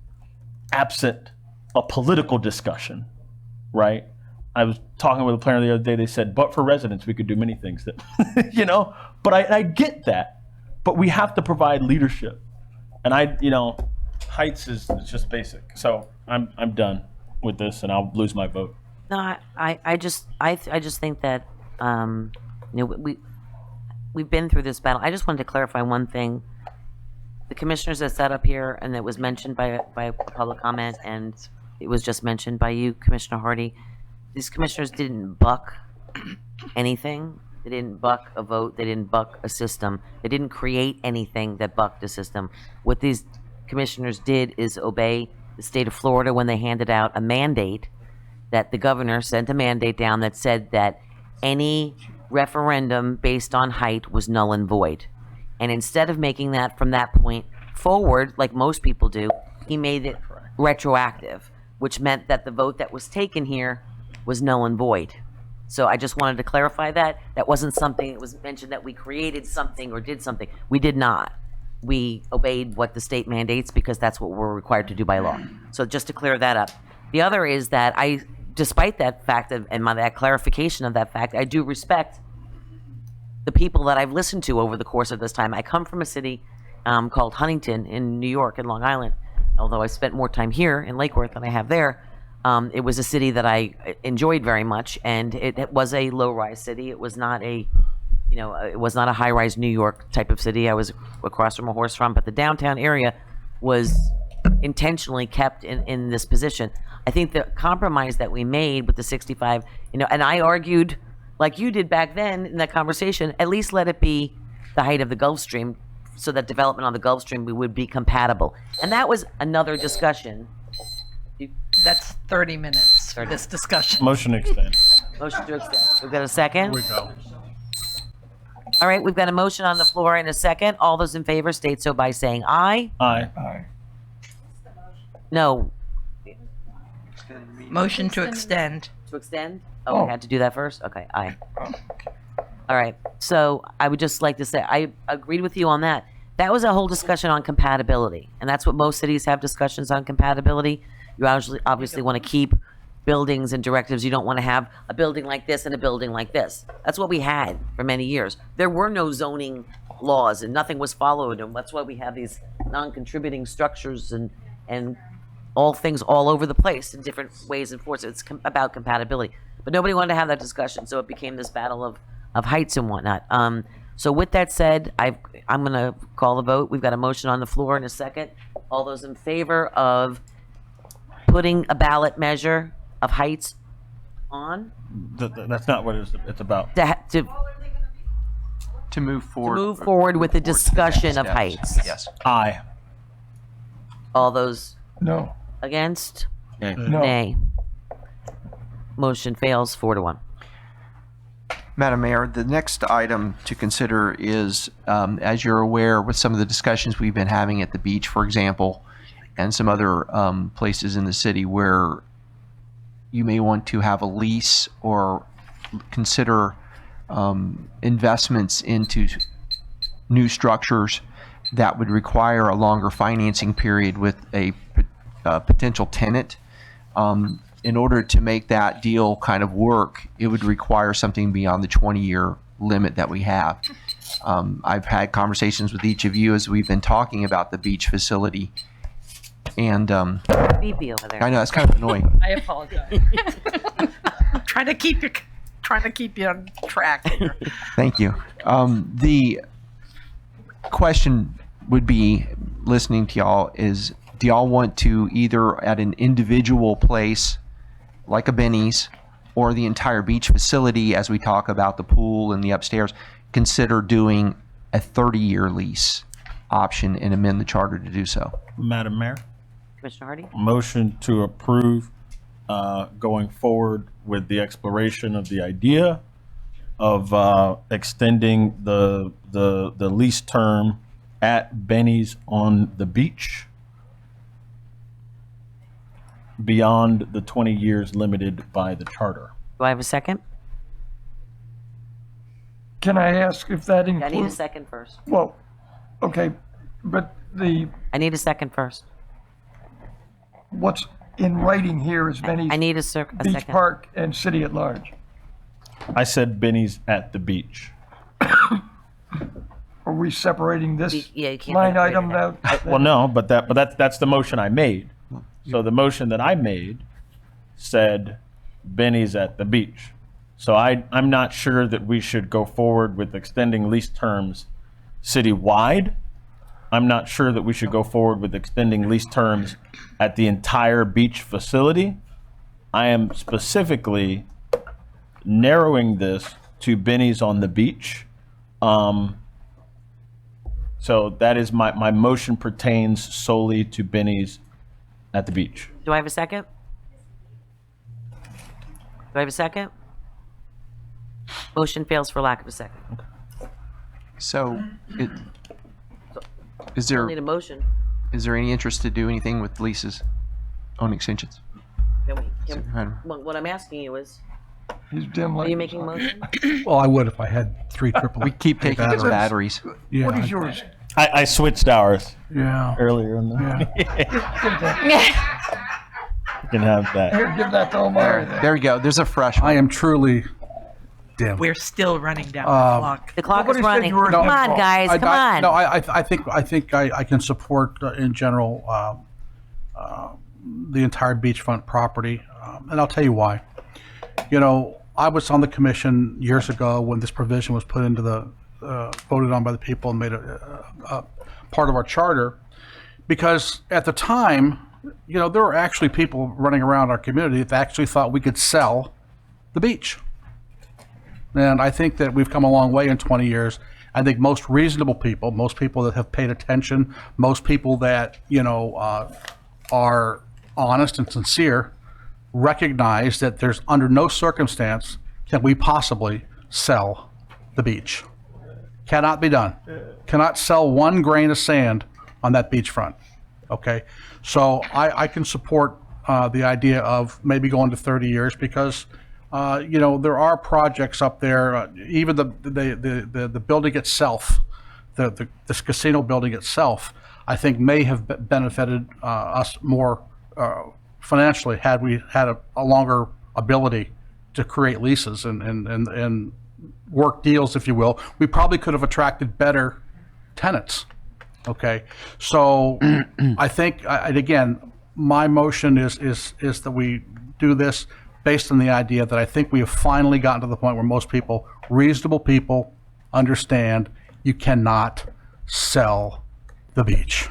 absent a political discussion, right? I was talking with a planner the other day, they said, but for residents, we could do many things that, but I get that, but we have to provide leadership. And heights is just basic. So I'm done with this, and I'll lose my vote. No, I just think that we've been through this battle. I just wanted to clarify one thing. The commissioners that sat up here, and it was mentioned by public comment, and it was just mentioned by you, Commissioner Hardy. These commissioners didn't buck anything. They didn't buck a vote. They didn't buck a system. They didn't create anything that bucked a system. What these commissioners did is obey the state of Florida when they handed out a mandate, that the governor sent a mandate down that said that any referendum based on height was null and void. And instead of making that from that point forward, like most people do, he made it retroactive, which meant that the vote that was taken here was null and void. So I just wanted to clarify that. That wasn't something that was mentioned that we created something or did something. We did not. We obeyed what the state mandates because that's what we're required to do by law. So just to clear that up. The other is that despite that fact that clarification of that fact, I do respect the people that I've listened to over the course of this time. I come from a city called Huntington in New York, in Long Island. Although I spent more time here in Lake Worth than I have there, it was a city that I enjoyed very much, and it was a low-rise city. It was not a high-rise New York type of city. I was across from a horse farm, but the downtown area was intentionally kept in this position. I think the compromise that we made with the 65, and I argued like you did back then in that conversation, at least let it be the height of the Gulf Stream so that development on the Gulf Stream would be compatible. And that was another discussion. That's 30 minutes for this discussion. Motion to extend. Motion to extend. We've got a second? Here we go. All right, we've got a motion on the floor and a second. All those in favor state so by saying aye. Aye. Aye. No. Motion to extend. To extend? Oh, we had to do that first? Okay, aye. All right, so I would just like to say, I agreed with you on that. That was a whole discussion on compatibility, and that's what most cities have discussions on compatibility. You obviously want to keep buildings and directives. You don't want to have a building like this and a building like this. That's what we had for many years. There were no zoning laws and nothing was followed, and that's why we have these non-contributing structures and all things all over the place in different ways and forms. It's about compatibility. But nobody wanted to have that discussion, so it became this battle of heights and whatnot. So with that said, I'm going to call the vote. We've got a motion on the floor in a second. All those in favor of putting a ballot measure of heights on? That's not what it's about. To move forward. To move forward with the towards discussion next of steps. heights. Yes. Aye. All those No. against? Nay. No. Nay. Motion fails 4-1. Madam Mayor, the next item to consider is, as you're aware, with some of the discussions we've been having at the beach, for example, and some other places in the city where you may want to have a lease or consider investments into new structures that would require a longer financing period with a potential tenant. In order to make that deal kind of work, it would require something beyond the 20-year limit that we have. I've had conversations with each of you as we've been talking about the beach facility. And Beepy over there. I know, it's kind of annoying. I apologize. I'm trying to keep you on track here. Thank you. The question would be, listening to y'all, is do y'all want to either at an individual place like a Benny's or the entire beach facility, as we talk about the pool and the upstairs, consider doing a 30-year lease option and amend the charter to do so? Madam Mayor? Commissioner Hardy? Motion to approve going forward with the exploration of the idea of extending the lease term at Benny's on the beach beyond the 20 years limited by the charter. Do I have a second? Can I ask if that I need a includes? second first. Well, okay, but I need a second first. what's in writing here is Benny's I need a Beach second. Park and city at large. I said Benny's at the beach. Are we separating this Yeah, you can't line separate item it out? Well, no, but that's the motion I made. So the motion that I made said Benny's at the beach. So I'm not sure that we should go forward with extending lease terms citywide. I'm not sure that we should go forward with extending lease terms at the entire beach facility. I am specifically narrowing this to Benny's on the beach. So that is my motion pertains solely to Benny's at the beach. Do I have a second? Do I have a second? Motion fails for lack of a second. So, is Still there need a motion. any interest to do anything with leases on extensions? What I'm asking you is, He's dim are like. you making a motion? Well, I would if I had 3 triple. We keep taking those batteries. Yeah. What is yours? I switched ours Yeah. earlier in the. You can have that. Here, give that to Omar. There you go. There's a fresh one. I am truly dim. We're still running down the clock. The clock Nobody is said running. you were Come on, involved. guys, come on. No, I think I can support in general the entire beachfront property, and I'll tell you why. You know, I was on the commission years ago when this provision was put into the voted on by the people and made a part of our charter, because at the time, there were actually people running around our community that actually thought we could sell the beach. And I think that we've come a long way in 20 years. I think most reasonable people, most people that have paid attention, most people that, are honest and sincere, recognize that there's under no circumstance can we possibly sell the beach. Cannot be done. Cannot sell one grain of sand on that beachfront. Okay? So I can support the idea of maybe going to 30 years because there are projects up there. Even the building itself, this casino building itself, I think may have benefited us more financially had we had a longer ability to create leases and work deals, if you will. We probably could have attracted better tenants. Okay, so I think, and again, my motion is that we do this based on the idea that I think we have finally gotten to the point where most people, reasonable people, understand you cannot sell the beach.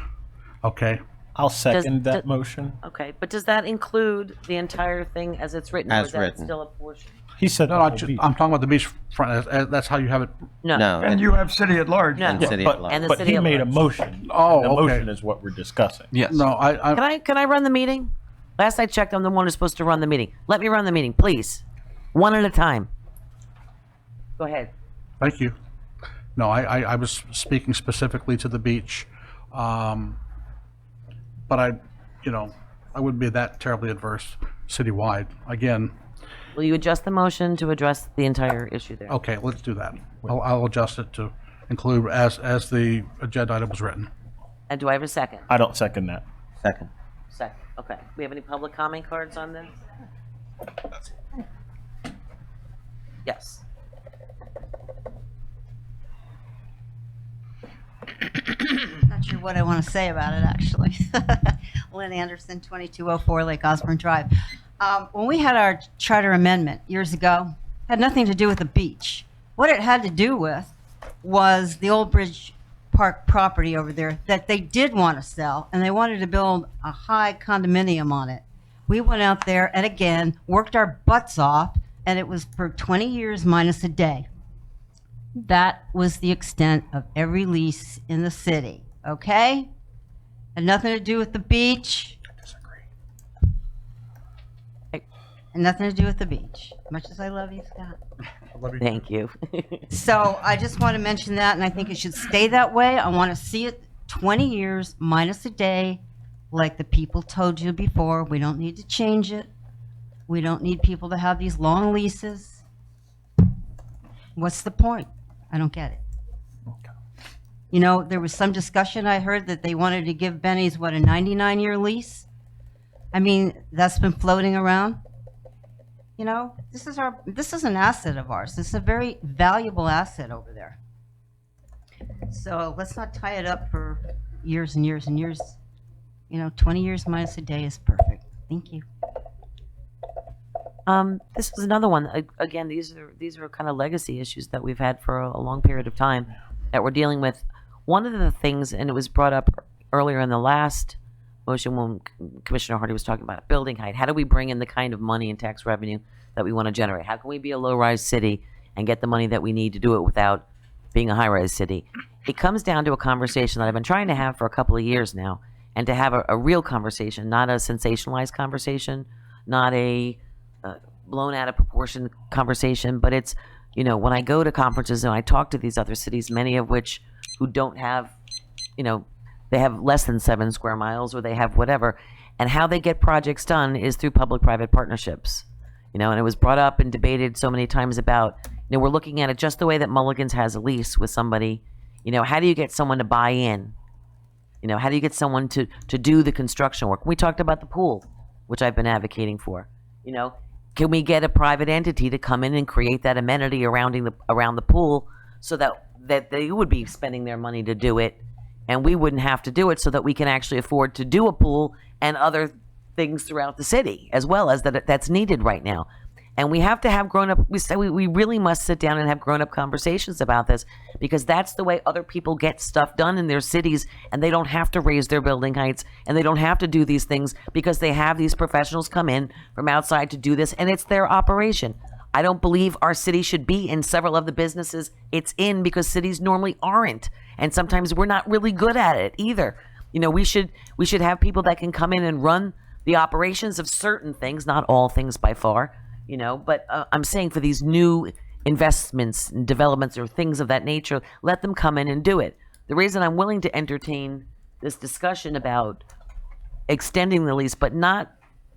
Okay? I'll second that motion. Okay, but does that include the entire thing as it's written? As or is that written. still a portion? He said No, I'm talking about the beachfront. That's how you have it. No. And you have city at large. No. And city at large. And the But city he at made a large. motion. Oh, The okay. motion is what we're discussing. Yes. No, Can I run the meeting? Last I checked, I'm the one who's supposed to run the meeting. Let me run the meeting, please. One at a time. Go ahead. Thank you. No, I was speaking specifically to the beach. But I wouldn't be that terribly adverse citywide. Again, Will you adjust the motion to address the entire issue there? okay, let's do that. I'll adjust it to include as the agenda item was written. And do I have a second? I don't second that. Second. Second. Okay. We have any public comment cards on this? Yes. Not sure what I want to say about it, actually. Lynn Anderson, 2204 Lake Osborne Drive. When we had our charter amendment years ago, had nothing to do with the beach. What it had to do with was the Old Bridge Park property over there that they did want to sell, and they wanted to build a high condominium on it. We went out there and again worked our butts off, and it was for 20 years minus a day. That was the extent of every lease in the city, okay? Had nothing to do with the beach. I disagree. And nothing to do with the beach. Much as I love you, Scott. I love you. Thank you. So I just want to mention that, and I think it should stay that way. I want to see it 20 years minus a day, like the people told you before. We don't need to change it. We don't need people to have these long leases. What's the point? I don't get it. There was some discussion I heard that they wanted to give Benny's, a 99-year lease? I mean, that's been floating around. This is an asset of ours. This is a very valuable asset over there. So let's not tie it up for years and years and years. 20 years minus a day is perfect. Thank you. This was another one. Again, these are kind of legacy issues that we've had for a long period of time that we're dealing with. One of the things, and it was brought up earlier in the last motion when Commissioner Hardy was talking about building height. How do we bring in the kind of money and tax revenue that we want to generate? How can we be a low-rise city and get the money that we need to do it without being a high-rise city? It comes down to a conversation that I've been trying to have for a couple of years now, and to have a real conversation, not a sensationalized conversation, not a blown out of proportion conversation, but it's, when I go to conferences and I talk to these other cities, many of which who don't have, they have less than 7 square miles or they have whatever, and how they get projects done is through public-private partnerships. And it was brought up and debated so many times about, we're looking at it just the way that Mulligan's has a lease with somebody. How do you get someone to buy in? How do you get someone to do the construction work? We talked about the pool, which I've been advocating for. Can we get a private entity to come in and create that amenity around the pool so that they would be spending their money to do it, and we wouldn't have to do it, so that we can actually afford to do a pool and other things throughout the city as well as that's needed right now. And we have to have we really must sit down and have grown-up conversations about this, because that's the way other people get stuff done in their cities, and they don't have to raise their building heights, and they don't have to do these things because they have these professionals come in from outside to do this, and it's their operation. I don't believe our city should be in several of the businesses it's in, because cities normally aren't, and sometimes we're not really good at it either. You know, we should have people that can come in and run the operations of certain things, not all things by far, you know, but I'm saying for these new investments and developments or things of that nature, let them come in and do it. The reason I'm willing to entertain this discussion about extending the lease, but not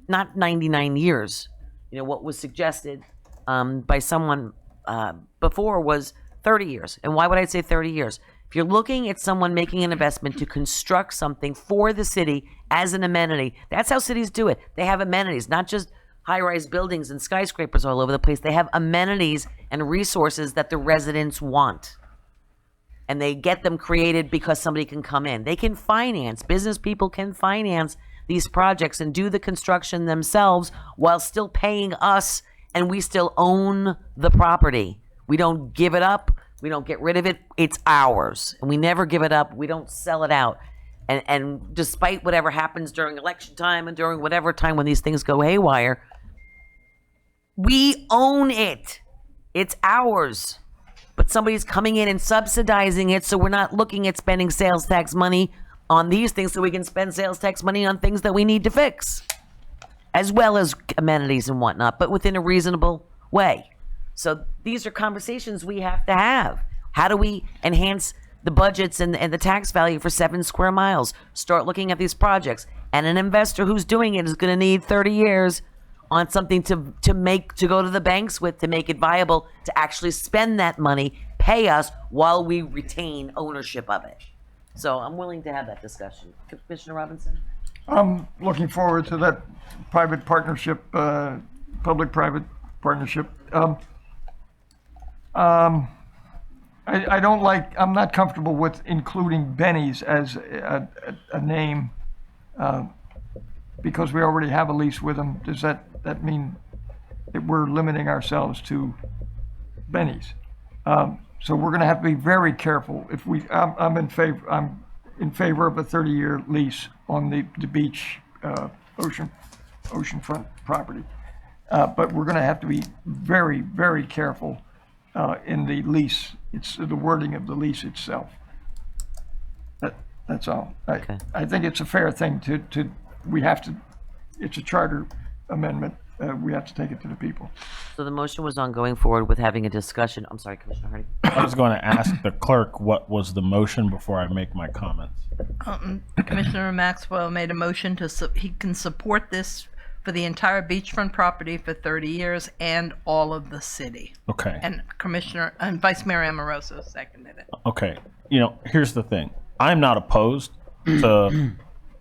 99 years, you know, what was suggested by someone before was 30 years. And why would I say 30 years? If you're looking at someone making an investment to construct something for the city as an amenity, that's how cities do it. They have amenities, not just high-rise buildings and skyscrapers all over the place. They have amenities and resources that the residents want. And they get them created because somebody can come in. They can finance, business people can finance these projects and do the construction themselves while still paying us, and we still own the property. We don't give it up. We don't get rid of it. It's ours. And we never give it up. We don't sell it out. And despite whatever happens during election time and during whatever time when these things go haywire, we own it. It's ours. But somebody's coming in and subsidizing it, so we're not looking at spending sales tax money on these things, so we can spend sales tax money on things that we need to fix, as well as amenities and whatnot, but within a reasonable way. So these are conversations we have to have. How do we enhance the budgets and the tax value for 7 square miles? Start looking at these projects. And an investor who's doing it is going to need 30 years on something to go to the banks with, to make it viable, to actually spend that money, pay us while we retain ownership of it. So I'm willing to have that discussion. Commissioner Robinson? I'm looking forward to that private partnership, public-private partnership. I'm not comfortable with including Benny's as a name, because we already have a lease with them. Does that mean that we're limiting ourselves to Benny's? So we're going to have to be very careful. I'm in favor of a 30-year lease on the beach, oceanfront property. But we're going to have to be very, very careful in the lease. It's the wording of the lease itself. That's all. I think it's a fair thing it's a charter amendment. We have to take it to the people. So the motion was on going forward with having a discussion. I'm sorry, Commissioner Hardy. I was going to ask the clerk what was the motion before I make my comments. Commissioner Maxwell made a motion he can support this for the entire beachfront property for 30 years and all of the city. Okay. And Vice Mayor Amoroso seconded it. Okay. You know, here's the thing. I'm not opposed to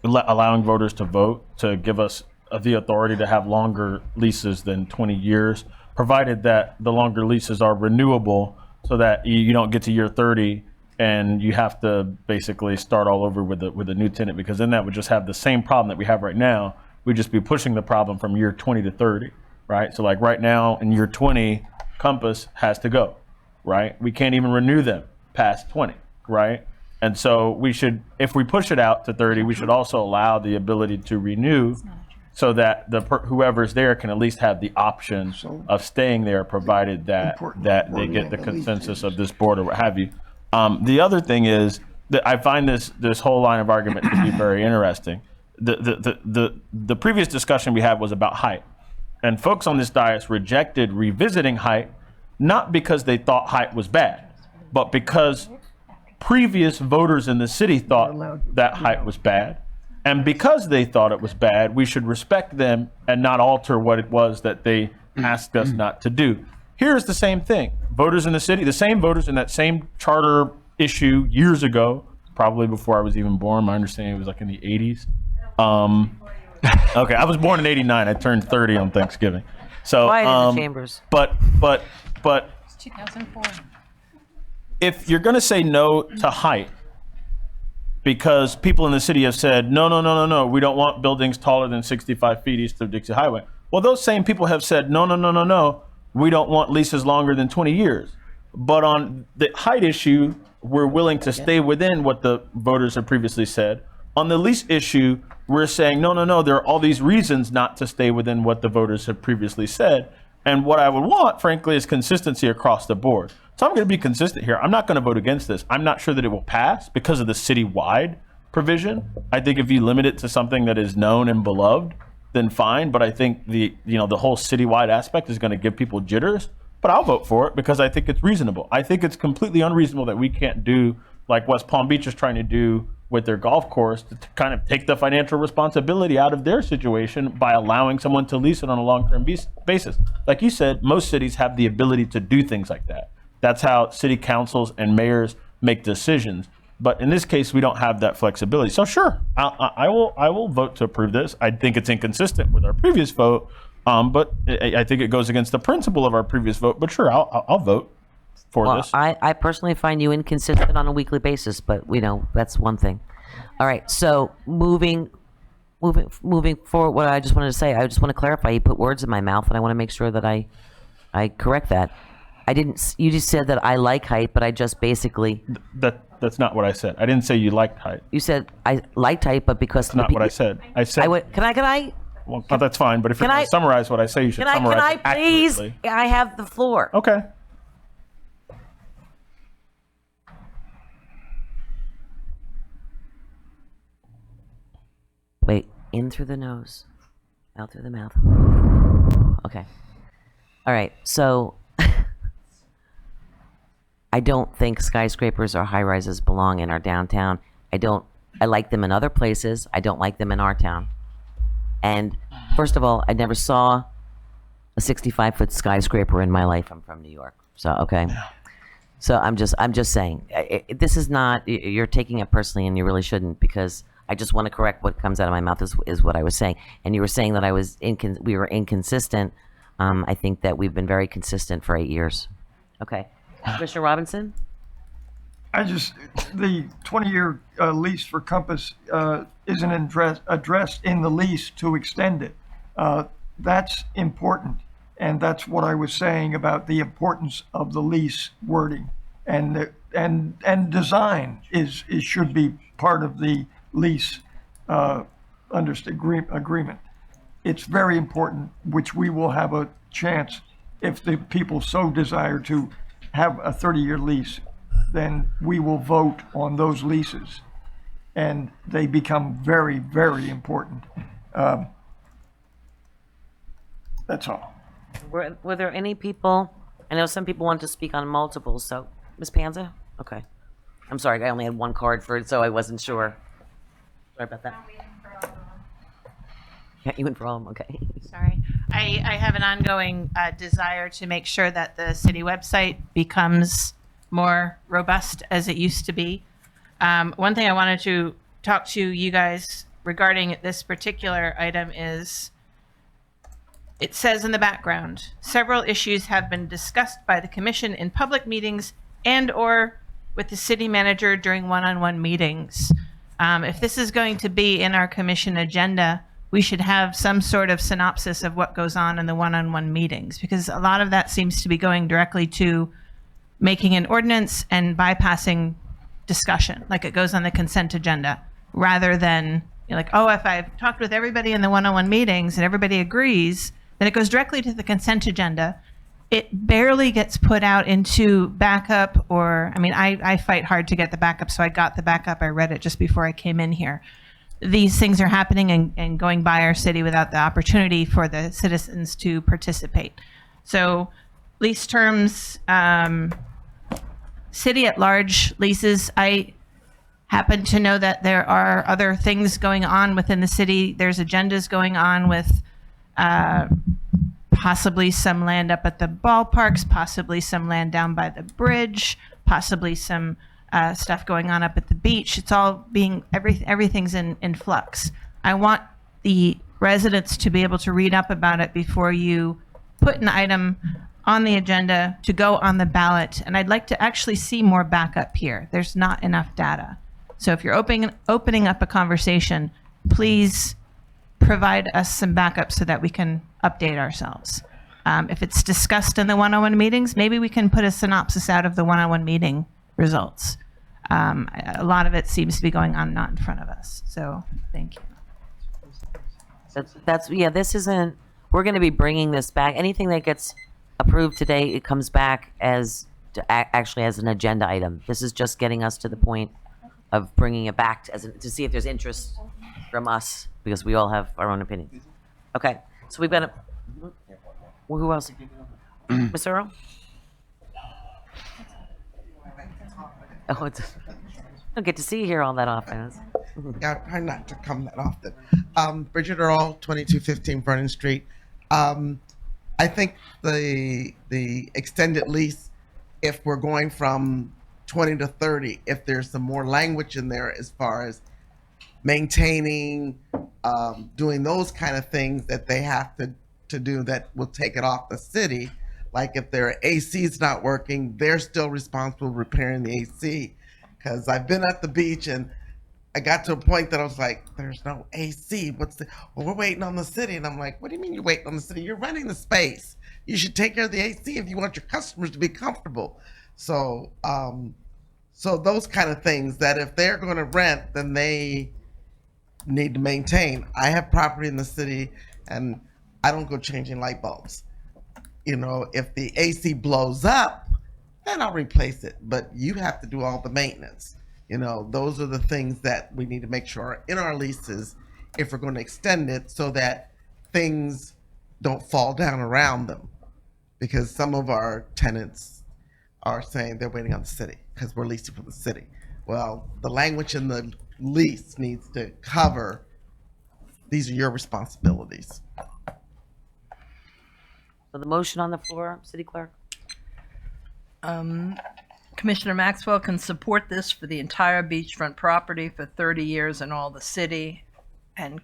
allowing voters to vote to give us the authority to have longer leases than 20 years, provided that the longer leases are renewable, so that you don't get to year 30 and you have to basically start all over with a new tenant, because then that would just have the same problem that we have right now. We'd just be pushing the problem from year 20 to 30, right? So like right now in year 20, Compass has to go, right? We can't even renew them past 20, right? And so we should, if we push it out to 30, we should also allow the ability to renew, so that whoever's there can at least have the option of staying there, provided that they get the consensus of this board or what have you. The other thing is that I find this whole line of argument to be very interesting. The previous discussion we had was about height, and folks on this dais rejected revisiting height, not because they thought height was bad, but because previous voters in the city thought that height was bad. And because they thought it was bad, we should respect them and not alter what it was that they asked us not to do. Here's the same thing. Voters in the city, the same voters in that same charter issue years ago, probably before I was even born. My understanding it was like in the 80s. Okay, I was born in 89. I turned 30 on Thanksgiving. So, Quiet in the chambers. But It's 2004. if you're going to say no to height, because people in the city have said, no, we don't want buildings taller than 65 feet east of Dixie Highway. Well, those same people have said, no, no, no, no, no, we don't want leases longer than 20 years. But on the height issue, we're willing to stay within what the voters have previously said. On the lease issue, we're saying, no, no, no, there are all these reasons not to stay within what the voters have previously said. And what I would want, frankly, is consistency across the board. So I'm going to be consistent here. I'm not going to vote against this. I'm not sure that it will pass because of the citywide provision. I think if you limit it to something that is known and beloved, then fine. But I think the whole citywide aspect is going to give people jitters. But I'll vote for it because I think it's reasonable. I think it's completely unreasonable that we can't do like West Palm Beach is trying to do with their golf course to kind of take the financial responsibility out of their situation by allowing someone to lease it on a long-term basis. Like you said, most cities have the ability to do things like that. That's how city councils and mayors make decisions. But in this case, we don't have that flexibility. So sure, I will vote to approve this. I think it's inconsistent with our previous vote, but I think it goes against the principle of our previous vote. But sure, I'll vote for this. I personally find you inconsistent on a weekly basis, but that's one thing. All right, so moving forward, what I just wanted to say, I just want to clarify. You put words in my mouth, and I want to make sure that I correct that. I didn't. You just said that I like height, but I just basically. That's not what I said. I didn't say you liked height. You said I liked height, but because that's not what I said. I said. Can I? Well, that's fine. But if you're going to summarize what I say, you should summarize it please? accurately. I have the floor. Okay. Wait, in through the nose, out through the mouth. Okay. All right, so I don't think skyscrapers or high rises belong in our downtown. I like them in other places. I don't like them in our town. And first of all, I never saw a 65-foot skyscraper in my life. I'm from New York. So, okay. So I'm just saying, this is not, you're taking it personally and you really shouldn't, because I just want to correct what comes out of my mouth is what I was saying. And you were saying that we were inconsistent. I think that we've been very consistent for 8 years. Okay. Commissioner Robinson? The 20-year lease for Compass isn't addressed in the lease to extend it. That's important. And that's what I was saying about the importance of the lease wording. And design should be part of the lease agreement. It's very important, which we will have a chance, if the people so desire to have a 30-year lease, then we will vote on those leases. And they become very, very important. That's all. Were there any people, I know some people want to speak on multiples, so Ms. Panza? Okay. I'm sorry, I only had one card for it, so I wasn't sure. Sorry about that. Yeah, you went for all of them, okay. Sorry. I have an ongoing desire to make sure that the city website becomes more robust as it used to be. One thing I wanted to talk to you guys regarding this particular item is, it says in the background, several issues have been discussed by the commission in public meetings and/or with the city manager during one-on-one meetings. If this is going to be in our commission agenda, we should have some sort of synopsis of what goes on in the one-on-one meetings, because a lot of that seems to be going directly to making an ordinance and bypassing discussion, like it goes on the consent agenda, rather than like, oh, if I've talked with everybody in the one-on-one meetings and everybody agrees, then it goes directly to the consent agenda. It barely gets put out into backup, or, I mean, I fight hard to get the backup, so I got the backup. I read it just before I came in here. These things are happening and going by our city without the opportunity for the citizens to participate. So lease terms, city at large leases, I happen to know that there are other things going on within the city. There's agendas going on with possibly some land up at the ballparks, possibly some land down by the bridge, possibly some stuff going on up at the beach. It's all being, everything's in flux. I want the residents to be able to read up about it before you put an item on the agenda to go on the ballot. And I'd like to actually see more backup here. There's not enough data. So if you're opening up a conversation, please provide us some backup so that we can update ourselves. If it's discussed in the one-on-one meetings, maybe we can put a synopsis out of the one-on-one meeting results. A lot of it seems to be going on not in front of us. So thank you. Yeah, this isn't, we're going to be bringing this back. Anything that gets approved today, it comes back as, actually as an agenda item. This is just getting us to the point of bringing it back to see if there's interest from us, because we all have our own opinions. Okay, so we've got a, well, who else? Ms. Earl? Oh, I don't get to see you here all that often. Yeah, I try not to come that often. Bridget Earl, 2215 Vernon Street. I think the extended lease, if we're going from 20 to 30, if there's some more language in there as far as maintaining, doing those kind of things that they have to do that will take it off the city. Like if their AC is not working, they're still responsible for repairing the AC. Because I've been at the beach and I got to a point that I was like, there's no AC. Well, we're waiting on the city. And I'm like, what do you mean you're waiting on the city? You're renting the space. You should take care of the AC if you want your customers to be comfortable. So, so those kind of things that if they're going to rent, then they need to maintain. I have property in the city and I don't go changing light bulbs. You know, if the AC blows up, then I'll replace it. But you have to do all the maintenance. You know, those are the things that we need to make sure are in our leases if we're going to extend it so that things don't fall down around them. Because some of our tenants are saying they're waiting on the city because we're leasing from the city. Well, the language in the lease needs to cover, these are your responsibilities. So the motion on the floor, City Clerk? Commissioner Maxwell can support this for the entire beachfront property for 30 years in all the city, and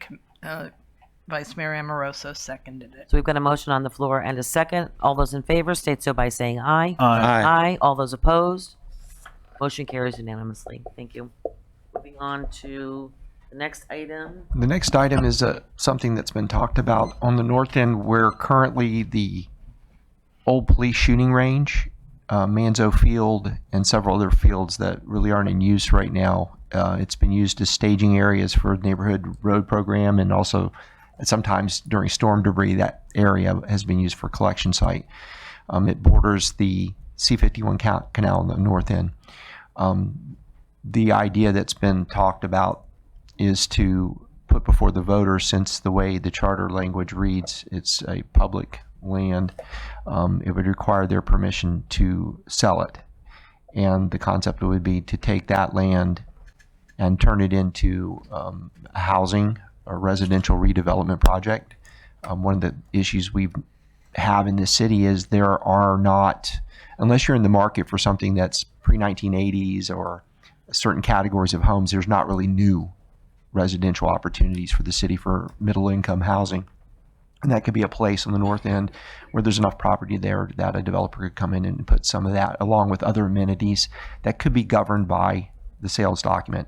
Vice Mayor Amoroso seconded it. So we've got a motion on the floor and a second. All those in favor state so by saying aye. Aye. Aye. All those opposed? Motion carries unanimously. Thank you. Moving on to the next item. The next item is something that's been talked about on the north end, where currently the old police shooting range, Manzo Field, and several other fields that really aren't in use right now. It's been used as staging areas for the neighborhood road program, and also sometimes during storm debris, that area has been used for collection site. It borders the C-51 canal on the north end. The idea that's been talked about is to put before the voters, since the way the charter language reads, it's a public land, it would require their permission to sell it. And the concept would be to take that land and turn it into a housing or residential redevelopment project. One of the issues we have in this city is there are not, unless you're in the market for something that's pre-1980s or certain categories of homes, there's not really new residential opportunities for the city for middle income housing. And that could be a place on the north end where there's enough property there that a developer could come in and put some of that, along with other amenities that could be governed by the sales document.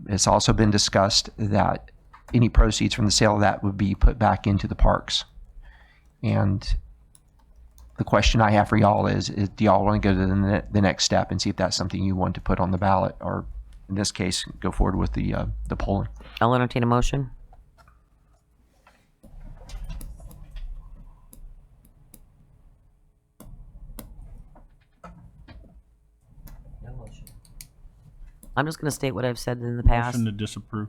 It's also been discussed that any proceeds from the sale of that would be put back into the parks. And the question I have for y'all is do y'all want to go to the next step and see if that's something you want to put on the ballot, or in this case, go forward with the polling? I'll entertain a motion. I'm just going to state what I've said in the past. Motion to disapprove.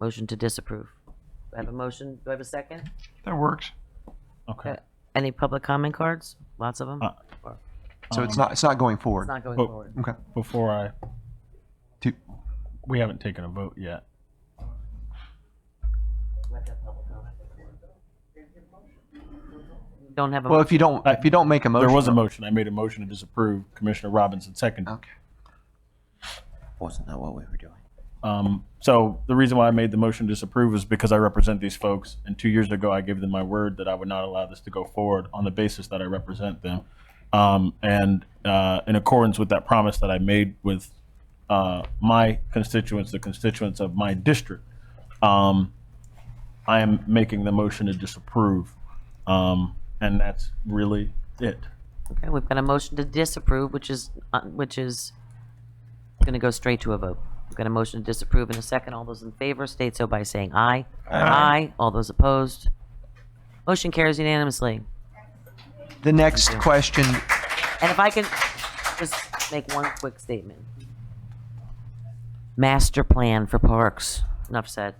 Motion to disapprove. Do I have a motion? Do I have a second? That works. Okay. Any public comment cards? Lots of them? So it's not going forward. It's not going But forward. Okay. Before we haven't taken a vote yet. Don't have a Well, if you don't make a motion, There was a motion. I made a motion to disapprove. Commissioner Robinson seconded. Okay. Wasn't that what we were doing? So the reason why I made the motion to disapprove is because I represent these folks, and 2 years ago I gave them my word that I would not allow this to go forward on the basis that I represent them. And in accordance with that promise that I made with my constituents, the constituents of my district, I am making the motion to disapprove. And that's really it. Okay, we've got a motion to disapprove, which is going to go straight to a vote. We've got a motion to disapprove in a second. All those in favor state so by saying aye. Aye. All those opposed. Motion carries unanimously. The next question. And if I can just make one quick statement. Master plan for parks. Enough said.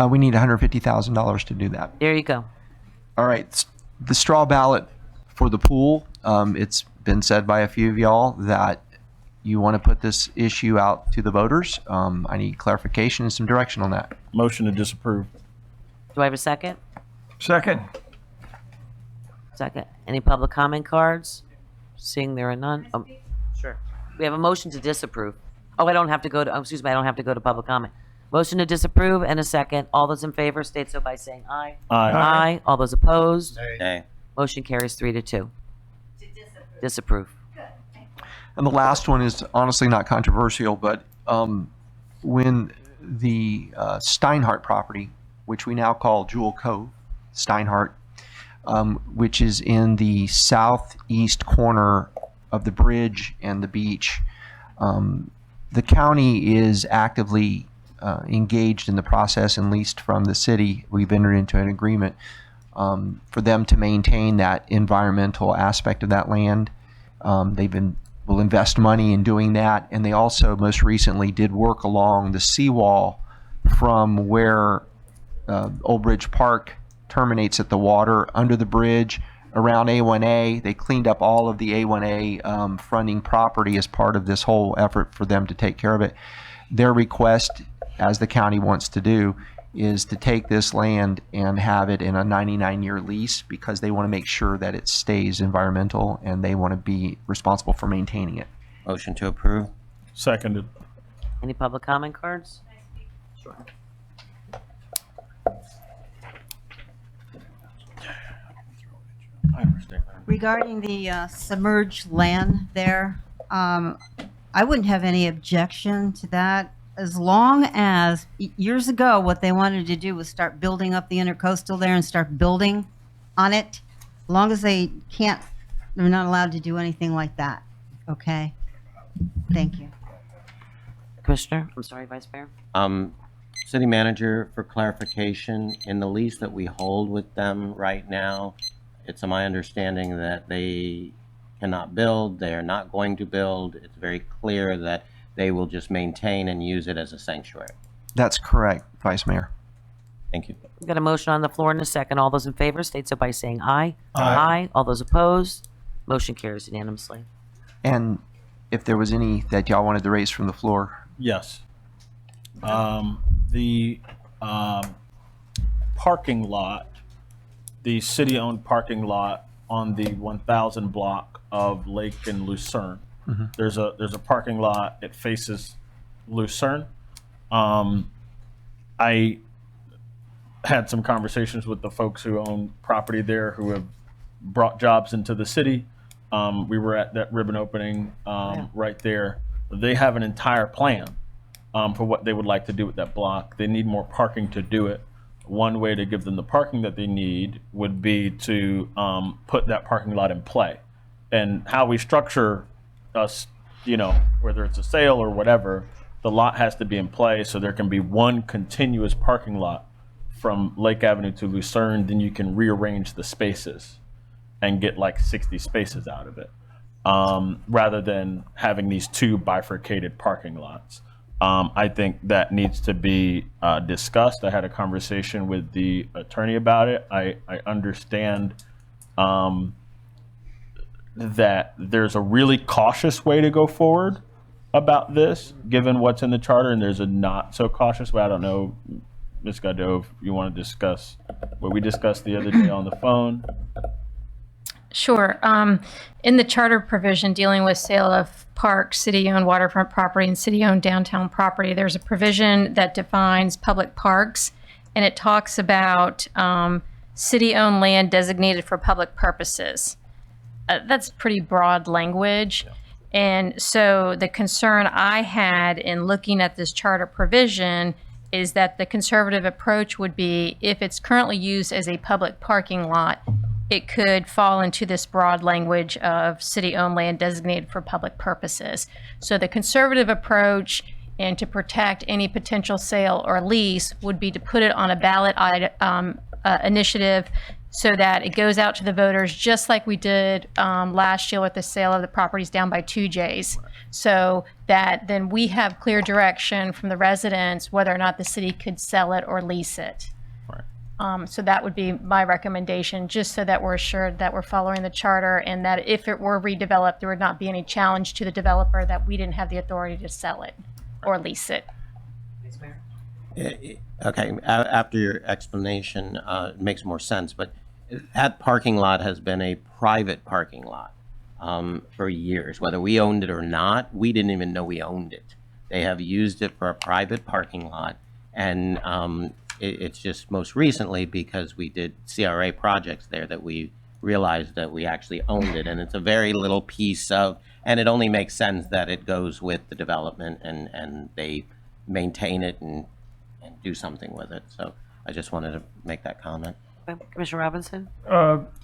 We need $150,000 to do that. There you go. All right. The straw ballot for the pool. It's been said by a few of y'all that you want to put this issue out to the voters. I need clarification and some direction on that. Motion to disapprove. Do I have a second? Second. Second. Any public comment cards? Seeing there are none. Sure. We have a motion to disapprove. Oh, I don't have to go to, excuse me, I don't have to go to public comment. Motion to disapprove and a second. All those in favor state so by saying aye. Aye. Aye. All those opposed? Nay. Motion carries 3-2. Disapprove. And the last one is honestly not controversial, but when the Steinhardt property, which we now call Jewel Cove, Steinhardt, which is in the southeast corner of the bridge and the beach, the county is actively engaged in the process, and leased from the city. We've entered into an agreement for them to maintain that environmental aspect of that land. Will invest money in doing that, and they also most recently did work along the seawall from where Old Bridge Park terminates at the water under the bridge around A1A. They cleaned up all of the A1A fronting property as part of this whole effort for them to take care of it. Their request, as the county wants to do, is to take this land and have it in a 99-year lease, because they want to make sure that it stays environmental and they want to be responsible for maintaining it. Motion to approve. Seconded. Any public comment cards? Sure. I understand. Regarding the submerged land there, I wouldn't have any objection to that, as long as years ago what they wanted to do was start building up the intercoastal there and start building on it. As long as they can't, they're not allowed to do anything like that. Okay? Thank you. Commissioner, I'm sorry, Vice Mayor. City manager, for clarification, in the lease that we hold with them right now, it's my understanding that they cannot build, they are not going to build. It's very clear that they will just maintain and use it as a sanctuary. That's correct, Vice Mayor. Thank you. We've got a motion on the floor in a second. All those in favor state so by saying aye. Aye. All those opposed? Motion carries unanimously. And if there was any that y'all wanted to raise from the floor. Yes. The parking lot, the city-owned parking lot on the 1000 block of Lake and Lucerne. Mm-hmm. There's a parking lot. It faces Lucerne. I had some conversations with the folks who own property there, who have brought jobs into the city. We were at that ribbon opening right there. They have an entire plan for what they would like to do with that block. They need more parking to do it. One way to give them the parking that they need would be to put that parking lot in play. And how we structure us, whether it's a sale or whatever, the lot has to be in play so there can be one continuous parking lot from Lake Avenue to Lucerne. Then you can rearrange the spaces and get like 60 spaces out of it, rather than having these two bifurcated parking lots. I think that needs to be discussed. I had a conversation with the attorney about it. I understand that there's a really cautious way to go forward about this, given what's in the charter, and there's a not so cautious way. I don't know, Ms. Godot, if you want to discuss what we discussed the other day on the phone. Sure. In the charter provision dealing with sale of parks, city-owned waterfront property, and city-owned downtown property, there's a provision that defines public parks, and it talks about city-owned land designated for public purposes. That's pretty broad language. Yeah. And so the concern I had in looking at this charter provision is that the conservative approach would be if it's currently used as a public parking lot, it could fall into this broad language of city-owned land designated for public purposes. So the conservative approach, and to protect any potential sale or lease, would be to put it on a ballot initiative so that it goes out to the voters just like we did last year with the sale of the properties down by 2J's. So that then we have clear direction from the residents whether or not the city could sell it or lease it. So that would be my recommendation, just so that we're assured that we're following the charter and that if it were redeveloped, there would not be any challenge to the developer that we didn't have the authority to sell it or lease it. Okay, after your explanation, it makes more sense, but that parking lot has been a private parking lot for years. Whether we owned it or not, we didn't even know we owned it. They have used it for a private parking lot, and it's just most recently because we did CRA projects there that we realized that we actually owned it, and it's a very little piece of, and it only makes sense that it goes with the development and they maintain it and do something with it. So I just wanted to make that comment. Commissioner Robinson?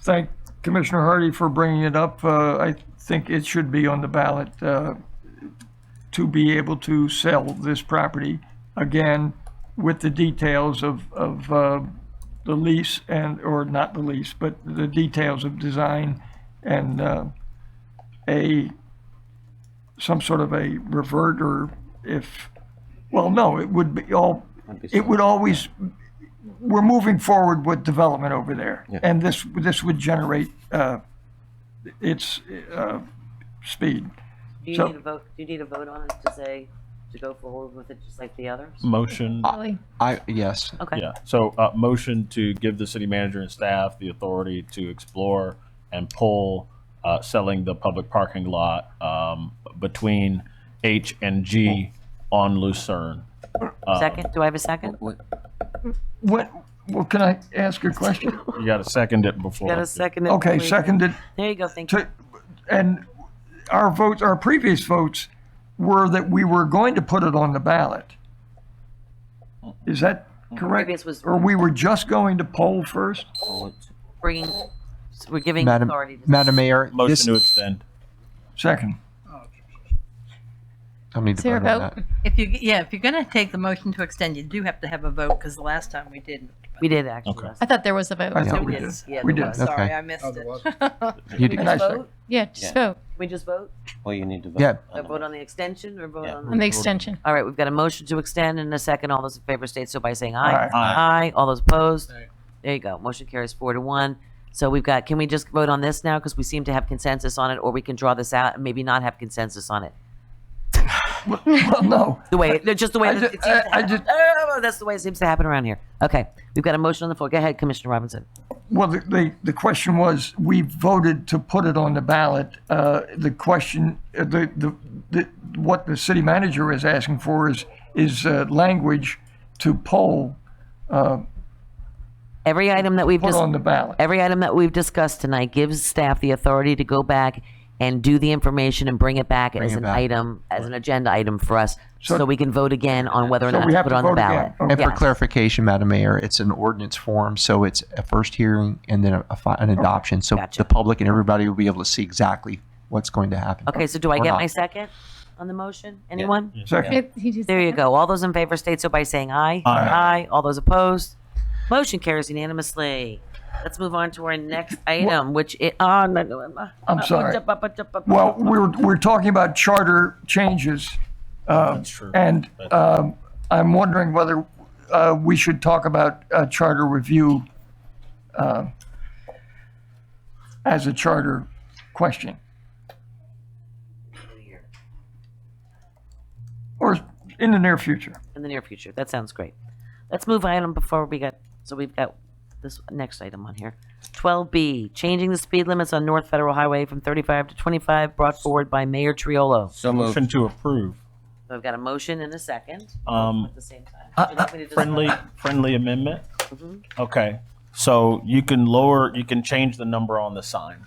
Thank Commissioner Hardy for bringing it up. I think it should be on the ballot to be able to sell this property again with the details of the lease and, or not the lease, but the details of design and some sort of a revert, or if, well, no, it would be all, it would always, we're moving forward with development over there. Yeah. And this would generate its speed. Do you So- need a vote? Do you need a vote on it to say to go forward with it just like the others? Motion. Yes. Okay. Yeah. So motion to give the city manager and staff the authority to explore and pull selling the public parking lot between H and G on Lucerne. Second? Do I have a second? What, well, can I ask a question? You got to second it before. Got a second? Okay, seconded. There you go. Thank you. And our votes, our previous votes were that we were going to put it on the ballot. Is that correct? Previous was- Or we were just going to poll first? Bringing, we're giving Madam, authority to Madam Mayor, Motion this, to extend. Second. I need to Is there a vote on vote? that. If you're going to take the motion to extend, you do have to have a vote, because the last time we didn't. We did actually. Okay. I thought there was a vote. I thought we There did. was. Yeah, We there did. was. Sorry, Okay. I missed it. You Can we did. just vote? Yeah, just Yeah. vote Can we just vote? Well, you need to vote. Yeah. A vote on the extension or vote Yeah. on on the extension. All right, we've got a motion to extend and a second. All those in favor state so by saying aye. Aye. Aye. All those opposed? There you go. Motion carries 4-1. So we've got, can we just vote on this now? Because we seem to have consensus on it, or we can draw this out and maybe not have consensus on it. Well, no. The way, just the way I it ju- seems to I happen. just- That's the way it seems to happen around here. Okay, we've got a motion on the floor. Go ahead, Commissioner Robinson. Well, the question was, we voted to put it on the ballot. The question, what the city manager is asking for is language to poll, Every item that we've put just on the ballot. every item that we've discussed tonight gives staff the authority to go back and do the information and bring it back as it an back. item, as an agenda item for us, so, So- we can vote again on whether or So not we to have put to it on the vote again. ballot. Okay. And for Yes. clarification, Madam Mayor, it's an ordinance form, so it's a first hearing and then an adoption. So Gotcha. the public and everybody will be able to see exactly what's going to happen. Okay, so do I Or get not. my second on the motion? Anyone? Second. There you go. All those in favor state so by saying aye. Aye. All those opposed? Motion carries unanimously. Let's move on to our next item, which is, I'm sorry. Well, we're talking about charter changes. That's true. And I'm wondering whether we should talk about charter review as a charter question. Or in the near future. In the near future. That sounds great. Let's move item before we got, so we've got this next item on here. 12B, changing the speed limits on North Federal Highway from 35 to 25, brought forward by Mayor Triolo. So moved. Motion to approve. So I've got a motion and a second at the same time. Would you like me to just- Friendly amendment. Mhm. Okay. So you can change the number on the sign.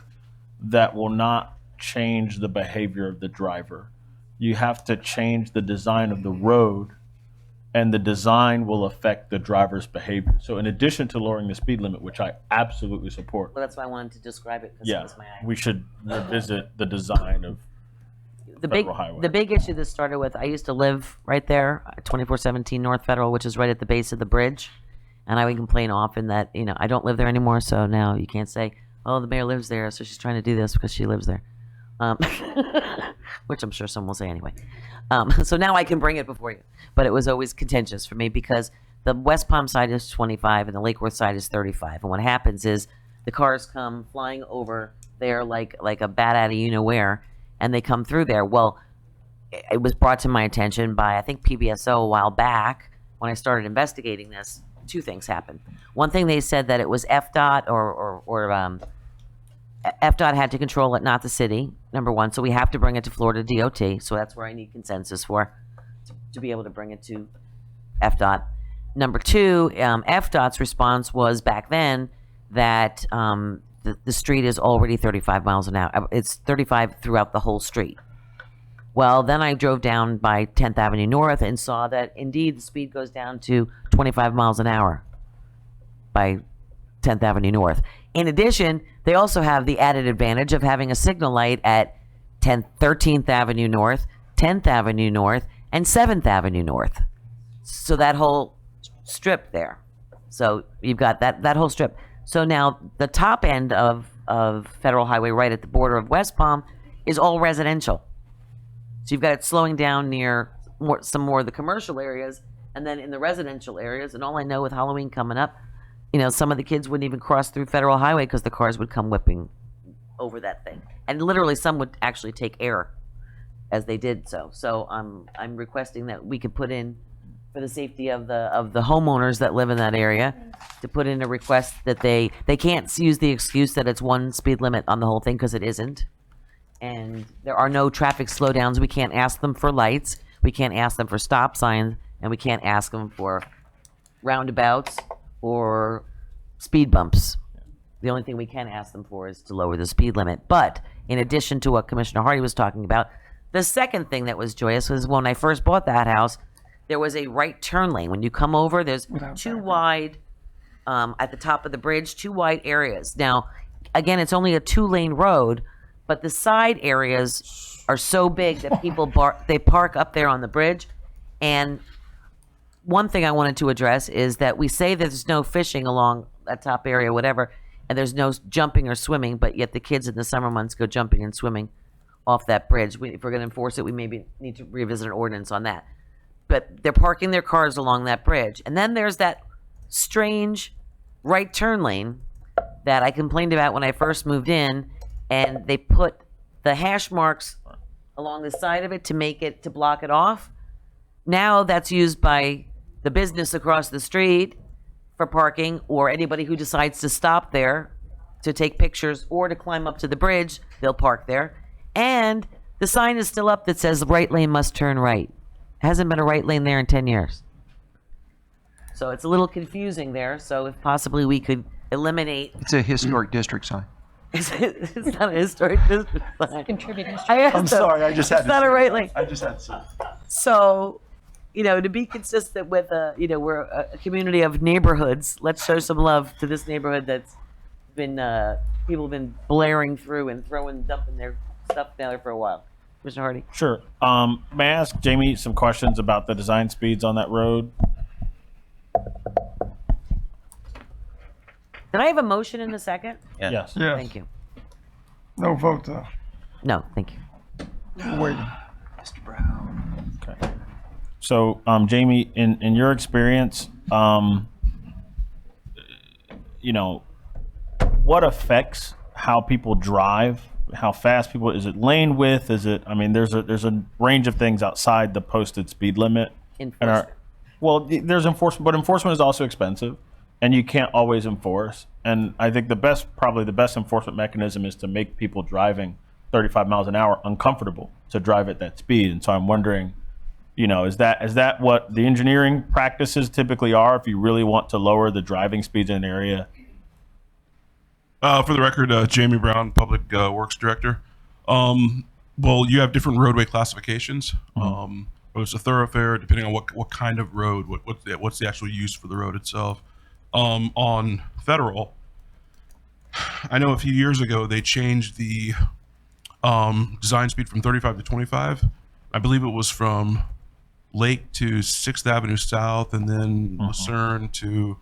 That will not change the behavior of the driver. You have to change the design of the road and the design will affect the driver's behavior. So in addition to lowering the speed limit, which I absolutely support, Well, that's why I wanted to describe it, because yeah, that was my idea. we should revisit the design of Federal Highway. The big issue this started with, I used to live right there, 2417 North Federal, which is right at the base of the bridge. And I would complain often that, I don't live there anymore, so now you can't say, oh, the mayor lives there, so she's trying to do this because she lives there. Which I'm sure someone will say anyway. So now I can bring it before you. But it was always contentious for me because the West Palm side is 25 and the Lake Worth side is 35. And what happens is the cars come flying over there like a bat out of you-know-where, and they come through there. Well, it was brought to my attention by, I think, PBSO a while back when I started investigating this. Two things happened. One thing, they said that it was FDOT or FDOT had to control it, not the city, number one. So we have to bring it to Florida DOT. So that's where I need consensus for, to be able to bring it to FDOT. Number two, FDOT's response was back then that the street is already 35 miles an hour. It's 35 throughout the whole street. Well, then I drove down by 10th Avenue North and saw that indeed the speed goes down to 25 miles an hour by 10th Avenue North. In addition, they also have the added advantage of having a signal light at 13th Avenue North, 10th Avenue North, and 7th Avenue North. So that whole strip there. So you've got that whole strip. So now the top end of Federal Highway right at the border of West Palm is all residential. So you've got it slowing down near some more of the commercial areas, and then in the residential areas. And all I know with Halloween coming up, some of the kids wouldn't even cross through Federal Highway because the cars would come whipping over that thing. And literally some would actually take air as they did so. So I'm requesting that we could put in, for the safety of the homeowners that live in that area, to put in a request that they can't use the excuse that it's one speed limit on the whole thing, because it isn't. And there are no traffic slowdowns. We can't ask them for lights. We can't ask them for stop signs. And we can't ask them for roundabouts or speed bumps. The only thing we can ask them for is to lower the speed limit. But in addition to what Commissioner Hardy was talking about, the second thing that was joyous was when I first bought that house, there was a right turn lane. When you come over, there's two wide, at the top of the bridge, two wide areas. Now, again, it's only a 2-lane road, but the side areas are so big that people they park up there on the bridge. And one thing I wanted to address is that we say that there's no fishing along that top area, whatever, and there's no jumping or swimming, but yet the kids in the summer months go jumping and swimming off that bridge. If we're going to enforce it, we maybe need to revisit an ordinance on that. But they're parking their cars along that bridge. And then there's that strange right turn lane that I complained about when I first moved in, and they put the hash marks along the side of it to block it off. Now that's used by the business across the street for parking, or anybody who decides to stop there to take pictures or to climb up to the bridge, they'll park there. And the sign is still up that says the right lane must turn right. Hasn't been a right lane there in 10 years. So it's a little confusing there. So if possibly we could eliminate. It's a historic district sign. It's not a historic district sign. Contributing. I'm sorry, I just had It's not a right lane. I just had to. So, to be consistent with, we're a community of neighborhoods. Let's show some love to this neighborhood that's been, people have been blaring through and dumping their stuff down there for a while. Mr. Hardy. Sure. May I ask Jamie some questions about the design speeds on that road? Did I have a motion in a second? Yes. Yes. Thank you. No vote, though. No, thank you. Waiting. Mr. Brown. Okay. So, Jamie, in your experience, what affects how people drive? How fast people? Is it lane width? Is it? I mean, there's a range of things outside the posted speed limit. Enforcement. There's enforcement, but enforcement is also expensive, and you can't always enforce. And I think probably the best enforcement mechanism is to make people driving 35 miles an hour uncomfortable to drive at that speed. And so I'm wondering, is that what the engineering practices typically are if you really want to lower the driving speeds in an area? For the record, Jamie Brown, Public Works Director. Well, you have different roadway classifications. or it's a thoroughfare, depending on what kind of road, what's the actual use for the road itself. On Federal, I know a few years ago they changed the design speed from 35 to 25. I believe it was from Lake to 6th Avenue South, and then Lucerne to,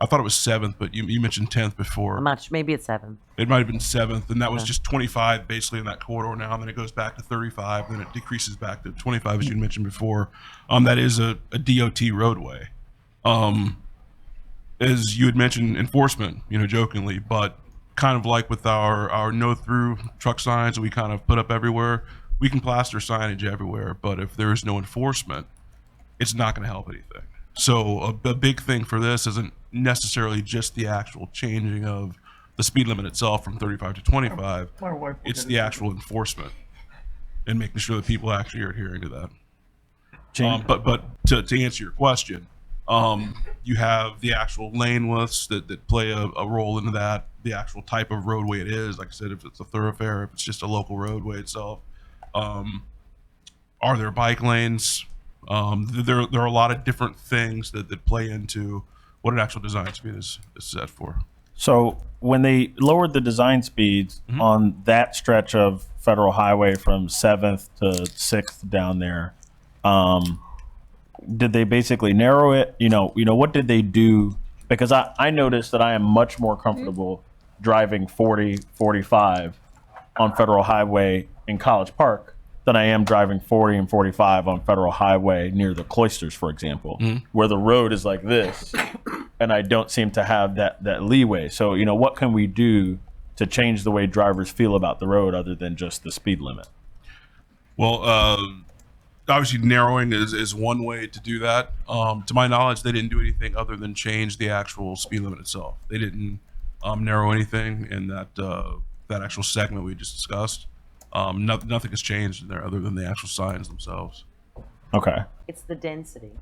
I thought it was 7th, but you mentioned 10th before. I'm not sure. Maybe it's 7. It might have been 7th, and that was Okay. just 25 basically in that corridor now, and then it goes back to 35, then it decreases back to 25, as you mentioned before. That is a DOT roadway. As you had mentioned, enforcement, jokingly, but kind of like with our no-through truck signs that we kind of put up everywhere, we can plaster signage everywhere, but if there is no enforcement, it's not going to help anything. So a big thing for this isn't necessarily just the actual changing of the speed limit itself from 35 to 25. It's the actual enforcement and making sure that people actually are adhering to that. But to answer your question, you have the actual lane widths that play a role into that, the actual type of roadway it is. Like I said, if it's a thoroughfare, if it's just a local roadway itself. Are there bike lanes? There are a lot of different things that play into what an actual design speed is set for. So when they lowered the design speeds on that stretch of Federal Highway from 7th to 6th down there, did they basically narrow it? What did they do? Because I noticed that I am much more comfortable driving 40, 45 on Federal Highway in College Park than I am driving 40 and 45 on Federal Highway near the Cloisters, for example, where the road is like this, and I don't seem to have that leeway. So, what can we do to change the way drivers feel about the road other than just the speed limit? Well, obviously narrowing is one way to do that. To my knowledge, they didn't do anything other than change the actual speed limit itself. They didn't narrow anything in that actual segment we just discussed. Nothing has changed in there other than the actual signs themselves. Okay. It's the density.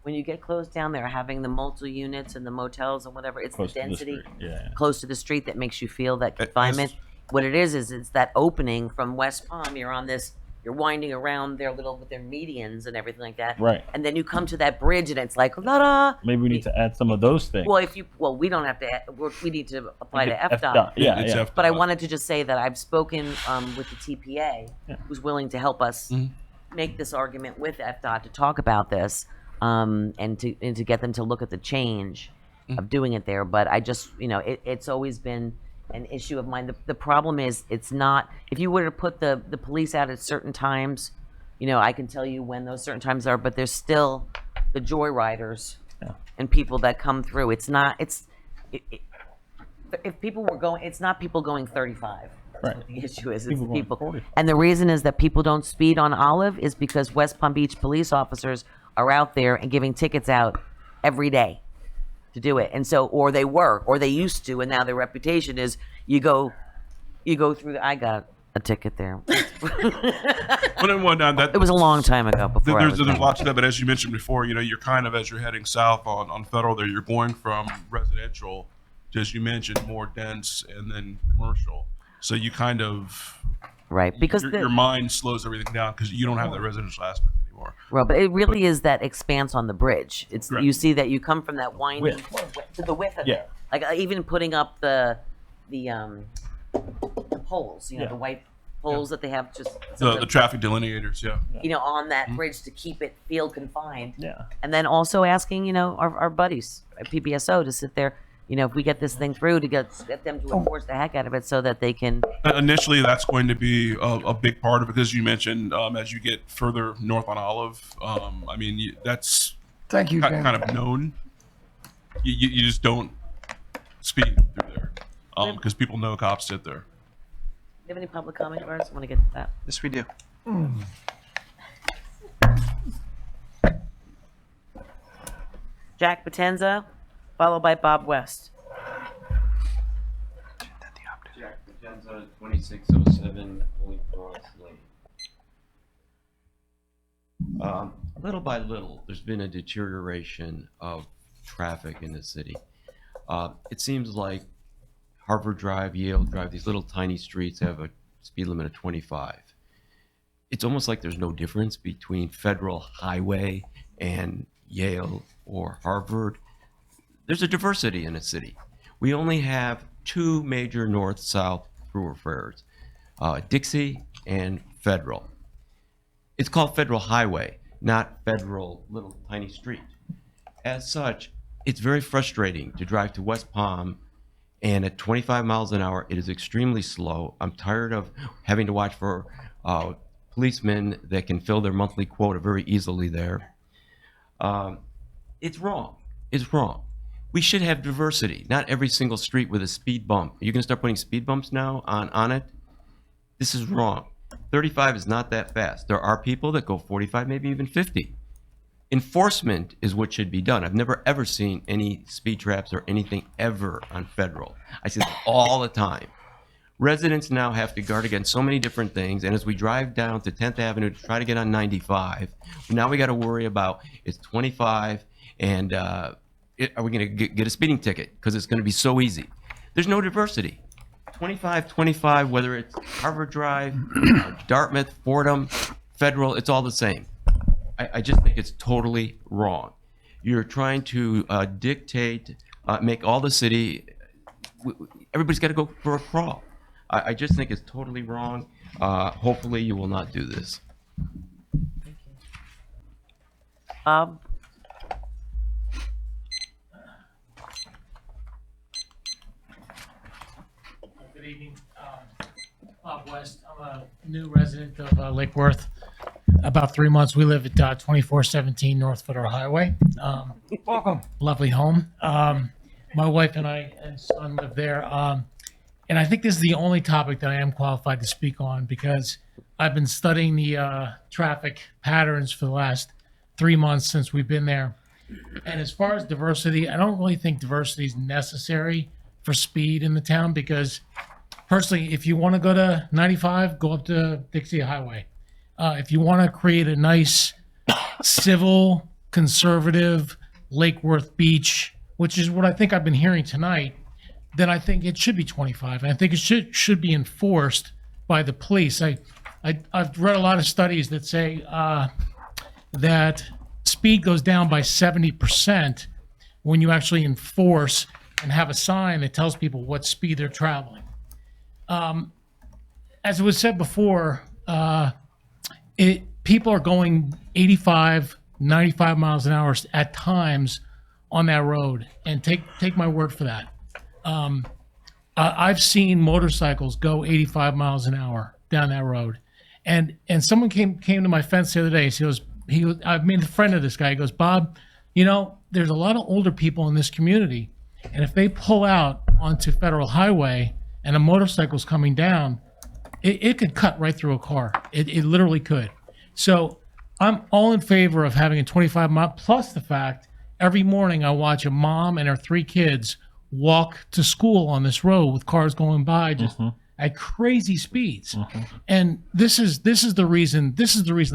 When you get close down there, having the multi units and the motels and whatever, it's Close to the the density street, yeah. close to the street that makes you feel that confinement. What it is it's that opening from West Palm. You're winding around their with their medians and everything like that. Right. And then you come to that bridge and it's like, la-da. Maybe we need to add some of those things. Well, we don't have to. We need to apply to FDOT. FDOT. Yeah, it's FDOT. But I wanted to just say that I've spoken with the TPA, who's willing to help us make this argument with FDOT to talk about this, and to get them to look at the change of doing it there. But I just, it's always been an issue of mine. The problem is, it's not. If you were to put the police out at certain times, I can tell you when those certain times are. But there's still the joyriders and people that come through. It's not. If people were going, it's not people going 35. That's what the issue is. It's people. And the reason is that people don't speed on Olive is because West Palm Beach police officers are out there and giving tickets out every day to do it. And so, or they used to, and now their reputation is you go through. I got a ticket there. It was a long time ago. Before There's lots of that, but as you mentioned before, you're kind of, as you're heading south on Federal there, you're going from residential to, as you mentioned, more dense and then commercial. So you kind of because your mind slows everything down because you don't have that residential aspect anymore. Well, but it really is that expanse on the bridge. It's you see that you come from that winding to the width of it. Like even putting up the poles, the white poles that they have just the traffic delineators, on that bridge to keep it field confined. Yeah. And then also asking, our buddies at PBSO to sit there, if we get this thing through, to get them to enforce the heck out of it so that they can. Initially, that's going to be a big part of it because you mentioned as you get further north on Olive, that's Thank you, Dan. kind of known. You just don't speed through there because people know cops sit there. Do you have any public comment, or I want to get to that? Yes, we do. Jack Potenza, followed by Bob West. Jack Potenza, 2607 Holy Cross Lane. Little by little, there's been a deterioration of traffic in the city. It seems like Harvard Drive, Yale Drive, these little tiny streets have a speed limit of 25. it's almost like there's no difference between federal highway and Yale or Harvard. There's a diversity in a city. We only have two major north-south thoroughfares, Dixie and Federal. It's called Federal Highway, not Federal little tiny street. As such, it's very frustrating to drive to West Palm, and at 25 miles an hour, it is extremely slow. I'm tired of having to watch for policemen that can fill their monthly quota very easily there. It's wrong. It's wrong. We should have diversity, not every single street with a speed bump. Are you going to start putting speed bumps now on it? This is wrong. 35 is not that fast. There are people that go 45, maybe even 50. Enforcement is what should be done. I've never ever seen any speed traps or anything ever on Federal. I see this all the time. Residents now have to guard against so many different things, and as we drive down to 10th Avenue to try to get on 95, now we got to worry about it's 25 and are we going to get a speeding ticket because it's going to be so easy. There's no diversity. 25, whether it's Harvard Drive, Dartmouth, Fordham, Federal, it's all the same. I just think it's totally wrong. You're trying to dictate, make all the city, everybody's got to go for a crawl. I just think it's totally wrong. Hopefully you will not do this. Bob? Good evening. Bob West. I'm a new resident of Lake Worth. About 3 months. We live at 2417 North Federal Highway. Welcome. Lovely home. My wife and I and son live there. And I think this is the only topic that I am qualified to speak on because I've been studying the traffic patterns for the last 3 months since we've been there. And as far as diversity, I don't really think diversity is necessary for speed in the town because personally, if you want to go to 95, go up to Dixie Highway. If you want to create a nice, civil, conservative Lake Worth Beach, which is what I think I've been hearing tonight, then I think it should be 25. And I think it should be enforced by the police. I've read a lot of studies that say that speed goes down by 70% when you actually enforce and have a sign that tells people what speed they're traveling. As it was said before, people are going 85, 95 miles an hour at times on that road, and take my word for that. I've seen motorcycles go 85 miles an hour down that road, and someone came to my fence the other day. I've made a friend of this guy. He goes, Bob, there's a lot of older people in this community, and if they pull out onto Federal Highway and a motorcycle's coming down, it could cut right through a car. It literally could. So I'm all in favor of having a 25 mile, plus the fact every morning I watch a mom and her 3 kids walk to school on this road with cars going by just at crazy speeds. And this is the reason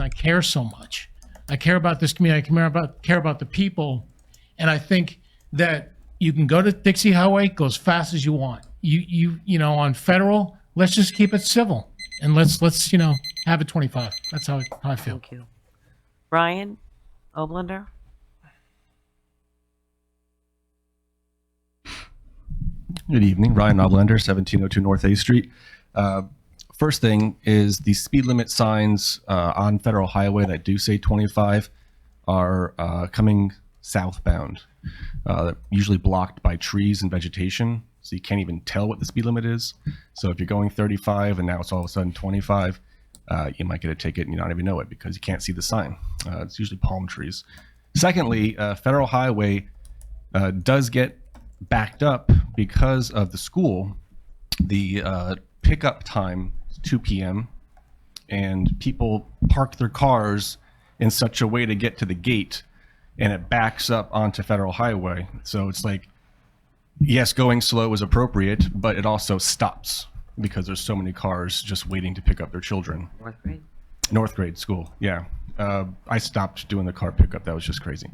I care so much. I care about this community. I care about the people. And I think that you can go to Dixie Highway, go as fast as you want. You on Federal, let's just keep it civil and let's have it 25. That's how I feel. Thank you. Ryan Oblender? Good evening, Ryan Oblender, 1702 North A Street. First thing is the speed limit signs on Federal Highway that do say 25 are coming southbound. They're usually blocked by trees and vegetation, so you can't even tell what the speed limit is. So if you're going 35 and now it's all of a sudden 25, you might get a ticket and you not even know it because you can't see the sign. It's usually palm trees. Secondly, Federal Highway does get backed up because of the school. The pickup time is 2 p.m. and people park their cars in such a way to get to the gate, and it backs up onto Federal Highway. So it's like, yes, going slow is appropriate, but it also stops because there's so many cars just waiting to pick up their children. Fourth grade? North grade school, yeah. I stopped doing the car pickup. That was just crazy.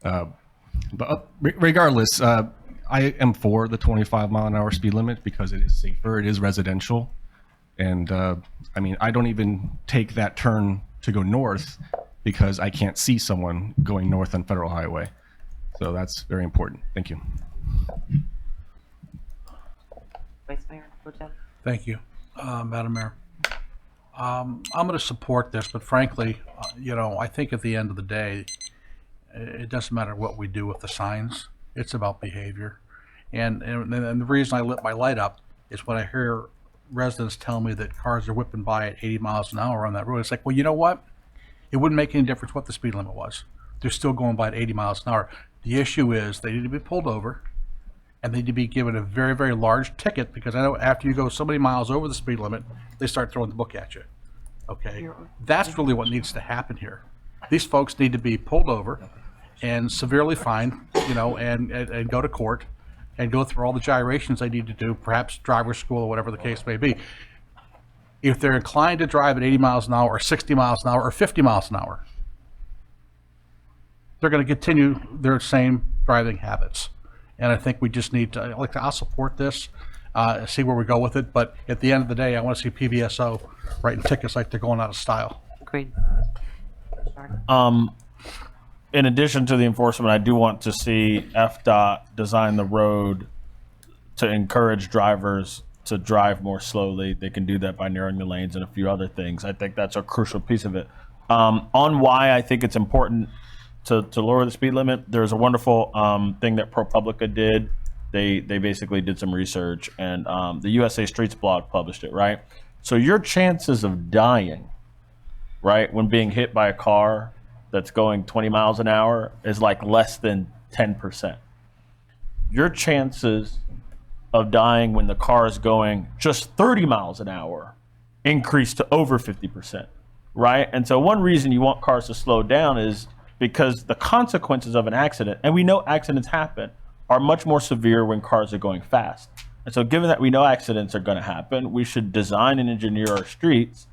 But regardless, I am for the 25 mile an hour speed limit because it is safer. It is residential. And I mean, I don't even take that turn to go north because I can't see someone going north on Federal Highway. So that's very important. Thank you. Vice Mayor Pro Tem. Thank you, Madam Mayor. I'm going to support this, but frankly, I think at the end of the day, it doesn't matter what we do with the signs. It's about behavior. And the reason I lit my light up is when I hear residents tell me that cars are whipping by at 80 miles an hour on that road. It's like, well, you know what? It wouldn't make any difference what the speed limit was. They're still going by at 80 miles an hour. The issue is they need to be pulled over and they need to be given a very, very large ticket, because I know after you go so many miles over the speed limit, they start throwing the book at you. Okay? That's really what needs to happen here. These folks need to be pulled over and severely fined, and go to court and go through all the gyrations they need to do, perhaps driver's school or whatever the case may be. If they're inclined to drive at 80 miles an hour or 60 miles an hour or 50 miles an hour, they're going to continue their same driving habits. And I think we just need to, I'll support this, see where we go with it. But at the end of the day, I want to see PBSO writing tickets like they're going out of style. Agreed. In addition to the enforcement, I do want to see FDOT design the road to encourage drivers to drive more slowly. They can do that by narrowing the lanes and a few other things. I think that's a crucial piece of it. On why I think it's important to lower the speed limit, there's a wonderful thing that ProPublica did. They basically did some research, and the USA Streets blog published it, right? So your chances of dying, right, when being hit by a car that's going 20 miles an hour is like less than 10%. Your chances of dying when the car is going just 30 miles an hour increase to over 50%, right? And so one reason you want cars to slow down is because the consequences of an accident, and we know accidents happen, are much more severe when cars are going fast. And so given that we know accidents are going to happen, we should design and engineer our streets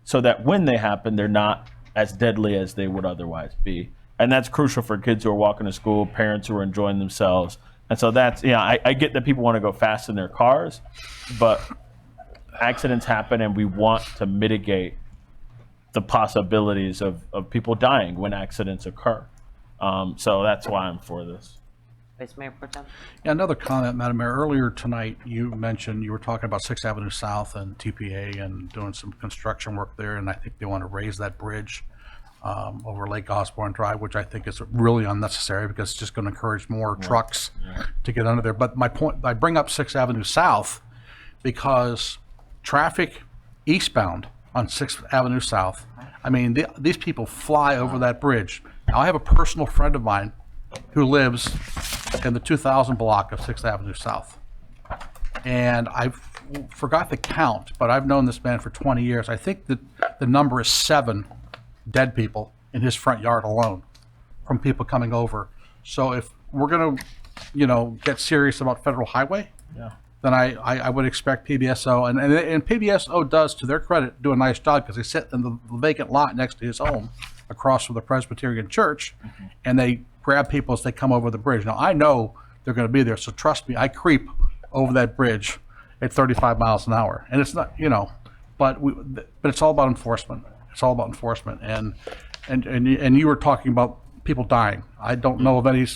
so that when they happen, they're not as deadly as they would otherwise be. And that's crucial for kids who are walking to school, parents who are enjoying themselves. And so that's, I get that people want to go fast in their cars, but accidents happen and we want to mitigate the possibilities of people dying when accidents occur. So that's why I'm for this. Vice Mayor Pro Tem. Yeah, another comment, Madam Mayor. Earlier tonight, you mentioned you were talking about 6th Avenue South and TPA and doing some construction work there, and I think they want to raise that bridge over Lake Osborne Drive, which I think is really unnecessary because it's just going to encourage more trucks to get under there. But my point, I bring up 6th Avenue South because traffic eastbound on 6th Avenue South, I mean, these people fly over that bridge. Now, I have a personal friend of mine who lives in the 2000 block of 6th Avenue South. And I forgot the count, but I've known this man for 20 years. I think that the number is 7 dead people in his front yard alone from people coming over. So if we're going to, get serious about Federal Highway, then I would expect PBSO, and PBSO does, to their credit, do a nice job because they sit in the vacant lot next to his home across from the Presbyterian Church, and they grab people as they come over the bridge. Now, I know they're going to be there, so trust me, I creep over that bridge at 35 miles an hour. And it's not, but it's all about enforcement. It's all about enforcement. And you were talking about people dying. I don't know of any,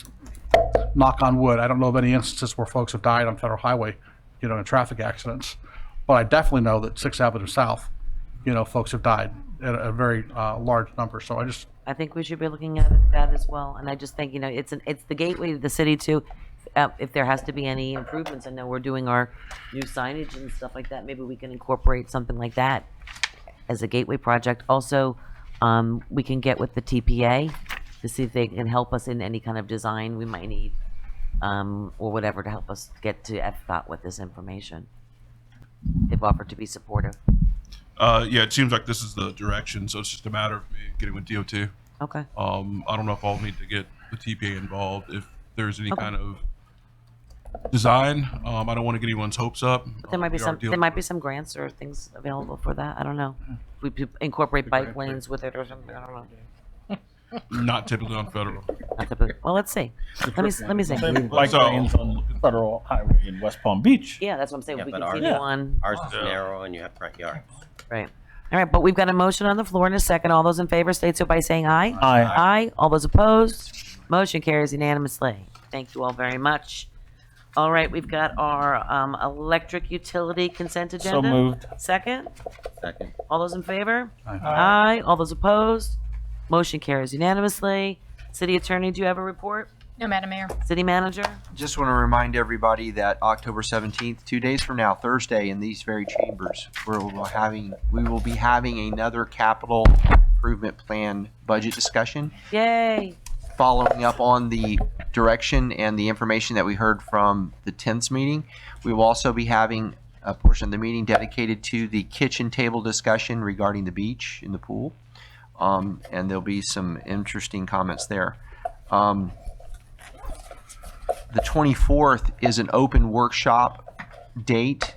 knock on wood, I don't know of any instances where folks have died on Federal Highway, in traffic accidents. But I definitely know that 6th Avenue South, folks have died at a very large number. So I think we should be looking at that as well. And I just think, it's the gateway to the city too. If there has to be any improvements, I know we're doing our new signage and stuff like that. Maybe we can incorporate something like that as a gateway project. Also, we can get with the TPA to see if they can help us in any kind of design we might need, or whatever, to help us get to FDOT with this information. They've offered to be supportive. Yeah, it seems like this is the direction, so it's just a matter of me getting with DOT. Okay. I don't know if I'll need to get the TPA involved if there's any kind of design. I don't want to get anyone's hopes up. But there might be some grants or things available for that. I don't know. If we incorporate bike lanes with it or something. I don't know. Not typically on federal. Not typically. Well, let's see. Let me see. Bike So- lanes on Federal Highway in West Palm Beach. Yeah, that's what I'm saying. Yeah, we but continue on. ours is narrow and you have front yard. Right. All right, but we've got a motion on the floor in a second. All those in favor state so by saying aye. Aye. Aye. All those opposed? Motion carries unanimously. Thank you all very much. All right, we've got our electric utility consent agenda. moved. Second? Second. All those in favor? Aye. Aye. All those opposed? Motion carries unanimously. City Attorney, do you have a report? No, Madam Mayor. City Manager? Just want to remind everybody that October 17th, 2 days from now, Thursday, in these very chambers, we will be having another capital improvement plan budget discussion, Yay. following up on the direction and the information that we heard from the 10th meeting. We will also be having a portion of the meeting dedicated to the kitchen table discussion regarding the beach and the pool. And there'll be some interesting comments there. The 24th is an open workshop date.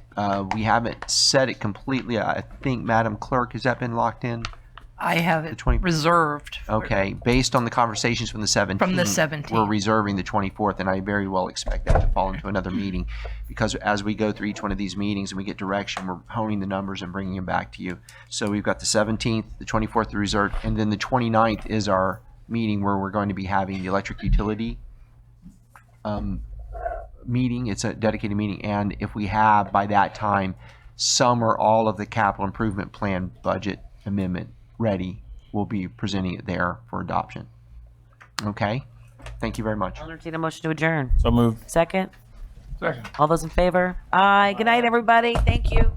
We haven't set it completely. I think, Madam Clerk, has that been locked in? I have it reserved. Okay, based on the conversations from the 17th. From the 17th. We're reserving the 24th, and I very well expect that to fall into another meeting, because as we go through each one of these meetings and we get direction, we're honing the numbers and bringing them back to you. So we've got the 17th, the 24th reserved, and then the 29th is our meeting where we're going to be having the electric utility meeting. It's a dedicated meeting, and if we have by that time some or all of the capital improvement plan budget amendment ready, we'll be presenting it there for adoption. Okay? Thank you very much. I'll entertain a motion to adjourn. So moved. Second? Second. All those in favor? Aye. Good night, everybody. Thank you.